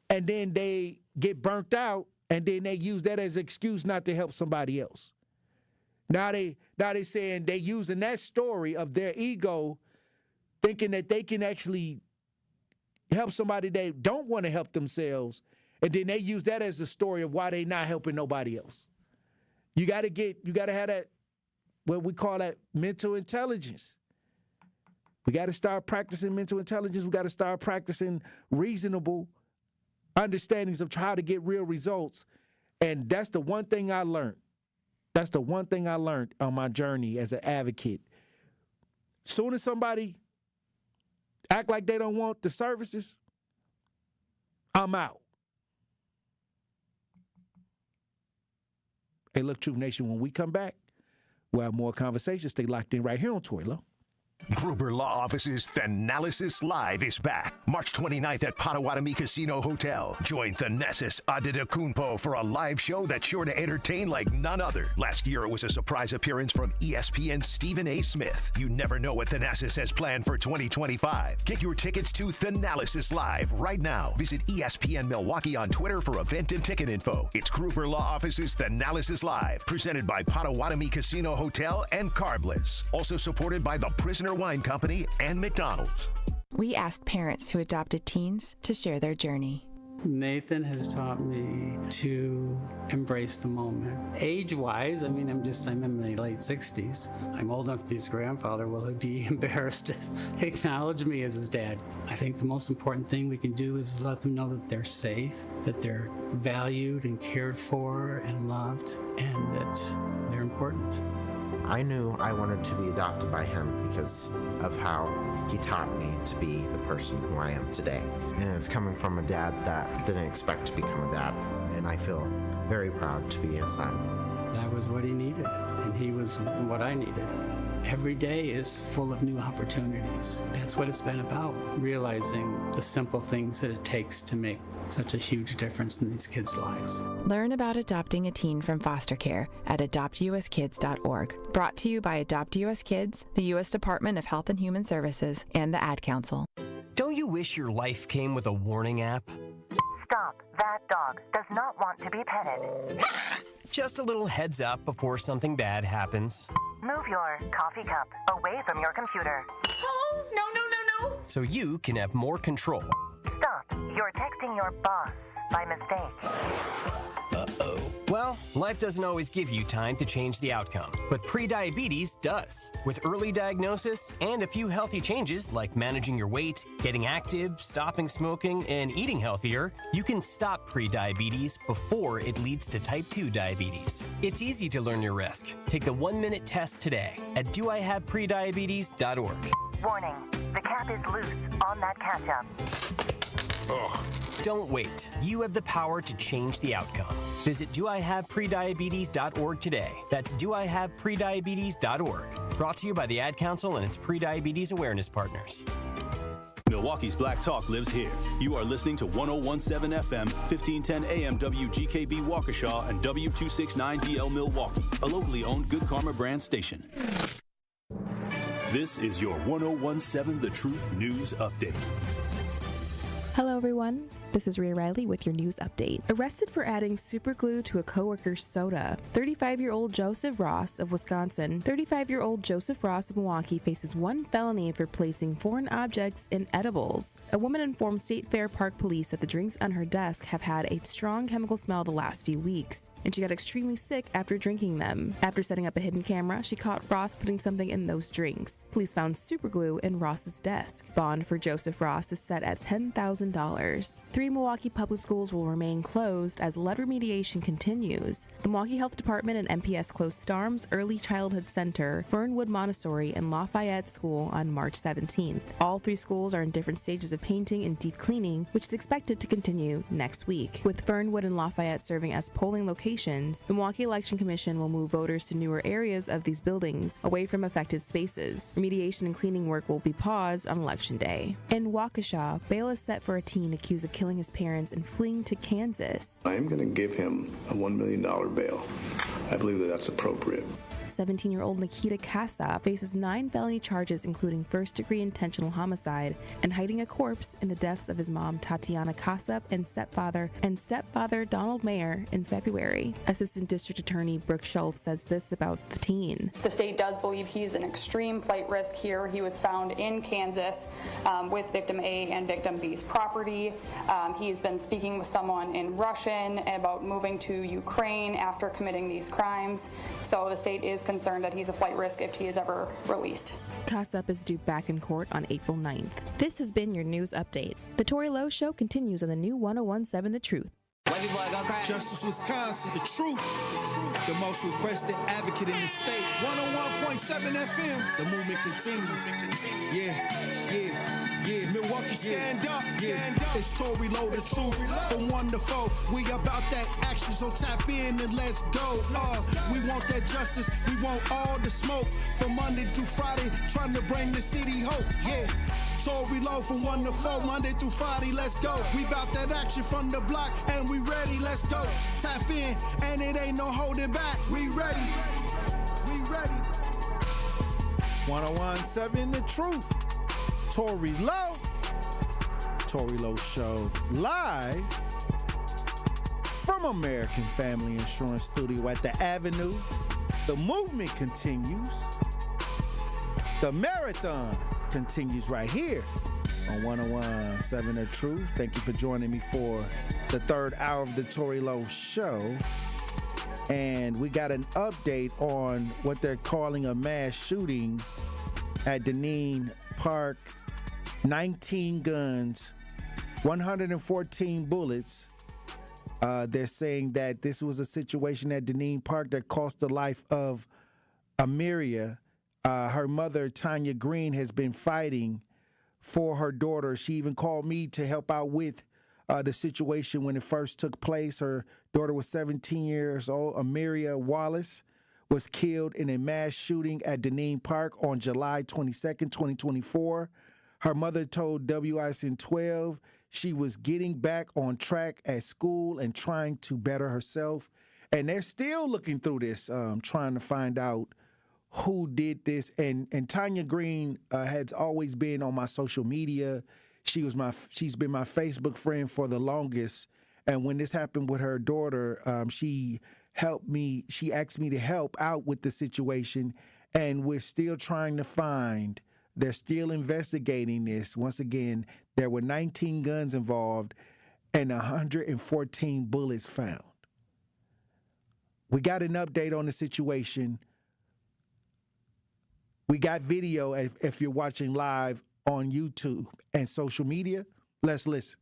and then they get burnt out, and then they use that as an excuse not to help somebody else. Now they saying they using that story of their ego, thinking that they can actually help somebody they don't want to help themselves, and then they use that as the story of why they not helping nobody else. You got to have that, what we call that mental intelligence. We got to start practicing mental intelligence. We got to start practicing reasonable understandings of how to get real results. And that's the one thing I learned. That's the one thing I learned on my journey as an advocate. Soon as somebody act like they don't want the services, I'm out. Hey, look, Truth Nation, when we come back, we'll have more conversations. Stay locked in right here on Tory Lowe. Gruber Law Office's Thanalysis Live is back. March 29th at Potawatomi Casino Hotel. Join Thanasis Adetokunbo for a live show that's sure to entertain like none other. Last year, it was a surprise appearance from ESPN's Stephen A. Smith. You never know what Thanasis has planned for 2025. Get your tickets to Thanalysis Live right now. Visit ESPN Milwaukee on Twitter for event and ticket info. It's Gruber Law Office's Thanalysis Live, presented by Potawatomi Casino Hotel and Carbless. Also supported by the Prisoner Wine Company and McDonald's. We asked parents who adopted teens to share their journey. Nathan has taught me to embrace the moment. Age-wise, I'm in my late 60s. I'm old enough to be his grandfather. Will he be embarrassed to acknowledge me as his dad? I think the most important thing we can do is let them know that they're safe, that they're valued and cared for and loved, and that they're important. I knew I wanted to be adopted by him because of how he taught me to be the person who I am today. And it's coming from a dad that didn't expect to become a dad, and I feel very proud to be his son. That was what he needed, and he was what I needed. every day is full of new opportunities. That's what it's been about, realizing the simple things that it takes to make such a huge difference in these kids' lives. Learn about adopting a teen from foster care at adoptuskids.org. Brought to you by Adopt US Kids, the U.S. Department of Health and Human Services, and the Ad Council. Don't you wish your life came with a warning app? Stop. That dog does not want to be petted. Just a little heads up before something bad happens. Move your coffee cup away from your computer. Oh, no. So you can have more control. Stop. You're texting your boss by mistake. Uh-oh. Well, life doesn't always give you time to change the outcome, but prediabetes does. With early diagnosis and a few healthy changes like managing your weight, getting active, stopping smoking, and eating healthier, you can stop prediabetes before it leads to type 2 diabetes. It's easy to learn your risk. Take the 1-minute test today at doihaveprediabetes.org. Warning, the cap is loose on that ketchup. Ugh. Don't wait. You have the power to change the outcome. Visit doihaveprediabetes.org today. That's doihaveprediabetes.org. Brought to you by the Ad Council and its prediabetes awareness partners. Milwaukee's Black Talk lives here. You are listening to 101.7 FM, 1510 AM WGKB Waukesha, and W269DL Milwaukee, a locally owned Good Karma brand station. This is your 101.7 The Truth News Update. Hello, everyone. This is Rhea Riley with your news update. Arrested for adding super glue to a coworker's soda. 35-year-old Joseph Ross of Wisconsin. 35-year-old Joseph Ross of Milwaukee faces 1 felony for placing foreign objects in edibles. A woman informed State Fair Park Police that the drinks on her desk have had a strong chemical smell the last few weeks, and she got extremely sick after drinking them. After setting up a hidden camera, she caught Ross putting something in those drinks. Police found super glue in Ross's desk. Bond for Joseph Ross is set at $10,000. 3 Milwaukee public schools will remain closed as lead remediation continues. The Milwaukee Health Department and MPS closed Starms Early Childhood Center, Fernwood Montessori, and Lafayette School on March 17th. All 3 schools are in different stages of painting and deep cleaning, which is expected to continue next week. With Fernwood and Lafayette serving as polling locations, the Milwaukee Election Commission will move voters to newer areas of these buildings, away from affected spaces. Remediation and cleaning work will be paused on Election Day. In Waukesha, bail is set for a teen accused of killing his parents and fleeing to Kansas. I am going to give him a $1 million bail. I believe that that's appropriate. 17-year-old Nikita Kassa faces 9 felony charges, including first-degree intentional homicide and hiding a corpse in the deaths of his mom, Tatiana Kassa, and stepfather Donald Mayer in February. Assistant District Attorney Brooke Schultz says this about the teen. The state does believe he's an extreme flight risk here. He was found in Kansas with victim A and victim B's property. He's been speaking with someone in Russian about moving to Ukraine after committing these crimes. So the state is concerned that he's a flight risk if he is ever released. Kassa is due back in court on April 9th. This has been your news update. The Tory Lowe Show continues on the new 101.7 The Truth. Justice Wisconsin, the truth. The most requested advocate in the state. 101.7 FM. The movement continues. Yeah. Milwaukee, stand up. It's Tory Lowe, the truth. From 1 to 4, we about that action, so tap in and let's go. We want that justice. We want all the smoke. From Monday through Friday, trying to bring the city hope. Yeah. Tory Lowe from 1 to 4, Monday through Friday, let's go. We bout that action from the block, and we ready, let's go. Tap in, and it ain't no holding back. We ready. 101.7 The Truth. Tory Lowe. Tory Lowe Show live from American Family Insurance Studio at the Avenue. The movement continues. The marathon continues right here on 101.7 The Truth. Thank you for joining me for the 3rd hour of the Tory Lowe Show. And we got an update on what they're calling a mass shooting at Deneen Park. 19 guns, 114 bullets. They're saying that this was a situation at Deneen Park that cost the life of Amiria. Her mother, Tanya Green, has been fighting for her daughter. She even called me to help out with the situation when it first took place. Her daughter was 17 years old, Amiria Wallace, was killed in a mass shooting at Deneen Park on July 22nd, 2024. Her mother told WISN 12 she was getting back on track at school and trying to better herself. And they're still looking through this, trying to find out who did this. And Tanya Green has always been on my social media. She's been my Facebook friend for the longest. And when this happened with her daughter, she helped me. She asked me to help out with the situation. And we're still trying to find. They're still investigating this. Once again, there were 19 guns involved and 114 bullets found. We got an update on the situation. We got video if you're watching live on YouTube and social media. Let's listen.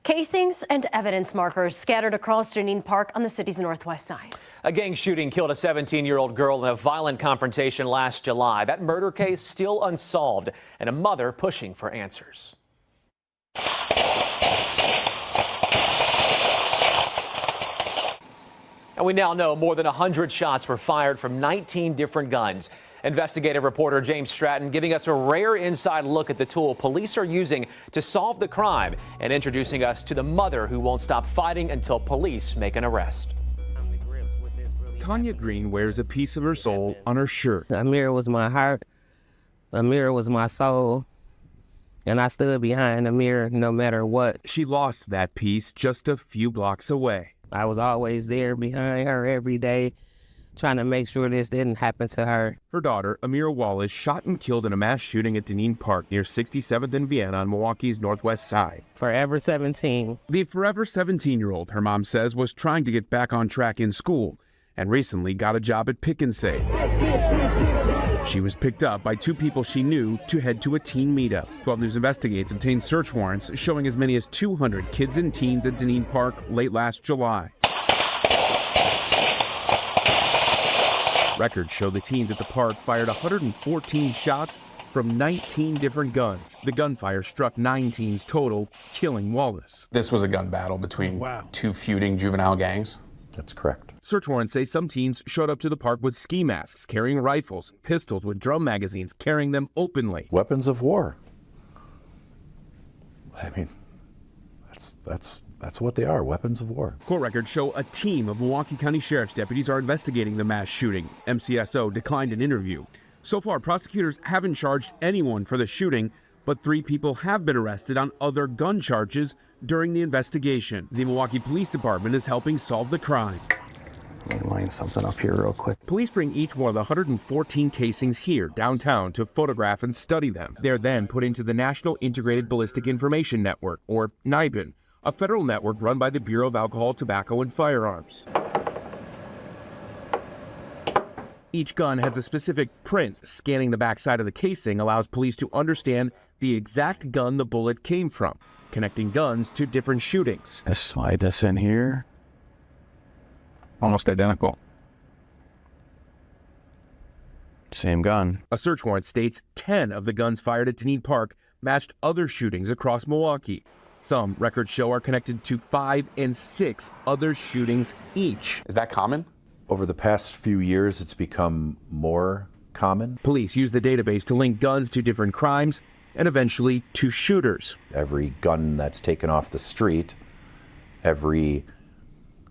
Casings and evidence markers scattered across Deneen Park on the city's northwest side. A gang shooting killed a 17-year-old girl in a violent confrontation last July. That murder case still unsolved, and a mother pushing for answers. And we now know more than 100 shots were fired from 19 different guns. Investigative reporter James Stratton giving us a rare inside look at the tool police are using to solve the crime and introducing us to the mother who won't stop fighting until police make an arrest. Tanya Green wears a piece of her soul on her shirt. Amira was my heart. Amira was my soul. And I stood behind Amira no matter what. She lost that piece just a few blocks away. I was always there behind her every day, trying to make sure this didn't happen to her. Her daughter, Amira Wallace, shot and killed in a mass shooting at Deneen Park near 67th and Vienna on Milwaukee's northwest side. Forever 17. The forever 17-year-old, her mom says, was trying to get back on track in school and recently got a job at Pick and Save. She was picked up by two people she knew to head to a teen meetup. 12 News Investigates obtained search warrants showing as many as 200 kids and teens at Deneen Park late last July. Records show the teens at the park fired 114 shots from 19 different guns. The gunfire struck 9 teens total, killing Wallace. This was a gun battle between two feuding juvenile gangs? That's correct. Search warrants say some teens showed up to the park with ski masks, carrying rifles, pistols with drum magazines, carrying them openly. Weapons of war. I mean, that's what they are, weapons of war. Court records show a team of Milwaukee County Sheriff's deputies are investigating the mass shooting. MCSO declined an interview. So far, prosecutors haven't charged anyone for the shooting, but 3 people have been arrested on other gun charges during the investigation. The Milwaukee Police Department is helping solve the crime. Let me line something up here real quick. Police bring each one of the 114 casings here downtown to photograph and study them. They're then put into the National Integrated Ballistic Information Network, or NIBIN, a federal network run by the Bureau of Alcohol, Tobacco, and Firearms. Each gun has a specific print. Scanning the backside of the casing allows police to understand the exact gun the bullet came from, connecting guns to different shootings. Let's slide this in here. Almost identical. Same gun. A search warrant states 10 of the guns fired at Deneen Park matched other shootings across Milwaukee. Some records show are connected to 5 and 6 other shootings each. Is that common? Over the past few years, it's become more common. Police use the database to link guns to different crimes and eventually to shooters. Every gun that's taken off the street, every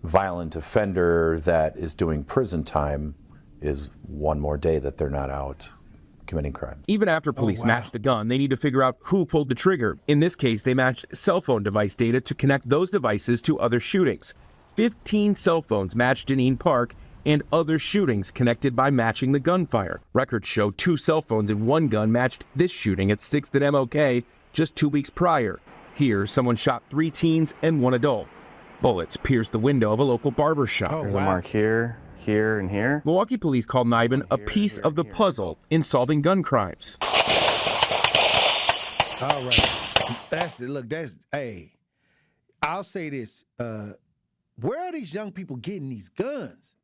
violent offender that is doing prison time is one more day that they're not out committing crime. Even after police match the gun, they need to figure out who pulled the trigger. In this case, they matched cell phone device data to connect those devices to other shootings. 15 cell phones matched Deneen Park and other shootings connected by matching the gunfire. Records show 2 cell phones and 1 gun matched this shooting at 6th and MLK just 2 weeks prior. Here, someone shot 3 teens and 1 adult. Bullets pierced the window of a local barber shop. There's a mark here, here, and here. Milwaukee police call NIBIN a piece of the puzzle in solving gun crimes. All right. That's it. Look, hey, I'll say this. Where are these young people getting these guns?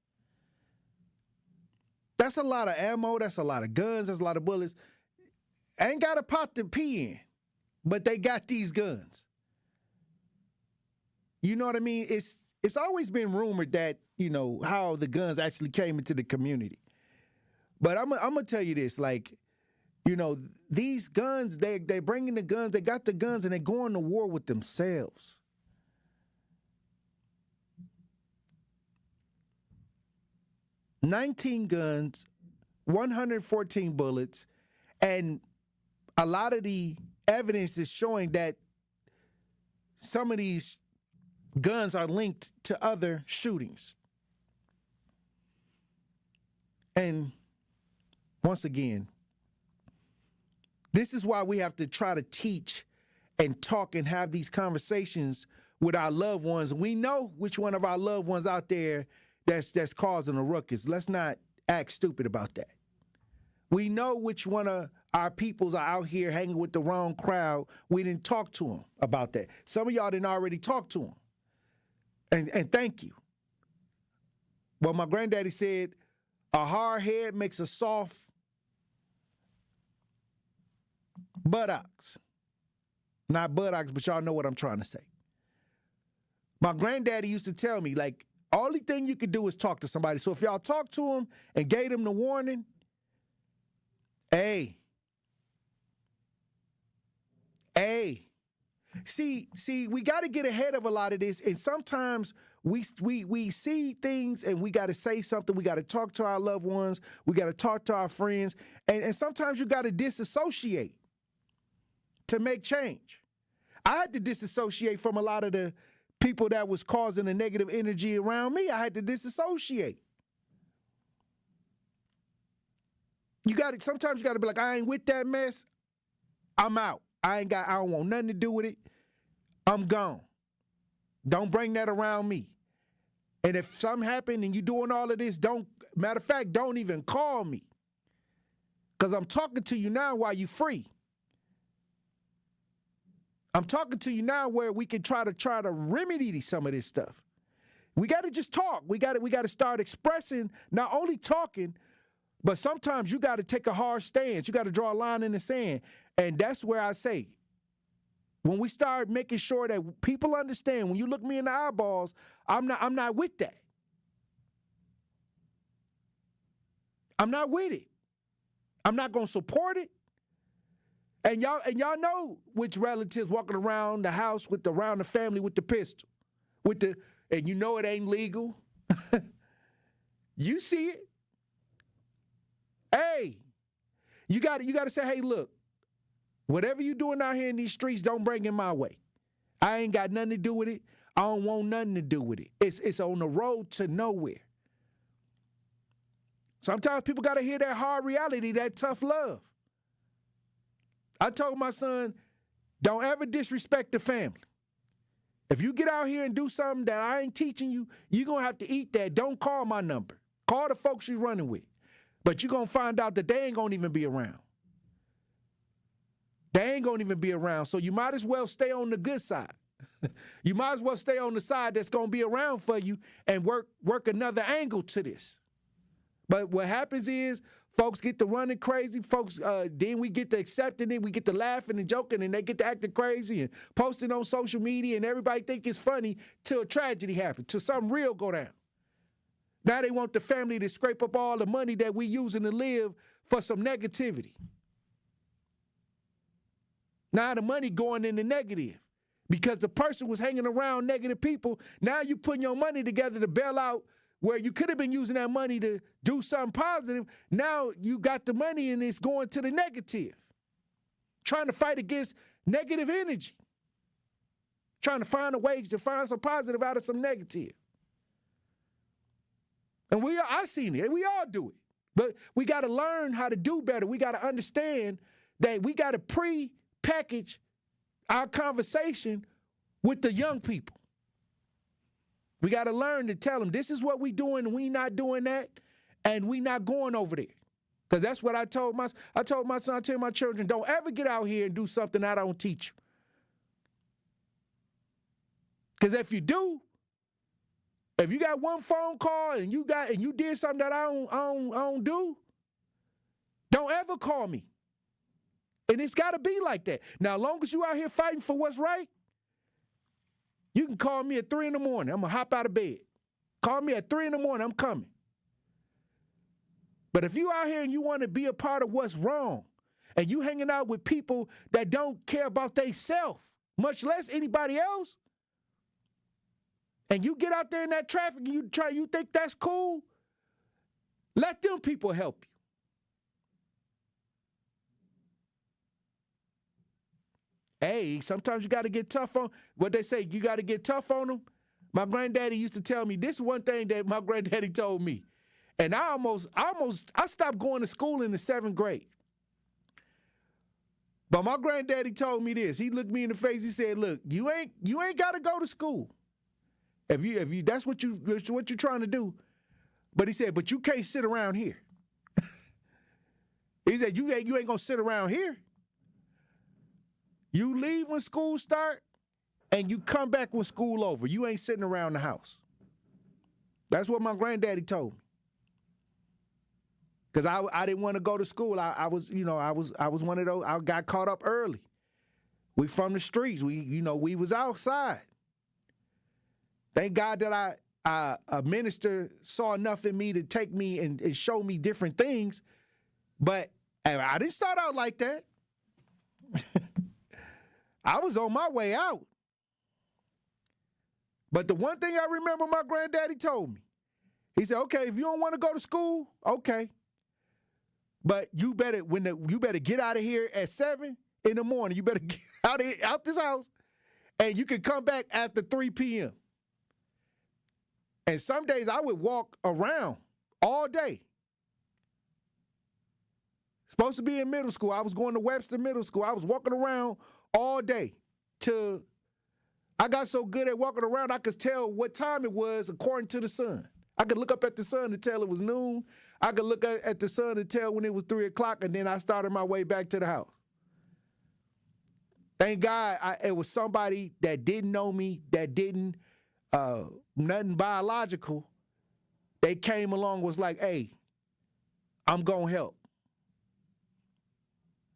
That's a lot of ammo. That's a lot of guns. That's a lot of bullets. Ain't got a pot to pee in, but they got these guns. You know what I mean? It's always been rumored that, how the guns actually came into the community. But I'm gonna tell you this, like, you know, these guns, they bringing the guns, they got the guns, and they're going to war with themselves. $19 guns, 114 bullets, and a lot of the evidence is showing that some of these guns are linked to other shootings. And once again, this is why we have to try to teach and talk and have these conversations with our loved ones. We know which one of our loved ones out there that's causing a ruckus. Let's not act stupid about that. We know which one of our peoples are out here hanging with the wrong crowd. We didn't talk to them about that. Some of y'all didn't already talk to them. And thank you. Well, my granddaddy said, a hard head makes a soft buttocks. Not buttocks, but y'all know what I'm trying to say. My granddaddy used to tell me, like, only thing you can do is talk to somebody. So if y'all talk to him and gave him the warning, hey. See, we got to get ahead of a lot of this, and sometimes we see things and we got to say something. We got to talk to our loved ones. We got to talk to our friends, and sometimes you got to disassociate to make change. I had to disassociate from a lot of the people that was causing the negative energy around me. I had to disassociate. Sometimes you got to be like, I ain't with that mess. I'm out. I don't want nothing to do with it. I'm gone. Don't bring that around me. And if something happened and you doing all of this, matter of fact, don't even call me. Because I'm talking to you now while you free. I'm talking to you now where we can try to remedy some of this stuff. We got to just talk. We got to start expressing, not only talking, but sometimes you got to take a hard stance. You got to draw a line in the sand. And that's where I say, when we start making sure that people understand, when you look me in the eyeballs, I'm not with that. I'm not with it. I'm not going to support it. And y'all know which relatives walking around the house around the family with the pistol, and you know it ain't legal. You see it. Hey, you got to say, hey, look, whatever you doing out here in these streets, don't bring it my way. I ain't got nothing to do with it. I don't want nothing to do with it. It's on the road to nowhere. Sometimes people got to hear that hard reality, that tough love. I told my son, don't ever disrespect the family. If you get out here and do something that I ain't teaching you, you're going to have to eat that. Don't call my number. Call the folks you're running with. But you're going to find out that they ain't going to even be around. They ain't going to even be around. So you might as well stay on the good side. You might as well stay on the side that's going to be around for you and work another angle to this. But what happens is folks get to running crazy. Folks, then we get to accepting it. We get to laughing and joking, and they get to acting crazy and posting on social media, and everybody think it's funny till a tragedy happens, till something real go down. Now they want the family to scrape up all the money that we using to live for some negativity. Now the money going in the negative because the person was hanging around negative people. Now you putting your money together to bail out where you could have been using that money to do something positive. Now you got the money and it's going to the negative. Trying to fight against negative energy. Trying to find a way to find some positive out of some negative. And I seen it. We all do it. But we got to learn how to do better. We got to understand that we got to pre-package our conversation with the young people. We got to learn to tell them this is what we doing and we not doing that and we not going over there. Because that's what I told my son, I tell my children, don't ever get out here and do something I don't teach you. Because if you do, if you got one phone call and you did something that I don't do, don't ever call me. And it's got to be like that. Now, as long as you out here fighting for what's right, you can call me at 3 in the morning. I'm going to hop out of bed. Call me at 3 in the morning. I'm coming. But if you out here and you want to be a part of what's wrong, and you hanging out with people that don't care about theyself, much less anybody else, and you get out there in that traffic and you think that's cool, let them people help you. Hey, sometimes you got to get tough on what they say. You got to get tough on them. My granddaddy used to tell me this is one thing that my granddaddy told me, and I stopped going to school in the 7th grade. But my granddaddy told me this. He looked me in the face. He said, "Look, you ain't got to go to school. If you that's what you're trying to do." But he said, "But you can't sit around here." He said, "You ain't gonna sit around here. You leave when school start, and you come back when school over. You ain't sitting around the house." That's what my granddaddy told me. Because I didn't want to go to school. I was one of those. I got caught up early. We from the streets. We was outside. Thank God that a minister saw enough in me to take me and show me different things. But I didn't start out like that. I was on my way out. But the one thing I remember my granddaddy told me, he said, "Okay, if you don't want to go to school, okay. But you better get out of here at 7 in the morning. You better get out this house, and you can come back after 3 p.m. And some days I would walk around all day. Supposed to be in middle school. I was going to Webster Middle School. I was walking around all day till I got so good at walking around I could tell what time it was according to the sun. I could look up at the sun to tell it was noon. I could look at the sun to tell when it was 3 o'clock, and then I started my way back to the house. Thank God it was somebody that didn't know me, that didn't, nothing biological. They came along, was like, "Hey, I'm going to help."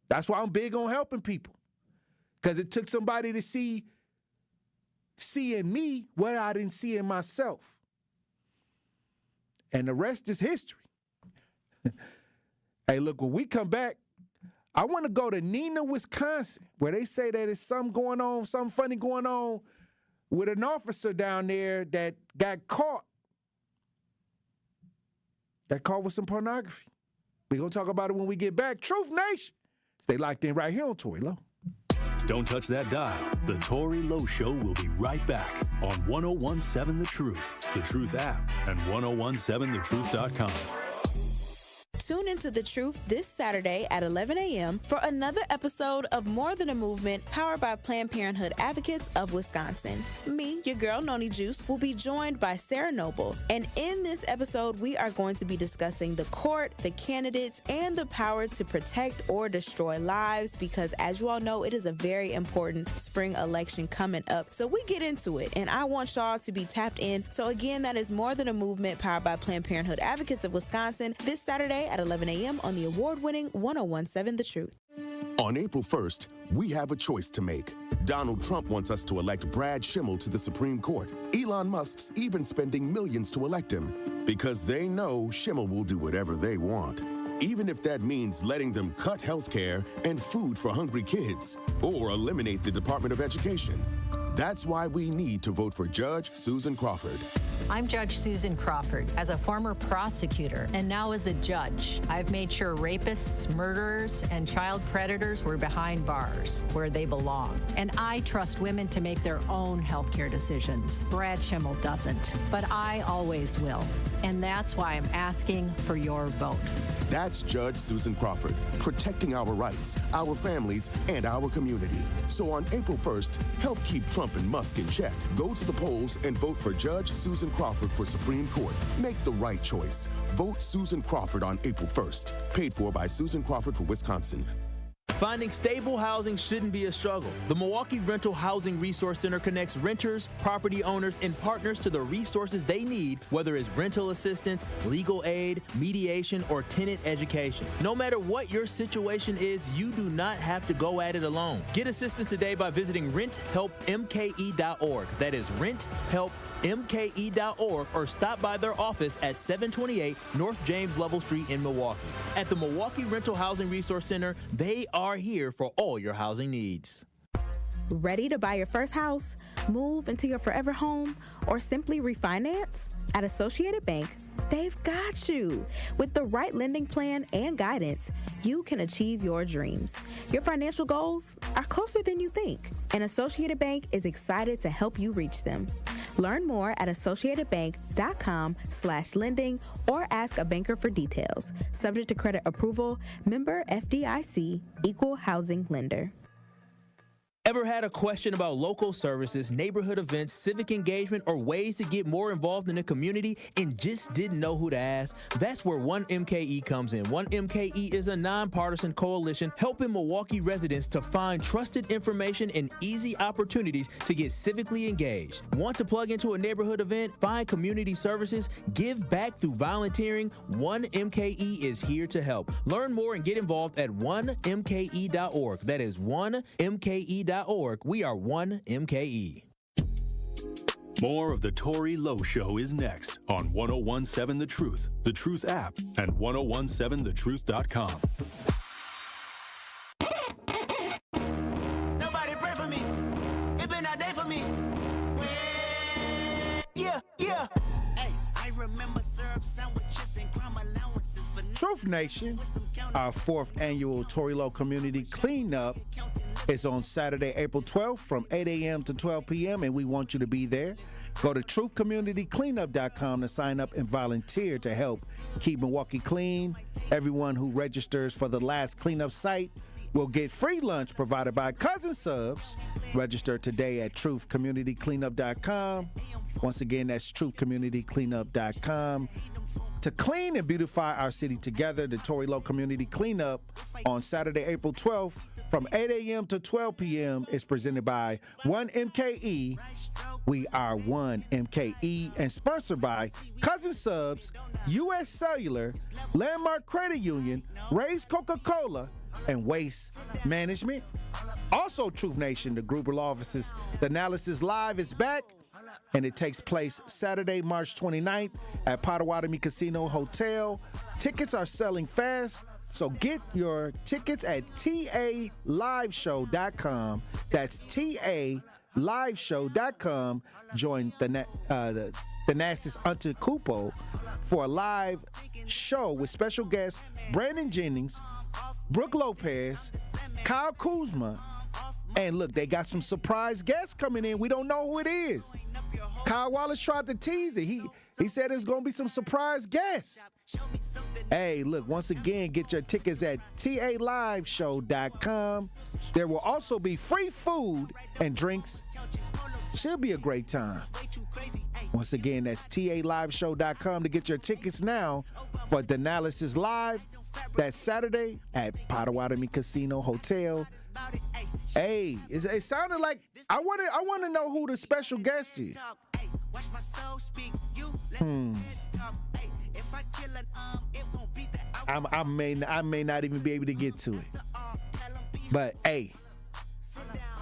That's why I'm big on helping people. Because it took somebody to see in me what I didn't see in myself. And the rest is history. Hey, look, when we come back, I want to go to Neenah, Wisconsin, where they say that there's something funny going on with an officer down there that got caught. That caught with some pornography. We're going to talk about it when we get back. Truth Nation. Stay locked in right here on Tory Lowe. Don't touch that dial. The Tory Lowe Show will be right back on 1017 The Truth, The Truth app, and 1017thetruth.com. Tune into The Truth this Saturday at 11 a.m. for another episode of More Than a Movement, powered by Planned Parenthood Advocates of Wisconsin. Me, your girl Noni Juice, will be joined by Sarah Noble. And in this episode, we are going to be discussing the court, the candidates, and the power to protect or destroy lives, because as you all know, it is a very important spring election coming up. So we get into it, and I want y'all to be tapped in. So again, that is More Than a Movement, powered by Planned Parenthood Advocates of Wisconsin, this Saturday at 11 a.m. on the award-winning 1017 The Truth. On April 1st, we have a choice to make. Donald Trump wants us to elect Brad Schimmel to the Supreme Court. Elon Musk's even spending millions to elect him because they know Schimmel will do whatever they want, even if that means letting them cut health care and food for hungry kids or eliminate the Department of Education. That's why we need to vote for Judge Susan Crawford. I'm Judge Susan Crawford. As a former prosecutor and now as the judge, I've made sure rapists, murderers, and child predators were behind bars where they belong. And I trust women to make their own healthcare decisions. Brad Schimmel doesn't, but I always will. And that's why I'm asking for your vote. That's Judge Susan Crawford, protecting our rights, our families, and our community. So on April 1st, help keep Trump and Musk in check. Go to the polls and vote for Judge Susan Crawford for Supreme Court. Make the right choice. Vote Susan Crawford on April 1st. Paid for by Susan Crawford for Wisconsin. Finding stable housing shouldn't be a struggle. The Milwaukee Rental Housing Resource Center connects renters, property owners, and partners to the resources they need, whether it's rental assistance, legal aid, mediation, or tenant education. No matter what your situation is, you do not have to go at it alone. Get assistance today by visiting renthelpmke.org. That is renthelpmke.org. 1mke.org or stop by their office at 728 North James Lovell Street in Milwaukee. At the Milwaukee Rental Housing Resource Center, they are here for all your housing needs. Ready to buy your first house, move into your forever home, or simply refinance? At Associated Bank, they've got you. With the right lending plan and guidance, you can achieve your dreams. Your financial goals are closer than you think, and Associated Bank is excited to help you reach them. Learn more at associatedbank.com/lending or ask a banker for details. Subject to credit approval, member FDIC, equal housing lender. Ever had a question about local services, neighborhood events, civic engagement, or ways to get more involved in the community and just didn't know who to ask? That's where 1MKE comes in. 1MKE is a nonpartisan coalition helping Milwaukee residents to find trusted information and easy opportunities to get civically engaged. Want to plug into a neighborhood event, find community services, give back through volunteering? 1MKE is here to help. Learn more and get involved at 1mke.org. That is 1mke.org. We are 1MKE. More of the Tory Lowe Show is next on 1017 The Truth, The Truth app, and 1017thetruth.com. Nobody pray for me. It been a day for me. Yeah. Hey, I remember syrup sandwiches and crime allowances for Truth Nation, our 4th annual Tory Lowe Community Cleanup is on Saturday, April 12th from 8 a.m. to 12 p.m., and we want you to be there. Go to truthcommunitycleanup.com to sign up and volunteer to help keep Milwaukee clean. Everyone who registers for the last cleanup site will get free lunch provided by Cousin Subs. Register today at truthcommunitycleanup.com. Once again, that's truthcommunitycleanup.com. To clean and beautify our city together, the Tory Lowe Community Cleanup on Saturday, April 12th from 8 a.m. to 12 p.m. is presented by 1MKE. We are 1MKE and sponsored by Cousin Subs, U.S. Cellular, Landmark Credit Union, Ray's Coca-Cola, and Waste Management. Also, Truth Nation, the group of offices, the Analysis Live is back, and it takes place Saturday, March 29th at Potawatomi Casino Hotel. Tickets are selling fast, so get your tickets at taliveshow.com. That's taliveshow.com. Join the Thanasis Antetokounmpo for a live show with special guests Brandon Jennings, Brooke Lopez, Kyle Kuzma, and look, they got some surprise guests coming in. We don't know who it is. Kyle Wallace tried to tease it. He said there's going to be some surprise guests. Hey, look, once again, get your tickets at taliveshow.com. There will also be free food and drinks. Should be a great time. Once again, that's taliveshow.com to get your tickets now for the Analysis Live. That's Saturday at Potawatomi Casino Hotel. Hey, it sounded like I want to know who the special guest is. I may not even be able to get to it, but hey,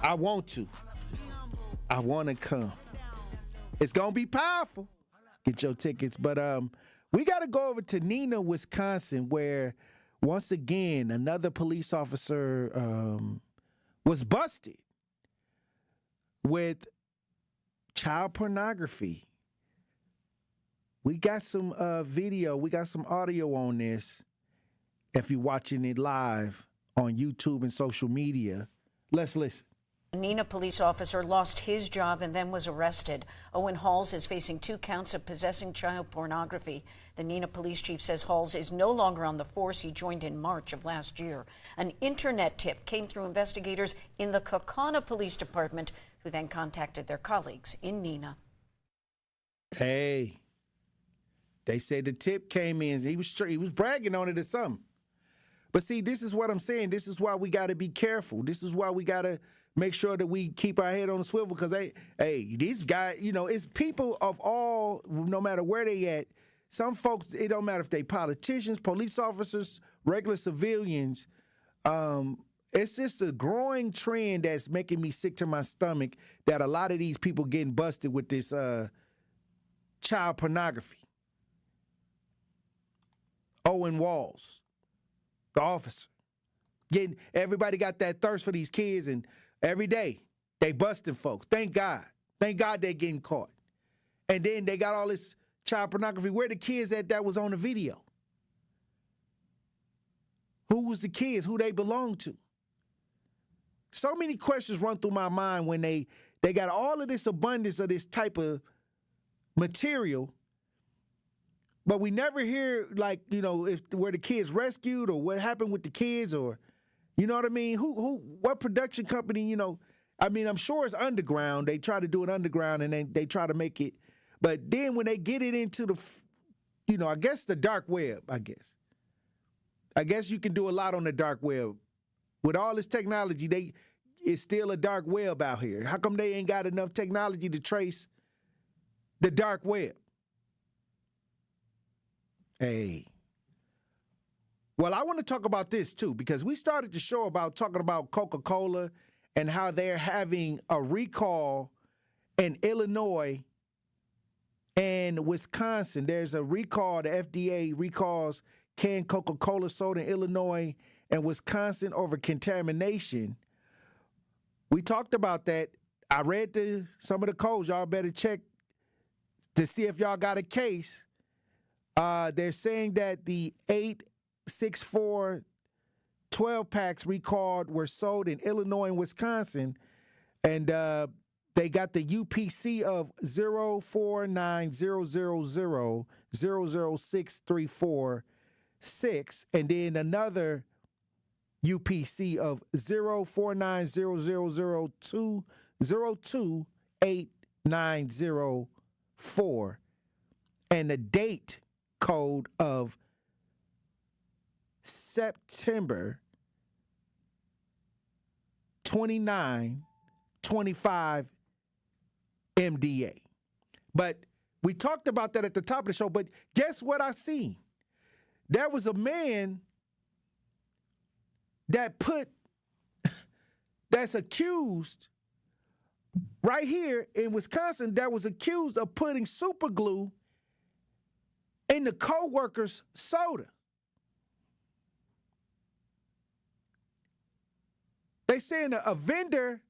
I want to come. It's gonna be powerful. Get your tickets, but we got to go over to Neenah, Wisconsin, where once again another police officer was busted with child pornography. We got some video, we got some audio on this. If you're watching it live on YouTube and social media, let's listen. A Neenah police officer lost his job and then was arrested. Owen Halls is facing 2 counts of possessing child pornography. The Neenah police chief says Halls is no longer on the force he joined in March of last year. An internet tip came through investigators in the Kaukauna Police Department, who then contacted their colleagues in Neenah. Hey, they said the tip came in. He was bragging on it or something. But see, this is what I'm saying. This is why we got to be careful. This is why we got to make sure that we keep our head on the swivel, because these guys, it's people of all, no matter where they at. Some folks, it don't matter if they politicians, police officers, regular civilians. It's just a growing trend that's making me sick to my stomach that a lot of these people getting busted with this child pornography. Owen Walls, the officer. Everybody got that thirst for these kids, and every day they busting folks. Thank God. Thank God they getting caught. And then they got all this child pornography. Where the kids at that was on the video? Who was the kids? Who they belonged to? So many questions run through my mind when they got all of this abundance of this type of material, but we never hear, like, you know, where the kids rescued or what happened with the kids, or, you know what I mean? What production company, you know? I mean, I'm sure it's underground. They try to do it underground, and they try to make it. But then when they get it into the, you know, I guess the dark web, I guess you can do a lot on the dark web. With all this technology, it's still a dark web out here. How come they ain't got enough technology to trace the dark web? Hey. Well, I want to talk about this too, because we started the show talking about Coca-Cola and how they're having a recall in Illinois and Wisconsin. There's a recall. The FDA recalls canned Coca-Cola soda in Illinois and Wisconsin over contamination. We talked about that. I read some of the codes. Y'all better check to see if y'all got a case. They're saying that the 864 12-packs recalled were sold in Illinois and Wisconsin, and they got the UPC of 04900006346, and then another UPC of 0490002028904, and the date code of September 2925 MDA. But we talked about that at the top of the show, but guess what I seen? There was a man that's accused right here in Wisconsin, that was accused of putting super glue in the co-worker's soda. They saying a vendor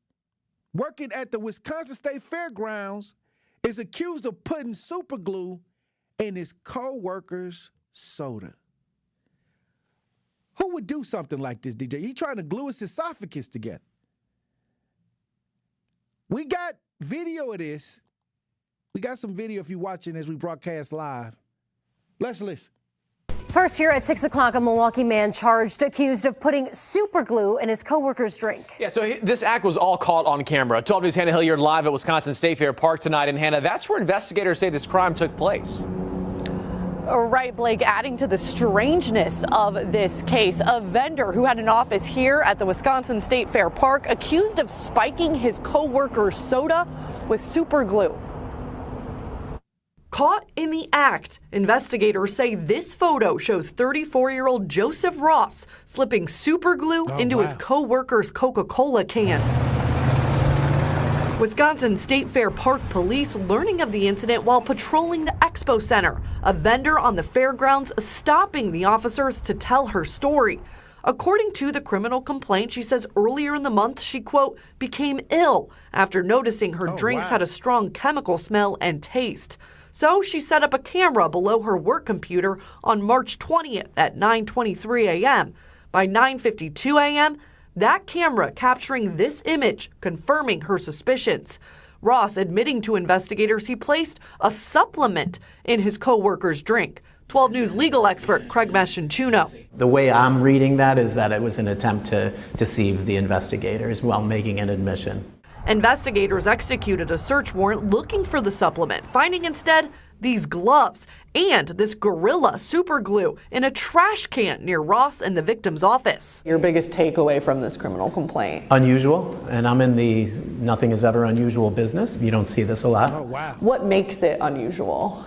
working at the Wisconsin State Fairgrounds is accused of putting super glue in his co-worker's soda. Who would do something like this, DJ? He trying to glue his esophagus together. We got video of this. We got some video if you're watching as we broadcast live. Let's listen. First, here at 6 o'clock, a Milwaukee man accused of putting super glue in his coworker's drink. Yeah, so this act was all caught on camera. 12 News' Hannah Hilliard live at Wisconsin State Fair Park tonight. And Hannah, that's where investigators say this crime took place. Right, Blake, adding to the strangeness of this case, a vendor who had an office here at the Wisconsin State Fair Park accused of spiking his coworker's soda with super glue. Caught in the act, investigators say this photo shows 34-year-old Joseph Ross slipping super glue into his co-worker's Coca-Cola can. Wisconsin State Fair Park police learning of the incident while patrolling the Expo Center. A vendor on the fairgrounds stopping the officers to tell her story. According to the criminal complaint, she says earlier in the month she, quote, became ill after noticing her drinks had a strong chemical smell and taste. So she set up a camera below her work computer on March 20th at 9:23 a.m. By 9:52 a.m., that camera capturing this image, confirming her suspicions. Ross admitting to investigators he placed a supplement in his co-worker's drink. 12 News legal expert Craig Maschinchuno. The way I'm reading that is that it was an attempt to deceive the investigators while making an admission. Investigators executed a search warrant looking for the supplement, finding instead these gloves and this Gorilla super glue in a trash can near Ross and the victim's office. Your biggest takeaway from this criminal complaint? Unusual, and I'm in the nothing is ever unusual business. You don't see this a lot. What makes it unusual?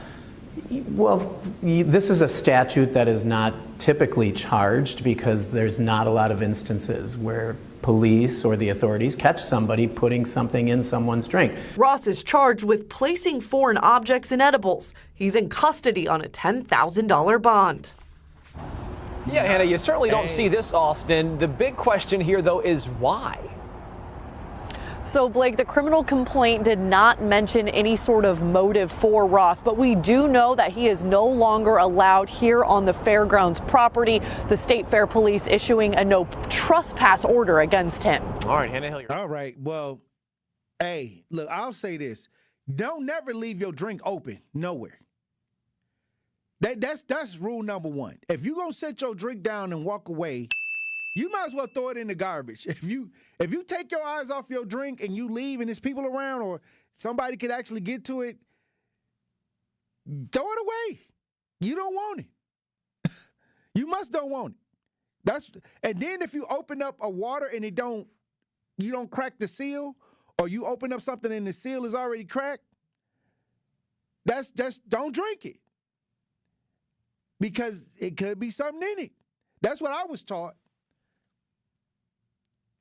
Well, this is a statute that is not typically charged because there's not a lot of instances where police or the authorities catch somebody putting something in someone's drink. Ross is charged with placing foreign objects in edibles. He's in custody on a $10,000 bond. Yeah, Hannah, you certainly don't see this often. The big question here, though, is why? So, Blake, the criminal complaint did not mention any sort of motive for Ross, but we do know that he is no longer allowed here on the fairgrounds property. The State Fair Police issuing a no trespass order against him. All right, Hannah Hill. All right, well, hey, look, I'll say this. Don't never leave your drink open nowhere. That's rule number one. If you're going to set your drink down and walk away, you might as well throw it in the garbage. If you take your eyes off your drink and you leave and there's people around or somebody could actually get to it, throw it away. You don't want it. You don't want it. And then if you open up a water and you don't crack the seal, or you open up something and the seal is already cracked, don't drink it. Because it could be something in it. That's what I was taught.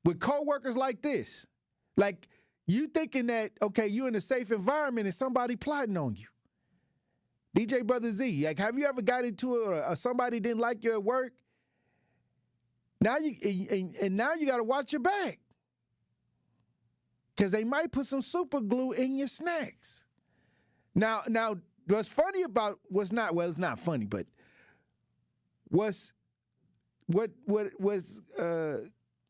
With coworkers like this, like you thinking that, okay, you're in a safe environment and somebody plotting on you. DJ Brother Z, like, have you ever got into it or somebody didn't like you at work? Now now you got to watch your back because they might put some super glue in your snacks. Now, what's funny about it's not funny, but what was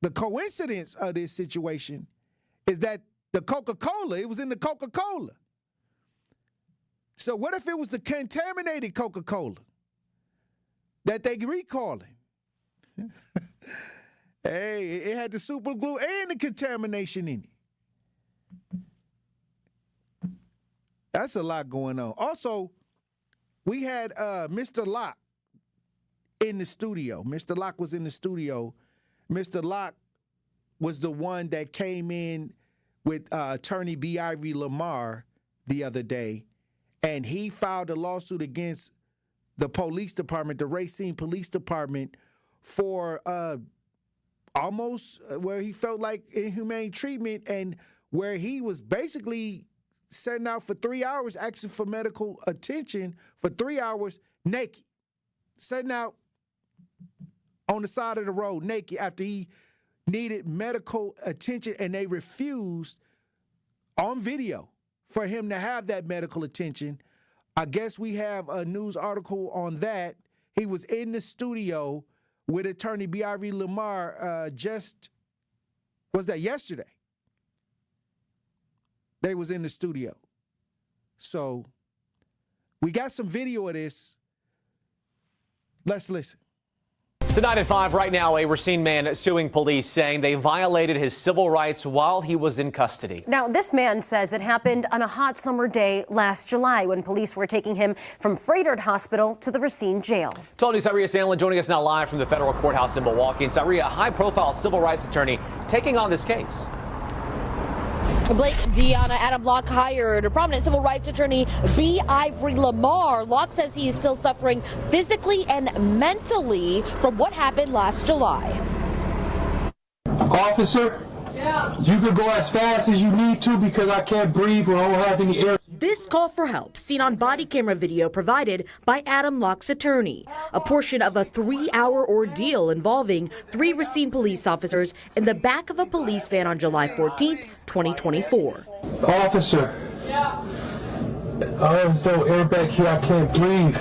the coincidence of this situation is that the Coca-Cola, it was in the Coca-Cola. So what if it was the contaminated Coca-Cola that they recalling? Hey, it had the super glue and the contamination in it. That's a lot going on. Also, we had Mr. Locke in the studio. Mr. Locke was in the studio. Mr. Locke was the one that came in with attorney B. Ivory Lamar the other day, and he filed a lawsuit against the police department, the Racine Police Department, for almost where he felt like inhumane treatment and where he was basically setting out for 3 hours, asking for medical attention for 3 hours naked, setting out on the side of the road naked after he needed medical attention, and they refused on video for him to have that medical attention. I guess we have a news article on that. He was in the studio with attorney B. Ivory Lamar yesterday? They was in the studio. So we got some video of this. Let's listen. Tonight at 5 right now, a Racine man suing police saying they violated his civil rights while he was in custody. Now, this man says it happened on a hot summer day last July when police were taking him from Frederick Hospital to the Racine jail. 12 News' Cyria Sandlin joining us now live from the federal courthouse in Milwaukee. And Cyria, a high-profile civil rights attorney taking on this case. Blake, Deanna, Adam Locke hired a prominent civil rights attorney, B. Ivory Lamar. Locke says he is still suffering physically and mentally from what happened last July. Officer, you can go as fast as you need to because I can't breathe or I don't have any air. This call for help seen on body camera video provided by Adam Locke's attorney, a portion of a 3-hour ordeal involving 3 Racine police officers in the back of a police van on July 14th, 2024. Officer, there's no air back here, I can't breathe.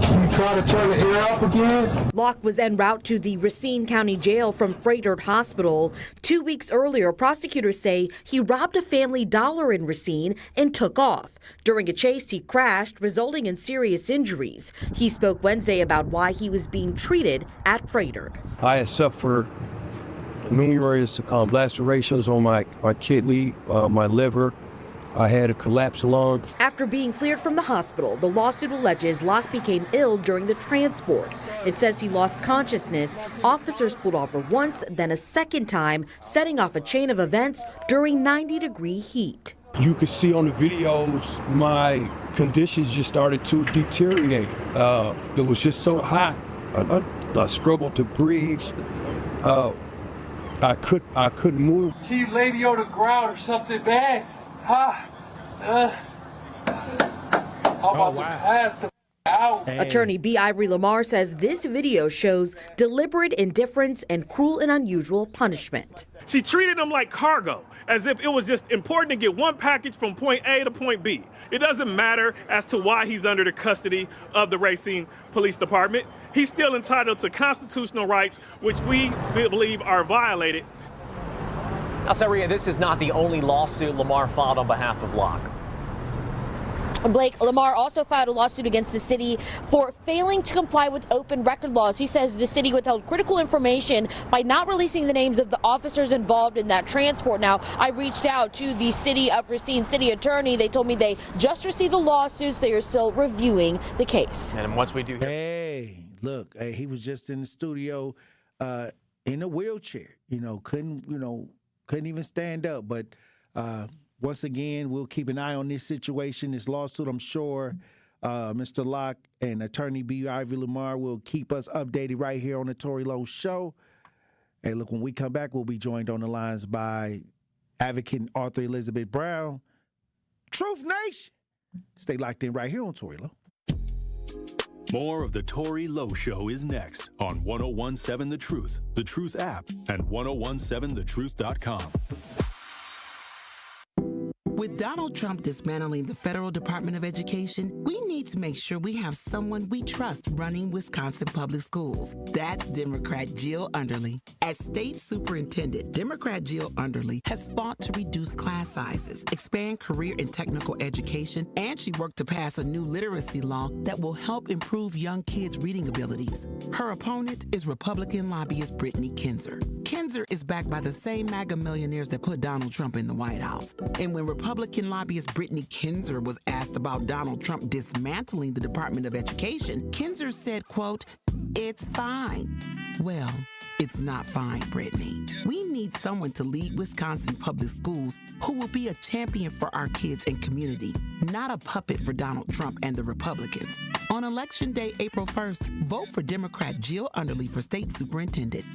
Can you try to turn the air up again? Locke was en route to the Racine County Jail from Frederick Hospital. 2 weeks earlier, prosecutors say he robbed a Family Dollar in Racine and took off. During a chase, he crashed, resulting in serious injuries. He spoke Wednesday about why he was being treated at Frederick. I had suffered numerous lacerations on my kidney, my liver. I had a collapsed lung. After being cleared from the hospital, the lawsuit alleges Locke became ill during the transport. It says he lost consciousness. Officers pulled over once, then a second time, setting off a chain of events during 90-degree heat. You could see on the videos, my conditions just started to deteriorate. It was just so hot. I struggled to breathe. I couldn't move. Can you lay me on the ground or something, man? I'm about to pass the out. Attorney B. Ivory Lamar says this video shows deliberate indifference and cruel and unusual punishment. She treated him like cargo, as if it was just important to get one package from point A to point B. It doesn't matter as to why he's under the custody of the Racine Police Department. He's still entitled to constitutional rights, which we believe are violated. Now, Saria, this is not the only lawsuit Lamar filed on behalf of Locke. Blake, Lamar also filed a lawsuit against the city for failing to comply with open record laws. He says the city withheld critical information by not releasing the names of the officers involved in that transport. Now, I reached out to the city of Racine city attorney. They told me they just received the lawsuits. They are still reviewing the case. And once we do hear. Hey, look, he was just in the studio in a wheelchair. Couldn't even stand up. But once again, we'll keep an eye on this situation, this lawsuit. I'm sure Mr. Locke and Attorney B. Ivory Lamar will keep us updated right here on the Tory Lowe Show. Hey, look, when we come back, we'll be joined on the lines by advocate and author Elizabeth Brown. Truth Nation. Stay locked in right here on Tory Lowe. More of the Tory Lowe Show is next on 1017 The Truth app, and 1017thetruth.com. With Donald Trump dismantling the Federal Department of Education, we need to make sure we have someone we trust running Wisconsin public schools. That's Democrat Jill Underly. As state superintendent, Democrat Jill Underly has fought to reduce class sizes, expand career and technical education, and she worked to pass a new literacy law that will help improve young kids' reading abilities. Her opponent is Republican lobbyist Brittany Kinzer. Kinzer is backed by the same MAGA millionaires that put Donald Trump in the White House. And when Republican lobbyist Brittany Kinzer was asked about Donald Trump dismantling the Department of Education, Kinzer said, quote, "It's fine." Well, it's not fine, Brittany. We need someone to lead Wisconsin public schools who will be a champion for our kids and community, not a puppet for Donald Trump and the Republicans. On Election Day, April 1st, vote for Democrat Jill Underly for state superintendent.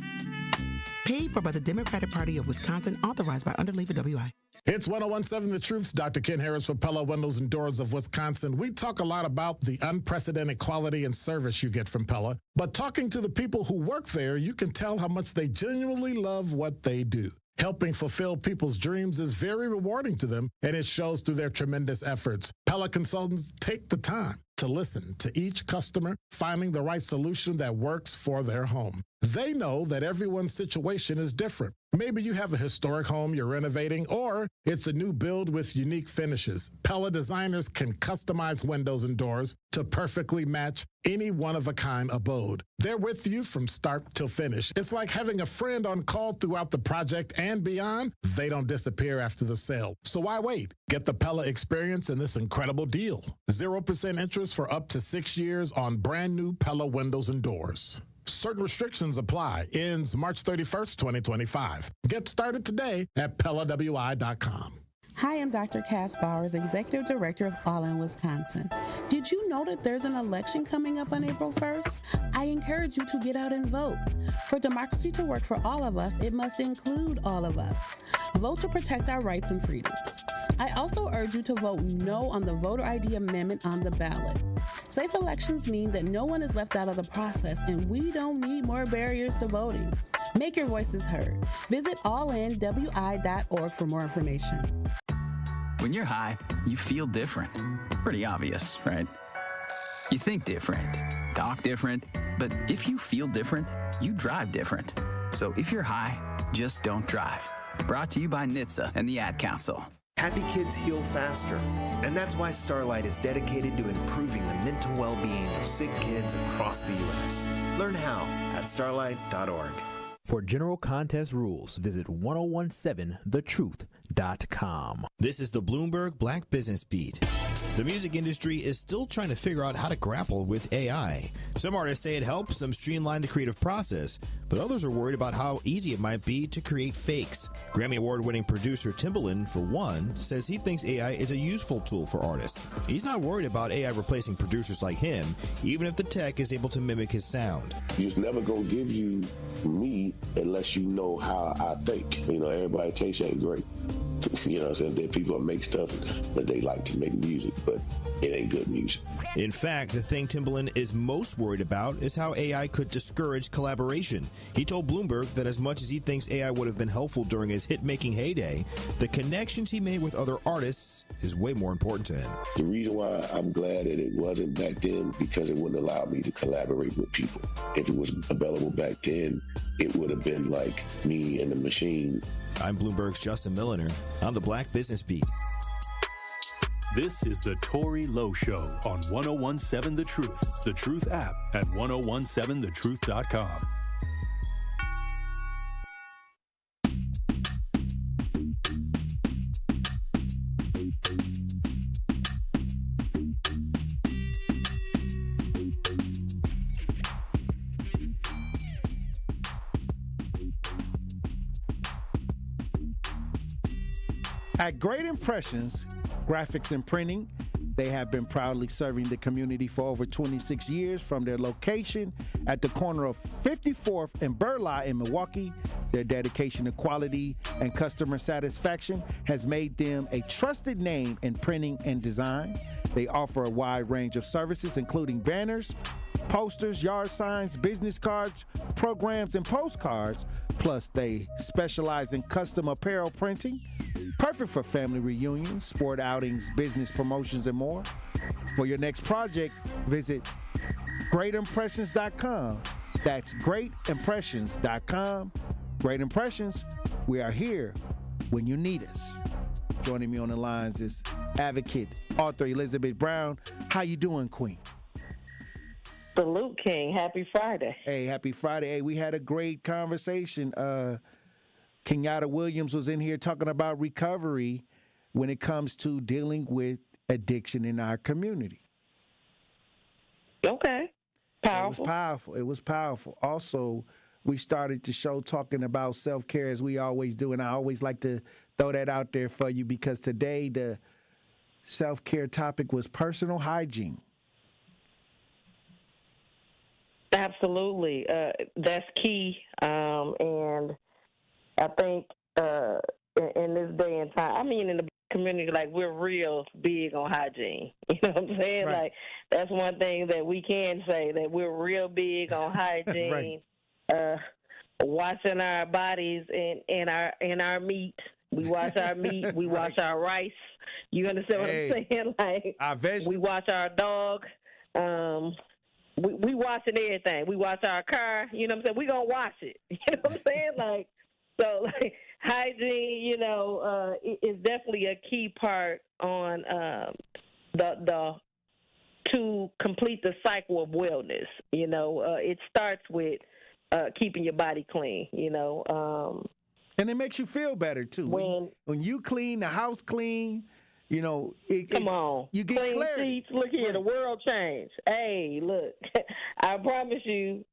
Paid for by the Democratic Party of Wisconsin, authorized by Underly for WI. It's 1017 The Truth's Dr. Ken Harris for Pella Windows and Doors of Wisconsin. We talk a lot about the unprecedented quality and service you get from Pella, but talking to the people who work there, you can tell how much they genuinely love what they do. Helping fulfill people's dreams is very rewarding to them, and it shows through their tremendous efforts. Pella consultants take the time to listen to each customer, finding the right solution that works for their home. They know that everyone's situation is different. Maybe you have a historic home you're renovating, or it's a new build with unique finishes. Pella designers can customize windows and doors to perfectly match any one-of-a-kind abode. They're with you from start till finish. It's like having a friend on call throughout the project and beyond. They don't disappear after the sale. So why wait? Get the Pella experience in this incredible deal. 0% interest for up to 6 years on brand new Pella windows and doors. Certain restrictions apply. Ends March 31st, 2025. Get started today at PellaWI.com. Hi, I'm Dr. Cass Bowers, Executive Director of All in Wisconsin. Did you know that there's an election coming up on April 1st? I encourage you to get out and vote. For democracy to work for all of us, it must include all of us. Vote to protect our rights and freedoms. I also urge you to vote no on the voter ID amendment on the ballot. Safe elections mean that no one is left out of the process, and we don't need more barriers to voting. Make your voices heard. Visit allinwi.org for more information. When you're high, you feel different. Pretty obvious, right? You think different, talk different, but if you feel different, you drive different. So if you're high, just don't drive. Brought to you by NHTSA and the Ad Council. Happy kids heal faster, and that's why Starlight is dedicated to improving the mental well-being of sick kids across the U.S. Learn how at starlight.org. For general contest rules, visit 1017thetruth.com. This is the Bloomberg Black Business Beat. The music industry is still trying to figure out how to grapple with AI. Some artists say it helps them streamline the creative process, but others are worried about how easy it might be to create fakes. Grammy Award-winning producer Timbaland, for one, says he thinks AI is a useful tool for artists. He's not worried about AI replacing producers like him, even if the tech is able to mimic his sound. It's never gonna give you me unless you know how I think. You know, everybody taste ain't great. You know what I'm saying? There are people that make stuff that they like to make music, but it ain't good music. In fact, the thing Timbaland is most worried about is how AI could discourage collaboration. He told Bloomberg that as much as he thinks AI would have been helpful during his hit-making heyday, the connections he made with other artists is way more important to him. The reason why I'm glad that it wasn't back then, because it wouldn't allow me to collaborate with people. If it was available back then, it would have been like me and the machine. I'm Bloomberg's Justin Milliner on the Black Business Beat. This is the Tory Lowe Show on 1017 The Truth app at 1017thetruth.com. At Great Impressions, Graphics and Printing, they have been proudly serving the community for over 26 years from their location at the corner of 54th and Burleigh in Milwaukee. Their dedication to quality and customer satisfaction has made them a trusted name in printing and design. They offer a wide range of services, including banners, posters, yard signs, business cards, programs, and postcards. Plus, they specialize in custom apparel printing, perfect for family reunions, sport outings, business promotions, and more. For your next project, visit greatimpressions.com. That's greatimpressions.com. Great Impressions, we are here when you need us. Joining me on the lines is advocate, author Elizabeth Brown. How you doing, Queen? Salute, King. Happy Friday. Hey, happy Friday. Hey, we had a great conversation. Kenyatta Williams was in here talking about recovery when it comes to dealing with addiction in our community. Okay. Powerful. It was powerful. Also, we started the show talking about self-care as we always do, and I always like to throw that out there for you because today the self-care topic was personal hygiene. Absolutely. That's key. And I think in this day and time, I mean, in the community, like, we're real big on hygiene. You know what I'm saying? Right. Like, that's one thing that we can say, that we're real big on hygiene. Right. Washing our bodies and our meat. We wash our meat. We wash our rice. You understand what I'm saying? Like, we wash our dog. We washing everything. We wash our car. You know what I'm saying? We gonna wash it. You know what I'm saying? Like, so, like, hygiene, you know, is definitely a key part on the to complete the cycle of wellness. You know, it starts with keeping your body clean. You know, and it makes you feel better too. When you clean, the house clean. You know, come on. You get clean clarity. Seats. Look here, the world changed. Hey, look, I promise you,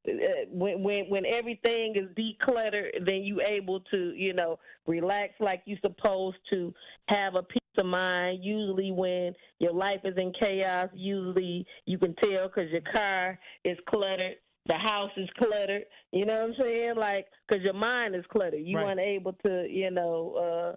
when everything is decluttered, then you able to, you know, relax like you're supposed to, have a peace of mind. Usually when your life is in chaos, usually you can tell because your car is cluttered. The house is cluttered. You know what I'm saying? Like, because your mind is cluttered. You weren't able to, you know,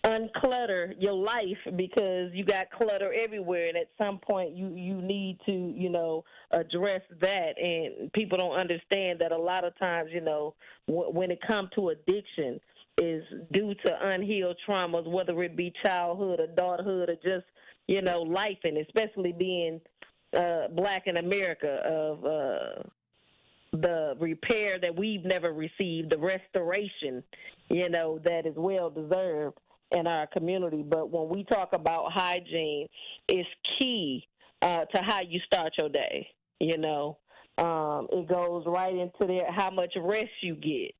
unclutter your life because you got clutter everywhere, and at some point you need to, you know, address that. And people don't understand that a lot of times, you know, when it comes to addiction, is due to unhealed traumas, whether it be childhood, adulthood, or just, you know, life, and especially being Black in America, of the repair that we've never received, the restoration, you know, that is well deserved in our community. But when we talk about hygiene, it's key to how you start your day. You know, it goes right into there, how much rest you get.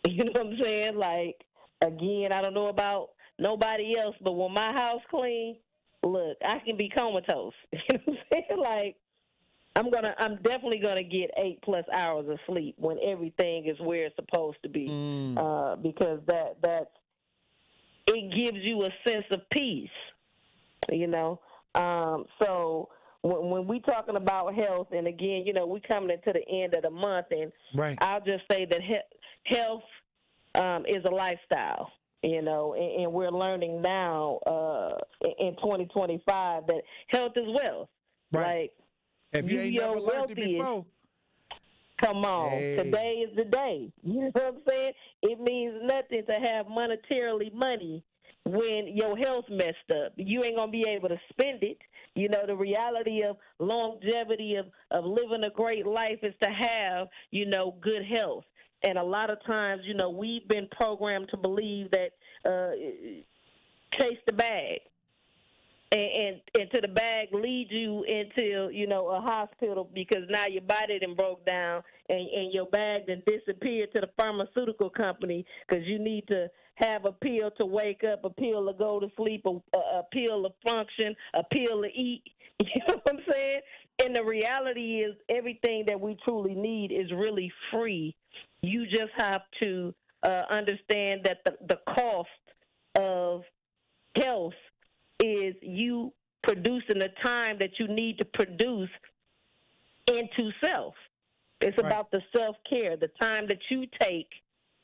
You know what I'm saying? Like, again, I don't know about nobody else, but when my house clean, look, I can be comatose. You know what I'm saying? Like, I'm definitely gonna get 8+ hours of sleep when everything is where it's supposed to be, because that's it gives you a sense of peace, you know. So when we talking about health, and again, you know, we coming into the end of the month, and I'll just say that health is a lifestyle. You know, and we're learning now in 2025 that health is wealth. Like, if you ain't never learned it before, come on, today is the day. You know what I'm saying? It means nothing to have monetarily money when your health messed up. You ain't gonna be able to spend it. You know, the reality of longevity of living a great life is to have, you know, good health. And a lot of times, you know, we've been programmed to believe that chase the bag. And to the bag lead you into, you know, a hospital because now your body done broke down and your bag done disappeared to the pharmaceutical company because you need to have a pill to wake up, a pill to go to sleep, a pill to function, a pill to eat. You know what I'm saying? And the reality is everything that we truly need is really free. You just have to understand that the cost of health is you producing the time that you need to produce into self. It's about the self-care, the time that you take,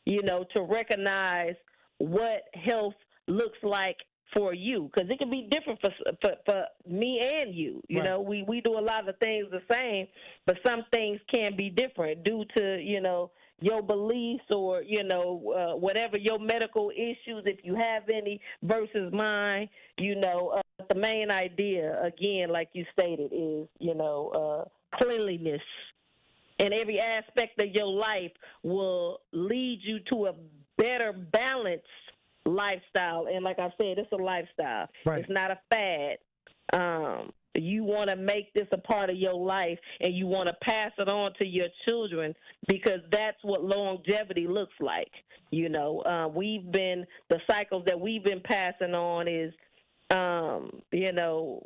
you know, to recognize what health looks like for you, because it can be different for me and you. You know, we do a lot of things the same, but some things can be different due to, you know, your beliefs or, you know, whatever your medical issues, if you have any, versus mine. You know, the main idea, again, like you stated, is, you know, cleanliness. And every aspect of your life will lead you to a better balanced lifestyle. And like I said, it's a lifestyle. It's not a fad. You want to make this a part of your life, and you want to pass it on to your children, because that's what longevity looks like. You know, the cycles that we've been passing on is, you know,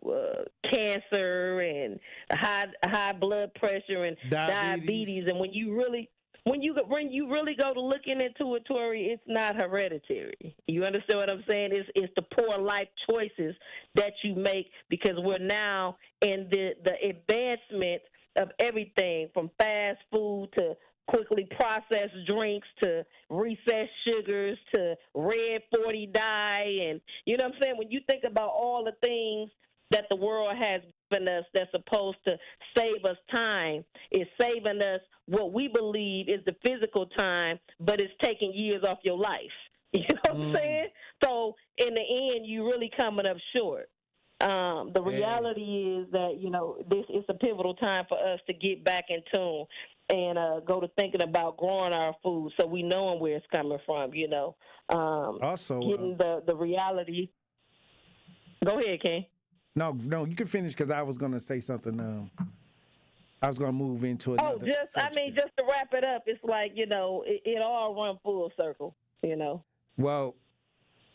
cancer and high blood pressure and diabetes. And when you really go to looking into it, Tory, it's not hereditary. You understand what I'm saying? It's the poor life choices that you make, because we're now in the advancement of everything from fast food to quickly processed drinks to recessed sugars to red 40 dye. And you know what I'm saying? When you think about all the things that the world has given us that's supposed to save us time, it's saving us what we believe is the physical time, but it's taking years off your life. You know what I'm saying? So in the end, you really coming up short. The reality is that, you know, this is a pivotal time for us to get back in tune and go to thinking about growing our food so we know where it's coming from, you know. Also, getting the reality. Go ahead, Ken. No, you can finish, because I was going to say something. I was going to move into another just to wrap it up, it's like, you know, it all run full circle, you know. Well,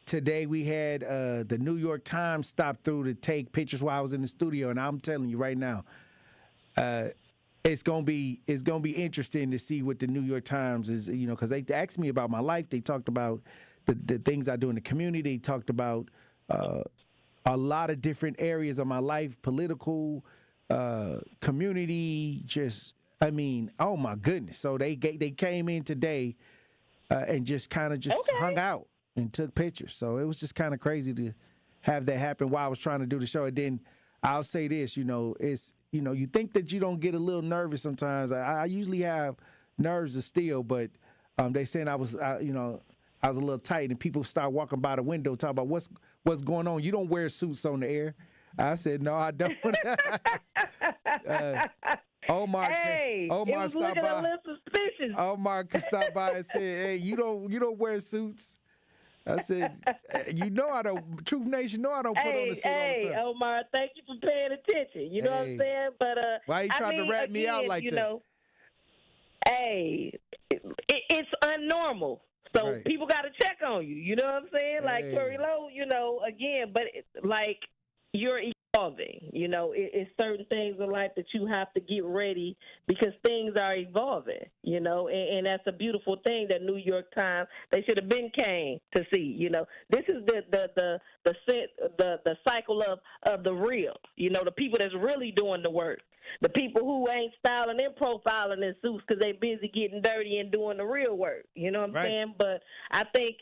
today we had the New York Times stop through to take pictures while I was in the studio, and I'm telling you right now, it's gonna be interesting to see what the New York Times is, you know, because they asked me about my life. They talked about the things I do in the community. They talked about a lot of different areas of my life, political, community, just, I mean, oh my goodness. So they came in today and just kind of hung out and took pictures. So it was just kind of crazy to have that happen while I was trying to do the show. And then I'll say this, you know, it's, you know, you think that you don't get a little nervous sometimes. I usually have nerves of steel, but they saying I was a little tight, and people start walking by the window talking about what's going on. You don't wear suits on the air. I said, no, I don't. Omar stopped by. A little suspicious. Omar stopped by and said, "Hey, you don't wear suits." I said, "You know I don't. Truth Nation, know I don't put on a suit all the time." Omar, thank you for paying attention. You know what I'm saying? But why you trying to rat me out like you that? Know, it's unnormal. So people got to check on you. You know what I'm saying? Like Tory Lowe, you know, again, but you're evolving. You know, it's certain things in life that you have to get ready because things are evolving, you know, and that's a beautiful thing that New York Times, they should have been came to see, you know. This is the cycle of the real, you know, the people that's really doing the work. The people who ain't styling and profiling in suits because they busy getting dirty and doing the real work, you know what I'm saying? But I think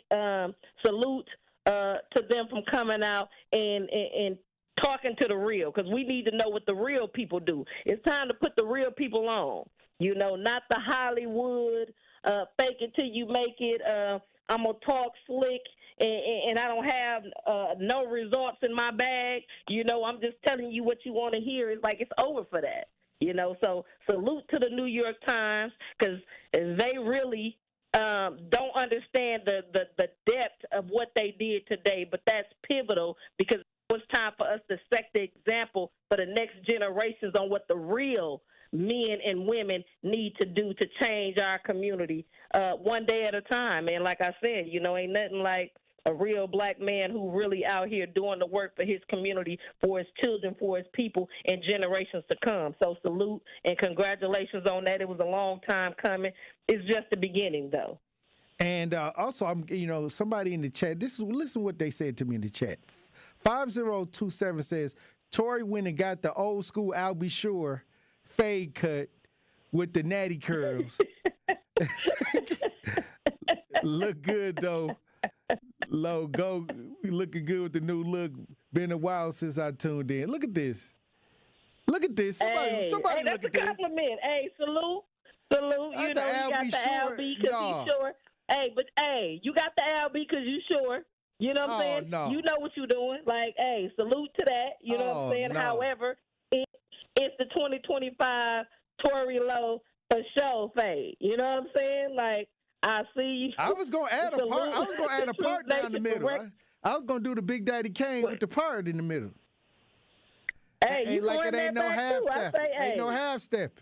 salute to them from coming out and talking to the real, because we need to know what the real people do. It's time to put the real people on, you know, not the Hollywood, fake it till you make it, I'm going to talk slick, and I don't have no results in my bag. You know, I'm just telling you what you want to hear. It's like it's over for that, you know. So salute to the New York Times, because they really don't understand the depth of what they did today, but that's pivotal because it's time for us to set the example for the next generations on what the real men and women need to do to change our community one day at a time. And like I said, you know, ain't nothing like a real black man who really out here doing the work for his community, for his children, for his people, and generations to come. So salute and congratulations on that. It was a long time coming. It's just the beginning, though. And also, somebody in the chat, listen what they said to me in the chat. 5027 says, Tory went and got the old school I'll be sure fade cut with the natty curls. Look good, though. Lowe, go looking good with the new look. Been a while since I tuned in. Look at this. Look at this. Somebody look at this. That's a compliment. Hey, salute. You know, you got the LB because he's sure. Hey, but hey, you got the LB because you sure. You know what I'm saying? No. You know what you're doing. Like, hey, salute to that. You know what I'm saying? No. However, it's the 2025 Tory Lowe for show fade. You know what I'm saying? Like, I see you. I was gonna add a part. I was gonna add a part down the middle. I was gonna do the Big Daddy Kane with the part in the middle. Hey, ain't like it ain't no half step. Ain't no half step.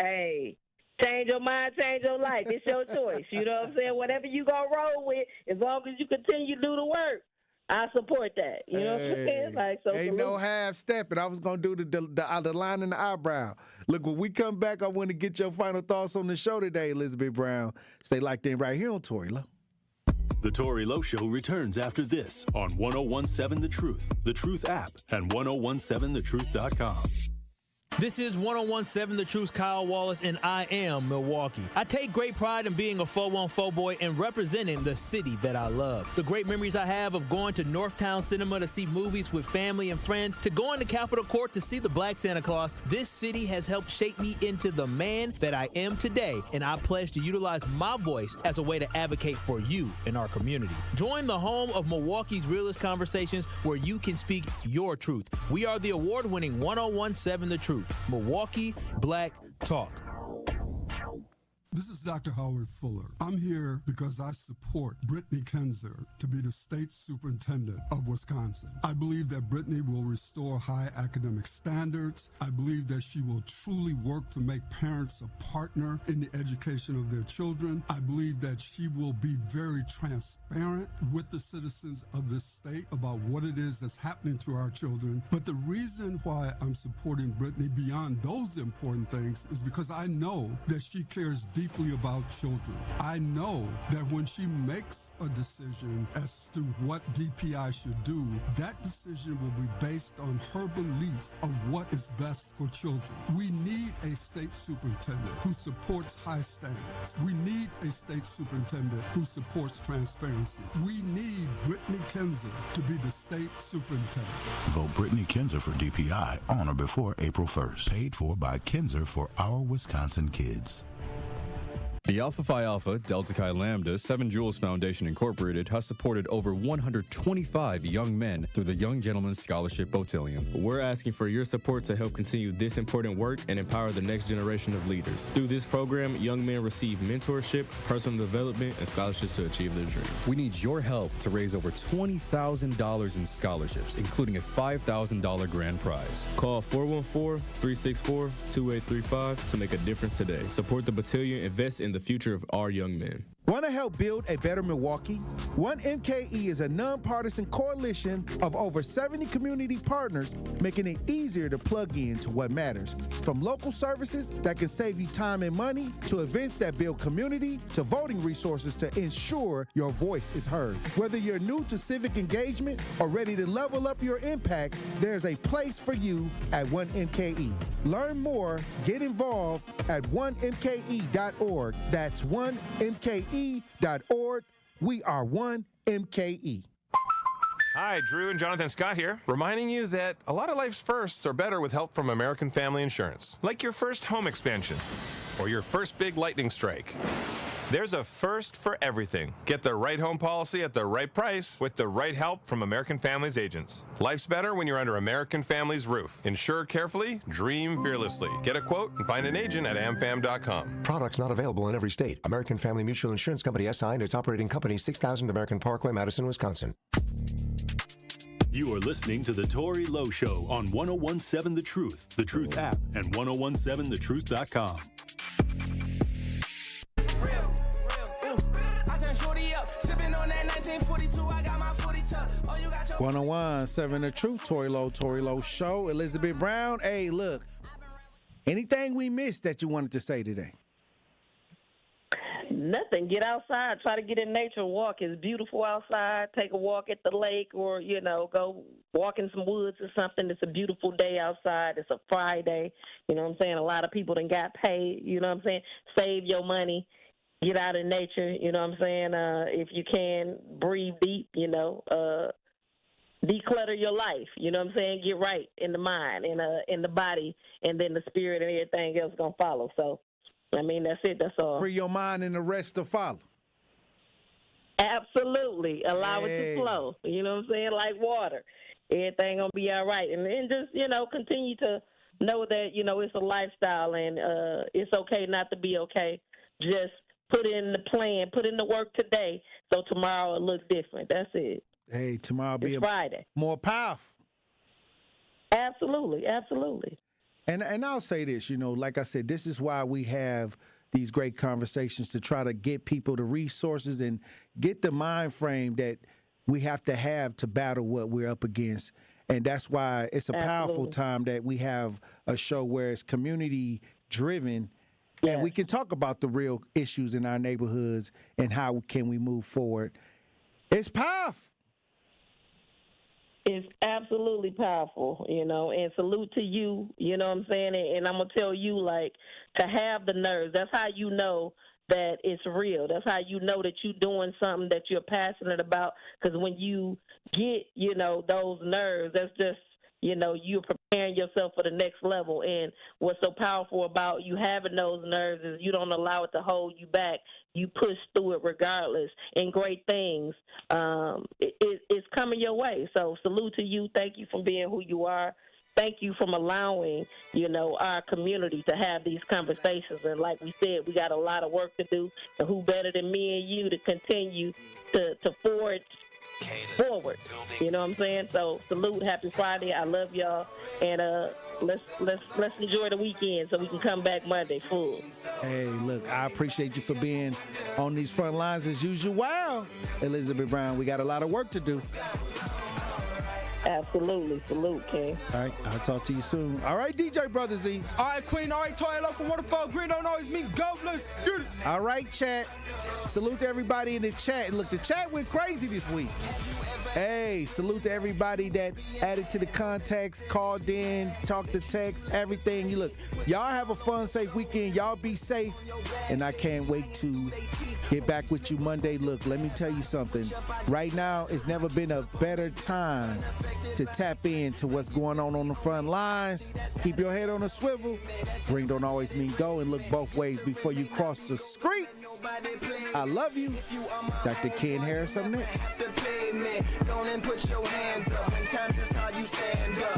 Hey, change your mind, change your life. It's your choice. You know what I'm saying? Whatever you gonna roll with, as long as you continue to do the work, I support that. You know what I'm saying? Like, so ain't no half stepping. I was gonna do the line in the eyebrow. Look, when we come back, I want to get your final thoughts on the show today, Elizabeth Brown. Stay locked in right here on Tory Lowe. The Tory Lowe Show returns after this on 1017 The Truth app, and 1017thetruth.com. This is 1017 The Truth's Kyle Wallace, and I am Milwaukee. I take great pride in being a 414 boy and representing the city that I love. The great memories I have of going to Northtown Cinema to see movies with family and friends, to going to Capitol Court to see the Black Santa Claus, this city has helped shape me into the man that I am today, and I pledge to utilize my voice as a way to advocate for you in our community. Join the home of Milwaukee's realest conversations where you can speak your truth. We are the award-winning 1017 The Truth. Milwaukee Black Talk. This is Dr. Howard Fuller. I'm here because I support Brittany Kinzer to be the state superintendent of Wisconsin. I believe that Brittany will restore high academic standards. I believe that she will truly work to make parents a partner in the education of their children. I believe that she will be very transparent with the citizens of this state about what it is that's happening to our children. But the reason why I'm supporting Brittany beyond those important things is because I know that she cares deeply about children. I know that when she makes a decision as to what DPI should do, that decision will be based on her belief of what is best for children. We need a state superintendent who supports high standards. We need a state superintendent who supports transparency. We need Brittany Kinzer to be the state superintendent. Vote Brittany Kinzer for DPI on or before April 1st. Paid for by Kinzer for Our Wisconsin Kids. The Alpha Phi Alpha, Delta Chi Lambda, 7 Jewels Foundation Incorporated has supported over 125 young men through the Young Gentleman's Scholarship Botillion. We're asking for your support to help continue this important work and empower the next generation of leaders. Through this program, young men receive mentorship, personal development, and scholarships to achieve their dreams. We need your help to raise over $20,000 in scholarships, including a $5,000 grand prize. Call 414-364-2835 to make a difference today. Support the Botillion, invest in the future of our young men. Want to help build a better Milwaukee? 1MKE is a nonpartisan coalition of over 70 community partners making it easier to plug in to what matters. From local services that can save you time and money, to events that build community, to voting resources to ensure your voice is heard. Whether you're new to civic engagement or ready to level up your impact, there's a place for you at 1MKE. Learn more, get involved at 1mke.org. That's 1mke.org. We are 1MKE. Hi, Drew and Jonathan Scott here, reminding you that a lot of life's firsts are better with help from American Family Insurance. Like your first home expansion or your first big lightning strike. There's a first for everything. Get the right home policy at the right price with the right help from American Family's agents. Life's better when you're under American Family's roof. Insure carefully, dream fearlessly. Get a quote and find an agent at amfam.com. Products not available in every state. American Family Mutual Insurance Company SI and its operating company 6000 American Parkway, Madison, Wisconsin. You are listening to the Tory Lowe Show on 1017 The Truth app, and 1017thetruth.com. Oh, 1017 The Truth, Tory Lowe Show. Elizabeth Brown. Hey, look, anything we missed that you wanted to say today? Nothing. Get outside. Try to get in nature. Walk. It's beautiful outside. Take a walk at the lake, or, go walk in some woods or something. It's a beautiful day outside. It's a Friday. You know what I'm saying? A lot of people done got paid. You know what I'm saying? Save your money. Get out in nature. You know what I'm saying? If you can, breathe deep, declutter your life. You know what I'm saying? Get right in the mind, in the body, and then the spirit and everything else going to follow. So, that's it. That's all. Free your mind and the rest to follow. Absolutely. Allow it to flow. You know what I'm saying? Like water. Everything going to be all right. And then just, continue to know that, it's a lifestyle, and it's okay not to be okay. Just put in the plan, put in the work today, so tomorrow it'll look different. That's it. Hey, tomorrow will be Friday. More powerful. Absolutely. And I'll say this, like I said, this is why we have these great conversations, to try to get people the resources and get the mind frame that we have to battle what we're up against. And that's why it's a powerful time that we have a show where it's community driven. Yeah. And we can talk about the real issues in our neighborhoods and how can we move forward. It's powerful. It's absolutely powerful, and salute to you, you know what I'm saying? And I'm going to tell you, to have the nerves, that's how you know that it's real. That's how you know that you're doing something that you're passionate about, because when you get, those nerves, that's just, you're preparing yourself for the next level. And what's so powerful about you having those nerves is you don't allow it to hold you back. You push through it regardless, and great things. It's coming your way. So salute to you. Thank you for being who you are. Thank you for allowing, our community to have these conversations. And like we said, we got a lot of work to do. And who better than me and you to continue to forge forward. You know what I'm saying? So salute, happy Friday. I love y'all. And let's enjoy the weekend so we can come back Monday full. Hey, look, I appreciate you for being on these front lines as usual. Wow, Elizabeth Brown, we got a lot of work to do. Absolutely. Salute, King. All right, I'll talk to you soon. All right, DJ Brother Z. All right, Queen. All right, Tory Lowe from Waterfall Green. Don't always mean go. Let's get it. All right, chat. Salute to everybody in the chat. Look, the chat went crazy this week. Hey, salute to everybody that added to the context, called in, talked to text, everything. You look, y'all have a fun, safe weekend. Y'all be safe. And I can't wait to get back with you Monday. Look, let me tell you something. Right now, it's never been a better time to tap into what's going on the front lines. Keep your head on a swivel. Ring don't always mean go, and look both ways before you cross the streets. I love you. Dr. Ken Harris up next. Go and put your hands up. In times, that's how you stand up.